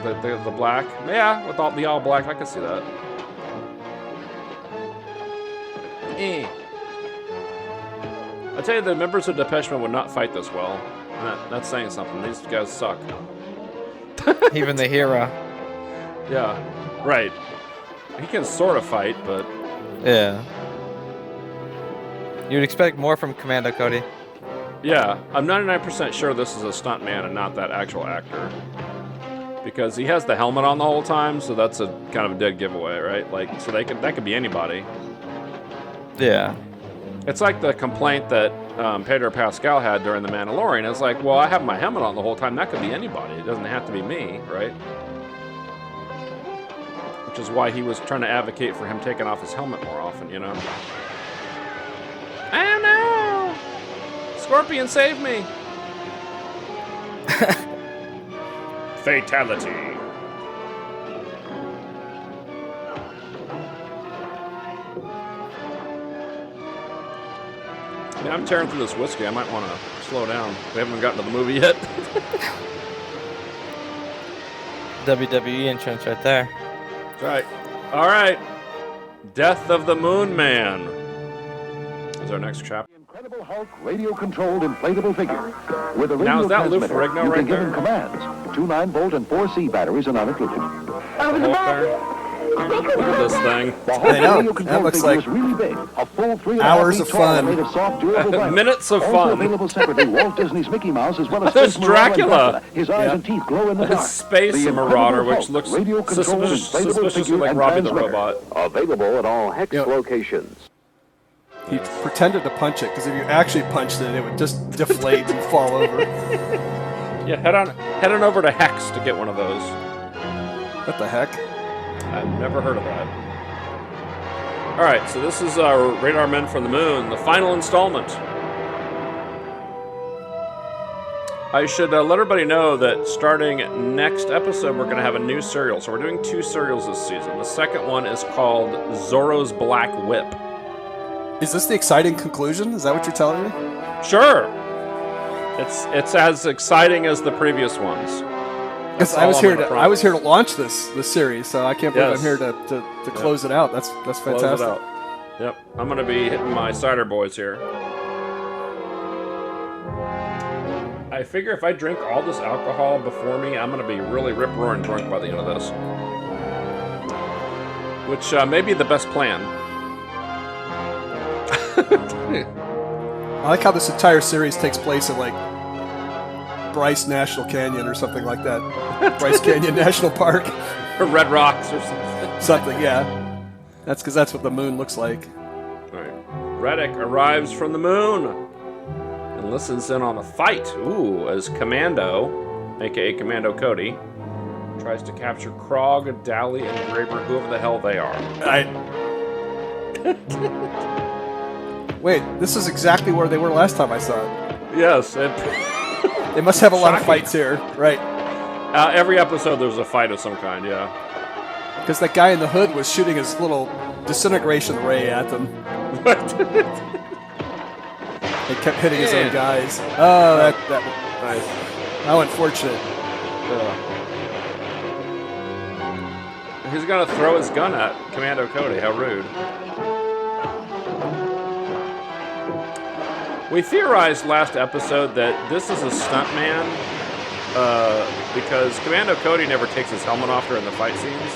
Speaker 1: The black. Yeah, with all the all black, I can see that. I tell you, the members of Depeche Mode would not fight this well. That's saying something. These guys suck.
Speaker 16: Even the hero.
Speaker 1: Yeah, right. He can sort of fight, but...
Speaker 16: Yeah. You'd expect more from Commando Cody.
Speaker 1: Yeah, I'm 99% sure this is a stuntman and not that actual actor. Because he has the helmet on the whole time, so that's a kind of a dead giveaway, right? Like, so that could be anybody.
Speaker 16: Yeah.
Speaker 1: It's like the complaint that Pedro Pascal had during The Mandalorian. It's like, well, I have my helmet on the whole time. That could be anybody. It doesn't have to be me, right? Which is why he was trying to advocate for him taking off his helmet more often, you know? Oh no! Scorpion, save me! Fatality. Yeah, I'm tearing through this whiskey. I might want to slow down. We haven't gotten to the movie yet.
Speaker 16: WWE entrance right there.
Speaker 1: That's right. All right. Death of the Moon Man is our next chapter.
Speaker 12: Incredible Hulk radio-controlled inflatable figure. With a radio
Speaker 1: Now, is that Lou
Speaker 12: transmitter,
Speaker 1: Ferrigno
Speaker 12: you
Speaker 1: right
Speaker 12: can give
Speaker 1: there?
Speaker 12: him commands. 2 9-volt and 4 C batteries are not included.
Speaker 1: Over the back. Look at this thing.
Speaker 12: I know. That looks like really big. A full 3.5
Speaker 23: hours of
Speaker 12: feet tall,
Speaker 23: fun.
Speaker 12: made of soft, durable plastic.
Speaker 1: Minutes of
Speaker 12: Also
Speaker 1: fun.
Speaker 12: available separately, Walt Disney's Mickey Mouse as well as
Speaker 1: There's
Speaker 12: Space Marauder and
Speaker 1: Dracula.
Speaker 12: Dracula. His eyes and teeth glow in the dark.
Speaker 1: Space
Speaker 12: The
Speaker 1: Marauder,
Speaker 12: Incredible
Speaker 1: which looks
Speaker 12: Hulk, radio-controlled inflatable
Speaker 1: suspiciously
Speaker 12: figure
Speaker 1: like
Speaker 12: and
Speaker 1: Robbie the
Speaker 12: transmitter.
Speaker 1: Robot.
Speaker 12: Available at all Hex locations.
Speaker 11: He pretended to punch it, because if you actually punched it, it would just deflate and fall over.
Speaker 1: Yeah, head on over to Hex to get one of those.
Speaker 11: What the heck?
Speaker 1: I've never heard of that. All right, so this is Radar Men from the Moon, the final installment. I should let everybody know that starting next episode, we're going to have a new serial. So we're doing 2 serials this season. The second one is called Zorro's Black Whip.
Speaker 11: Is this the exciting conclusion? Is that what you're telling me?
Speaker 1: Sure. It's as exciting as the previous ones.
Speaker 11: Because I was here to launch this series, so I can't believe I'm here to close it out. That's fantastic.
Speaker 1: Close it out. Yep, I'm gonna be hitting my cider boys here. I figure if I drink all this alcohol before me, I'm gonna be really rip-roaring drunk by the end of this. Which may be the best plan.
Speaker 11: I like how this entire series takes place in, like, Bryce National Canyon or something like that. Bryce Canyon National Park.
Speaker 1: Or Red Rocks or something.
Speaker 11: Something, yeah. That's because that's what the moon looks like.
Speaker 1: Alright. Reddick arrives from the moon and listens in on a fight. Ooh, as Commando, aka Commando Cody, tries to capture Krog, Dally, and Graber, whoever the hell they are.
Speaker 11: Wait, this is exactly where they were last time I saw it.
Speaker 1: Yes.
Speaker 11: They must have a lot of fights here, right?
Speaker 1: Every episode there's a fight of some kind, yeah.
Speaker 11: Because that guy in the hood was shooting his little disintegration ray at them. He kept hitting his own guys. Oh, that nice. How unfortunate.
Speaker 1: He's gonna throw his gun at Commando Cody. How rude. We theorized last episode that this is a stuntman because Commando Cody never takes his helmet off during the fight scenes.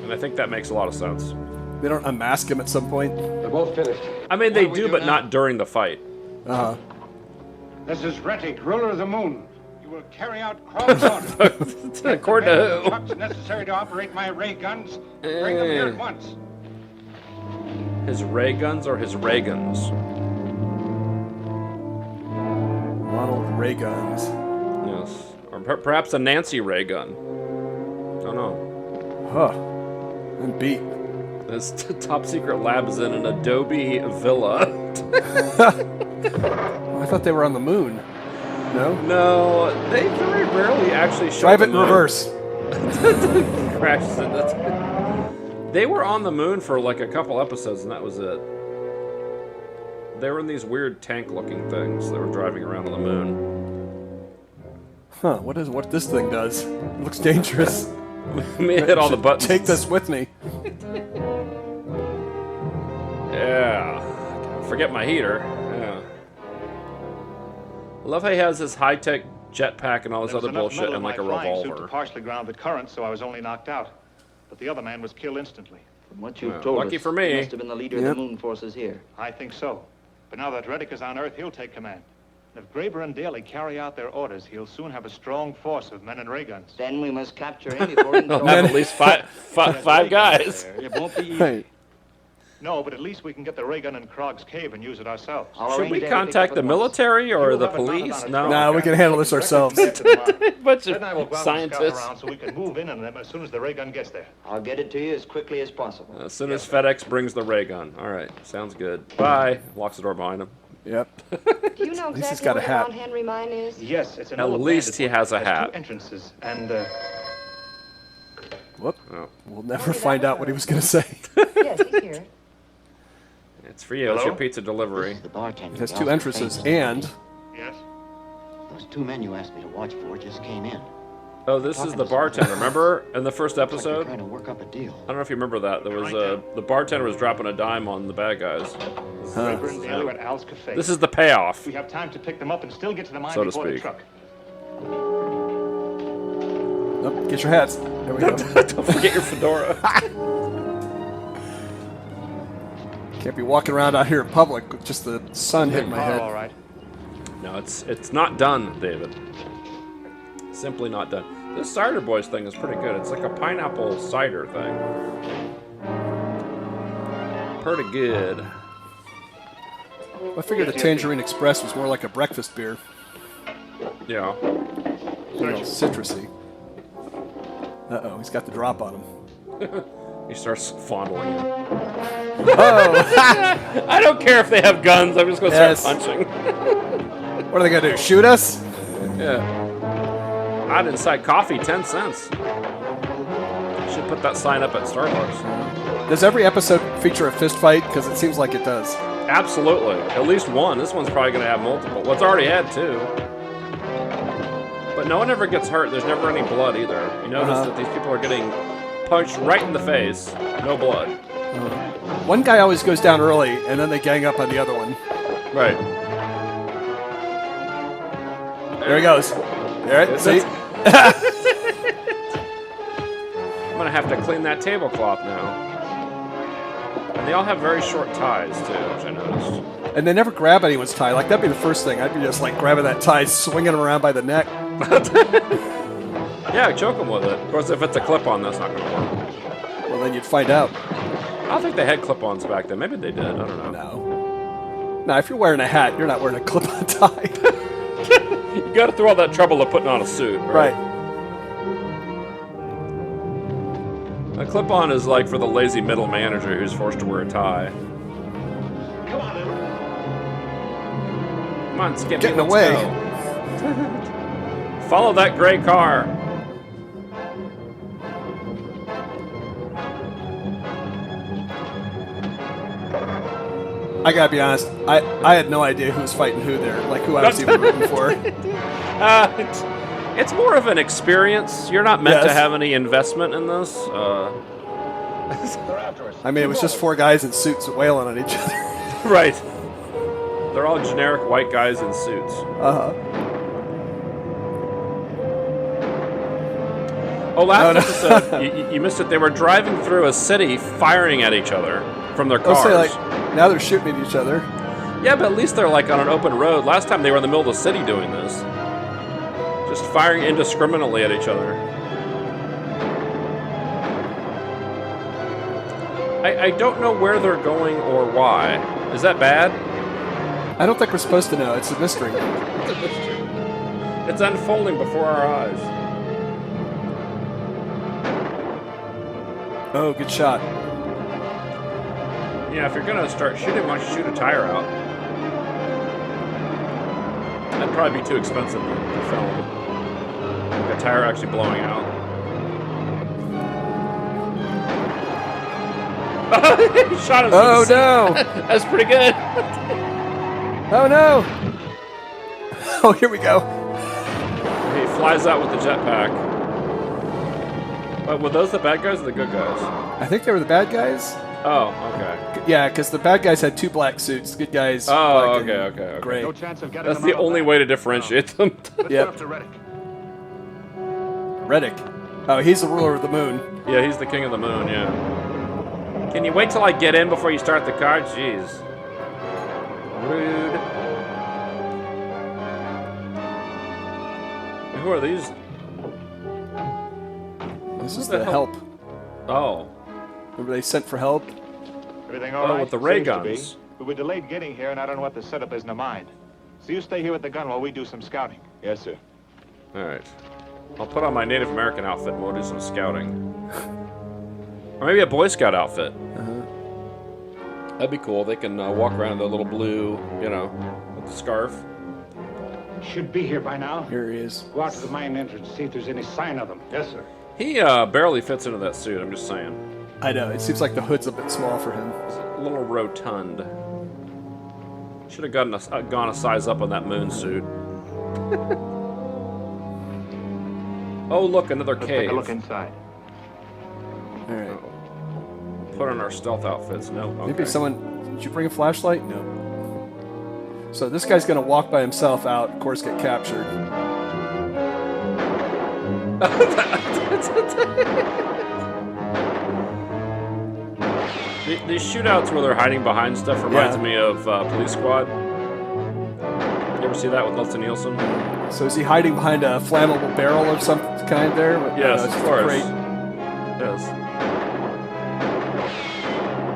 Speaker 1: And I think that makes a lot of sense.
Speaker 11: They don't unmask him at some point?
Speaker 8: They're both finished.
Speaker 1: I mean, they do, but not during the fight.
Speaker 11: Uh-huh.
Speaker 7: This is Rettig, ruler of the moon. You will carry out Krog's orders.
Speaker 1: According to who?
Speaker 7: Trucks necessary to operate my ray guns. Bring them here at once.
Speaker 1: His ray guns or his ray guns?
Speaker 11: Ronald Ray Guns.
Speaker 1: Yes. Or perhaps a Nancy Ray gun. Don't know.
Speaker 11: Huh. And beat.
Speaker 1: This top secret lab is in an Adobe villa.
Speaker 11: I thought they were on the moon. No?
Speaker 1: No, they very rarely actually show
Speaker 11: Drive it in
Speaker 1: the moon.
Speaker 11: reverse.
Speaker 1: Crashes it. They were on the moon for like a couple episodes, and that was it. They were in these weird tank-looking things that were driving around on the moon.
Speaker 11: Huh? What this thing does? It looks dangerous.
Speaker 1: Let me hit all the buttons.
Speaker 11: Take this with me.
Speaker 1: forget my heater. Yeah. I love how he has this high-tech jetpack and all this other bullshit and like a revolver.
Speaker 4: To partially ground the current, so I was only knocked out. But the other man was killed instantly.
Speaker 5: From what you've told
Speaker 1: lucky
Speaker 5: us,
Speaker 1: for me.
Speaker 5: he must have been the leader of the moon forces here.
Speaker 4: I think so. But now that Reddick is on Earth, he'll take command. And if Graber and Daly carry out their orders, he'll soon have a strong force of men and ray guns.
Speaker 5: Then we must capture him before he
Speaker 1: He'll have at least five guys.
Speaker 4: It won't be easy. No, but at least we can get the ray gun in Krog's cave and use it ourselves.
Speaker 1: Should we contact the military or the police?
Speaker 11: No, we can handle this ourselves.
Speaker 1: Bunch
Speaker 4: Then I will
Speaker 1: of
Speaker 4: go out and
Speaker 1: scientists.
Speaker 4: scout around so we can move in on them as soon as the ray gun gets there.
Speaker 5: I'll get it to you as quickly as possible.
Speaker 1: As soon as FedEx brings the ray gun. All right, sounds good. Bye. Locks the door behind him.
Speaker 11: Yep.
Speaker 6: Do you know
Speaker 11: At least he's
Speaker 6: exactly
Speaker 11: got a
Speaker 6: where
Speaker 11: hat.
Speaker 6: Mount Henry Mine is?
Speaker 4: Yes, it's an
Speaker 1: At
Speaker 4: old
Speaker 1: least he
Speaker 4: abandoned
Speaker 1: has a
Speaker 4: one. It
Speaker 1: hat.
Speaker 4: two entrances, and
Speaker 11: Whoop.
Speaker 1: Oh.
Speaker 11: We'll never find out what he was going to say.
Speaker 6: Yes, he's here.
Speaker 1: It's for you. It's your pizza delivery.
Speaker 5: The bartender.
Speaker 11: It has two entrances and...
Speaker 4: yes.
Speaker 5: Those two men you asked me to watch for just came in.
Speaker 1: Oh, this is the bartender. Remember in the first episode?
Speaker 5: Trying to work up a deal.
Speaker 1: I don't know if you remember that. There was the bartender was dropping a dime on the bad guys.
Speaker 4: Graber and Daly were at Al's Cafe.
Speaker 1: This is the payoff.
Speaker 4: We have time to pick them up and still get to the mine
Speaker 1: So to
Speaker 4: before the
Speaker 1: speak.
Speaker 4: truck.
Speaker 11: Oh, get your hats. There we go.
Speaker 1: Don't forget your fedora.
Speaker 11: Can't be walking around out here in public with just the sun hitting my head.
Speaker 4: All right.
Speaker 1: No, it's not done, David. Simply not done. This cider boys thing is pretty good. It's like a pineapple cider thing. Pretty good.
Speaker 11: I figured a Tangerine Express was more like a breakfast beer.
Speaker 1: Yeah.
Speaker 11: You know, citrusy. Uh-oh, he's got the drop on him.
Speaker 1: He starts fondling him.
Speaker 11: Oh!
Speaker 1: I don't care if they have guns. I'm just going to start punching.
Speaker 11: What are they going to do, shoot us?
Speaker 1: Yeah. Hot inside coffee, 10 cents. Should put that sign up at Starbucks.
Speaker 11: Does every episode feature a fist fight? Because it seems like it does.
Speaker 1: Absolutely. At least one. This one's probably going to have multiple. Well, it's already had two. But no one ever gets hurt. There's never any blood either. You notice that these people are getting punched right in the face. No blood.
Speaker 11: One guy always goes down early, and then they gang up on the other one.
Speaker 1: Right.
Speaker 11: There he goes. There, see?
Speaker 1: I'm going to have to clean that tablecloth now. And they all have very short ties, too, which I noticed.
Speaker 11: And they never grab anyone's tie. Like, that'd be the first thing. I'd be just, like, grabbing that tie, swinging him around by the neck.
Speaker 1: Yeah, choke them with it. Of course, if it's a clip-on, that's not going to work.
Speaker 11: Well, then you'd find out.
Speaker 1: I don't think they had clip-ons back then. Maybe they did. I don't know.
Speaker 11: No. No, if you're wearing a hat, you're not wearing a clip-on tie.
Speaker 1: You got to through all that trouble of putting on a suit, right? A clip-on is like for the lazy middle manager who's forced to wear a tie.
Speaker 4: Come on, Edward.
Speaker 1: Come on, Skippy,
Speaker 11: Getting
Speaker 1: let's
Speaker 11: away.
Speaker 1: go. Follow that gray car.
Speaker 11: I gotta be honest, I had no idea who was fighting who there, like who I was even rooting for.
Speaker 1: It's more of an experience. You're not meant to have any investment in this.
Speaker 11: I mean, it was just four guys in suits wailing on each other.
Speaker 1: Right. They're all generic white guys in suits. Oh, last episode, you missed it. They were driving through a city firing at each other from their cars.
Speaker 11: Say, like, now they're shooting at each other.
Speaker 1: Yeah, but at least they're like on an open road. Last time they were in the middle of the city doing this. Just firing indiscriminately at each other. I don't know where they're going or why. Is that bad?
Speaker 11: I don't think we're supposed to know. It's a mystery.
Speaker 1: It's a mystery. It's unfolding before our eyes.
Speaker 11: Oh, good shot.
Speaker 1: Yeah, if you're gonna start shooting, why don't you shoot a tire out? That'd probably be too expensive to film. Like a tire actually blowing out. He shot him.
Speaker 11: Oh no!
Speaker 1: That's pretty good.
Speaker 11: Oh no! Oh, here we go.
Speaker 1: He flies out with the jetpack. Were those the bad guys or the good guys?
Speaker 11: I think they were the bad guys.
Speaker 1: Oh, okay.
Speaker 11: Yeah, because the bad guys had 2 black suits. The good guys.
Speaker 1: Oh,
Speaker 11: black
Speaker 1: okay.
Speaker 11: Gray.
Speaker 18: No chance of getting
Speaker 1: That's
Speaker 18: them
Speaker 1: the
Speaker 18: out of
Speaker 1: only
Speaker 18: that.
Speaker 1: way to differentiate them.
Speaker 11: Yep. Reddick. Oh, he's the ruler of the moon.
Speaker 1: Yeah, he's the king of the moon. Yeah. Can you wait till I get in before you start the card? Jeez. Rude. Who are these?
Speaker 11: This is the help.
Speaker 1: Oh.
Speaker 11: Remember they sent for help?
Speaker 4: Everything all right?
Speaker 1: With the ray
Speaker 4: Seems to
Speaker 1: guns.
Speaker 4: be. We were delayed getting here, and I don't know what the setup is in the mine. So you stay here with the gun while we do some scouting.
Speaker 8: Yes, sir.
Speaker 1: All right. I'll put on my Native American outfit and we'll do some scouting. Or maybe a Boy Scout outfit. That'd be cool. They can walk around in their little blue, with the scarf.
Speaker 7: Should be here by now.
Speaker 11: Here he is.
Speaker 7: Go out to the mine entrance, see if there's any sign of them. Yes, sir.
Speaker 1: He barely fits into that suit, I'm just saying.
Speaker 11: I know. It seems like the hood's a bit small for him.
Speaker 1: It's a little rotund. Should have gone a size up on that moon suit. Oh, look, another
Speaker 7: Let's
Speaker 1: cave.
Speaker 7: take a look inside.
Speaker 11: All right.
Speaker 1: Put on our stealth outfits. No. Okay.
Speaker 11: Maybe someone. Did you bring a flashlight? No. So this guy's gonna walk by himself out. Of course, get captured.
Speaker 1: These shootouts where they're hiding behind stuff reminds me of Police Squad. You ever see that with Nelson Nielsen?
Speaker 11: So is he hiding behind a flammable barrel of some kind there?
Speaker 1: Yes,
Speaker 11: it's
Speaker 1: of course.
Speaker 11: Great.
Speaker 1: Yes.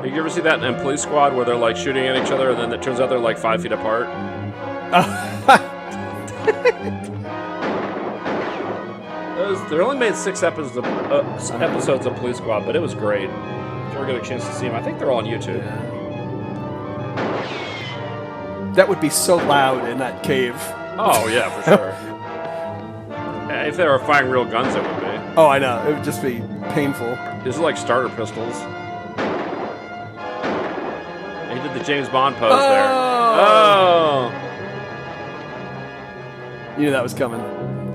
Speaker 1: Did you ever see that in Police Squad where they're like shooting at each other and then it turns out they're like 5 feet apart? They only made 6 episodes of Police Squad, but it was great. If you ever get a chance to see them, I think they're all on YouTube.
Speaker 11: That would be so loud in that cave.
Speaker 1: Oh yeah, for sure. If they were firing real guns, it would be.
Speaker 11: Oh, I know. It would just be painful.
Speaker 1: These are like starter pistols. He did the James Bond pose there. Oh!
Speaker 11: You knew that was coming.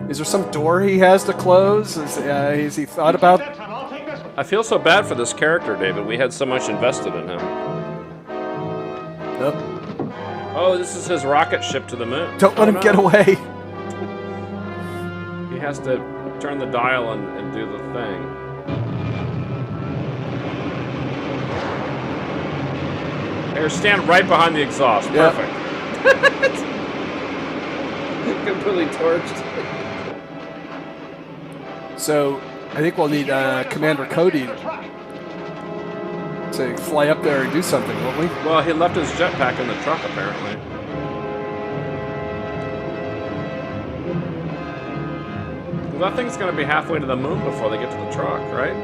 Speaker 11: Is there some door he has to close? Has he thought about?
Speaker 1: I feel so bad for this character, David. We had so much invested in him.
Speaker 11: Nope.
Speaker 1: Oh, this is his rocket ship to the moon.
Speaker 11: Don't let him get away.
Speaker 1: He has to turn the dial and do the thing. Here, stand right behind the exhaust.
Speaker 11: Yep.
Speaker 1: Perfect. Completely torched.
Speaker 11: So, I think we'll need Commander Cody to fly up there and do something, won't we?
Speaker 1: Well, he left his jetpack in the truck, apparently. Well, that thing's going to be halfway to the moon before they get to the truck, right?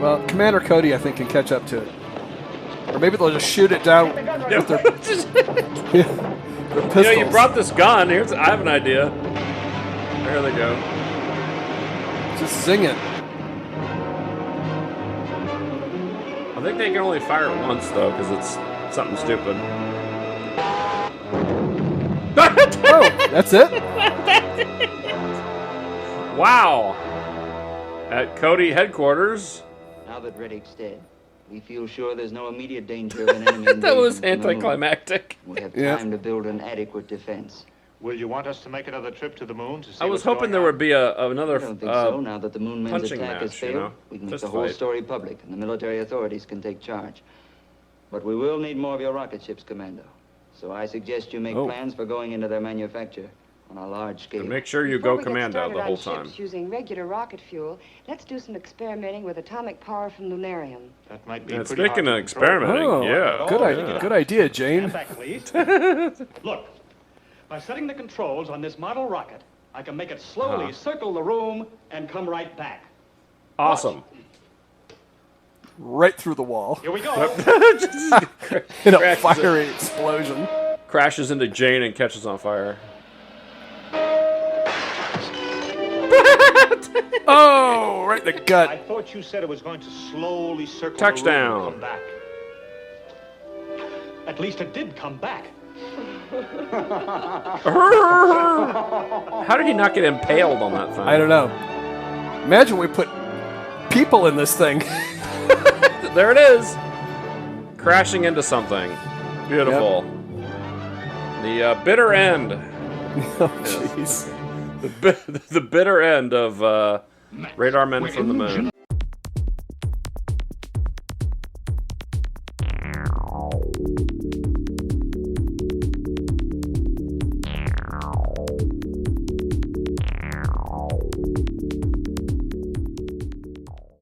Speaker 11: Well, Commander Cody, I think, can catch up to it. Or maybe they'll just shoot it down with their pistols.
Speaker 1: You brought this gun. I have an idea. There they go.
Speaker 11: Just zing it.
Speaker 1: I think they can only fire it once, though, because it's something stupid.
Speaker 11: Oh, that's it?
Speaker 1: Wow. At Cody headquarters.
Speaker 5: Now that Reddick's dead, we feel sure there's no immediate danger of an enemy
Speaker 1: That was
Speaker 5: invasion from the moon.
Speaker 1: anticlimactic.
Speaker 5: We have time to build an adequate defense.
Speaker 4: Will you want us to make another trip to the moon to see
Speaker 1: I was
Speaker 4: what's
Speaker 1: hoping
Speaker 4: going
Speaker 1: there
Speaker 4: on?
Speaker 1: would be another
Speaker 5: I don't think so. Now that the moon man's
Speaker 1: punching
Speaker 5: attack has
Speaker 1: match,
Speaker 5: failed, we can make
Speaker 1: Fist
Speaker 5: the whole
Speaker 1: fight.
Speaker 5: story public, and the military authorities can take charge. But we will need more of your rocket ships, Commando. So I suggest you make plans for going into their manufacture on a large scale.
Speaker 1: And make sure you
Speaker 6: Before
Speaker 1: go
Speaker 6: we get
Speaker 1: commando
Speaker 6: started
Speaker 1: the
Speaker 6: on
Speaker 1: whole
Speaker 6: ships
Speaker 1: time.
Speaker 6: using regular rocket fuel, let's do some experimenting with atomic power from lunarium.
Speaker 4: That might be
Speaker 1: Yeah, it's
Speaker 4: pretty
Speaker 1: making
Speaker 4: hard
Speaker 1: an
Speaker 4: to control.
Speaker 1: experimenting.
Speaker 11: Oh,
Speaker 1: Yeah.
Speaker 11: good idea, Jane.
Speaker 18: Stand back, please. Look, by setting the controls on this model rocket, I can make it slowly circle the room and come right back.
Speaker 1: Awesome.
Speaker 11: Right through the wall.
Speaker 18: Here we go.
Speaker 11: In a fiery explosion.
Speaker 1: Crashes into Jane and catches on fire.
Speaker 11: Oh, right in the gut.
Speaker 4: I thought you said it was going to slowly circle
Speaker 1: Touchdown.
Speaker 4: the room and come back.
Speaker 18: At least it did come back.
Speaker 1: How did he not get impaled on that thing?
Speaker 11: I don't know. Imagine we put people in this thing.
Speaker 1: There it is. crashing into something. Beautiful. The bitter end.
Speaker 11: Oh, jeez.
Speaker 1: The bitter end of Radar Men from the Moon.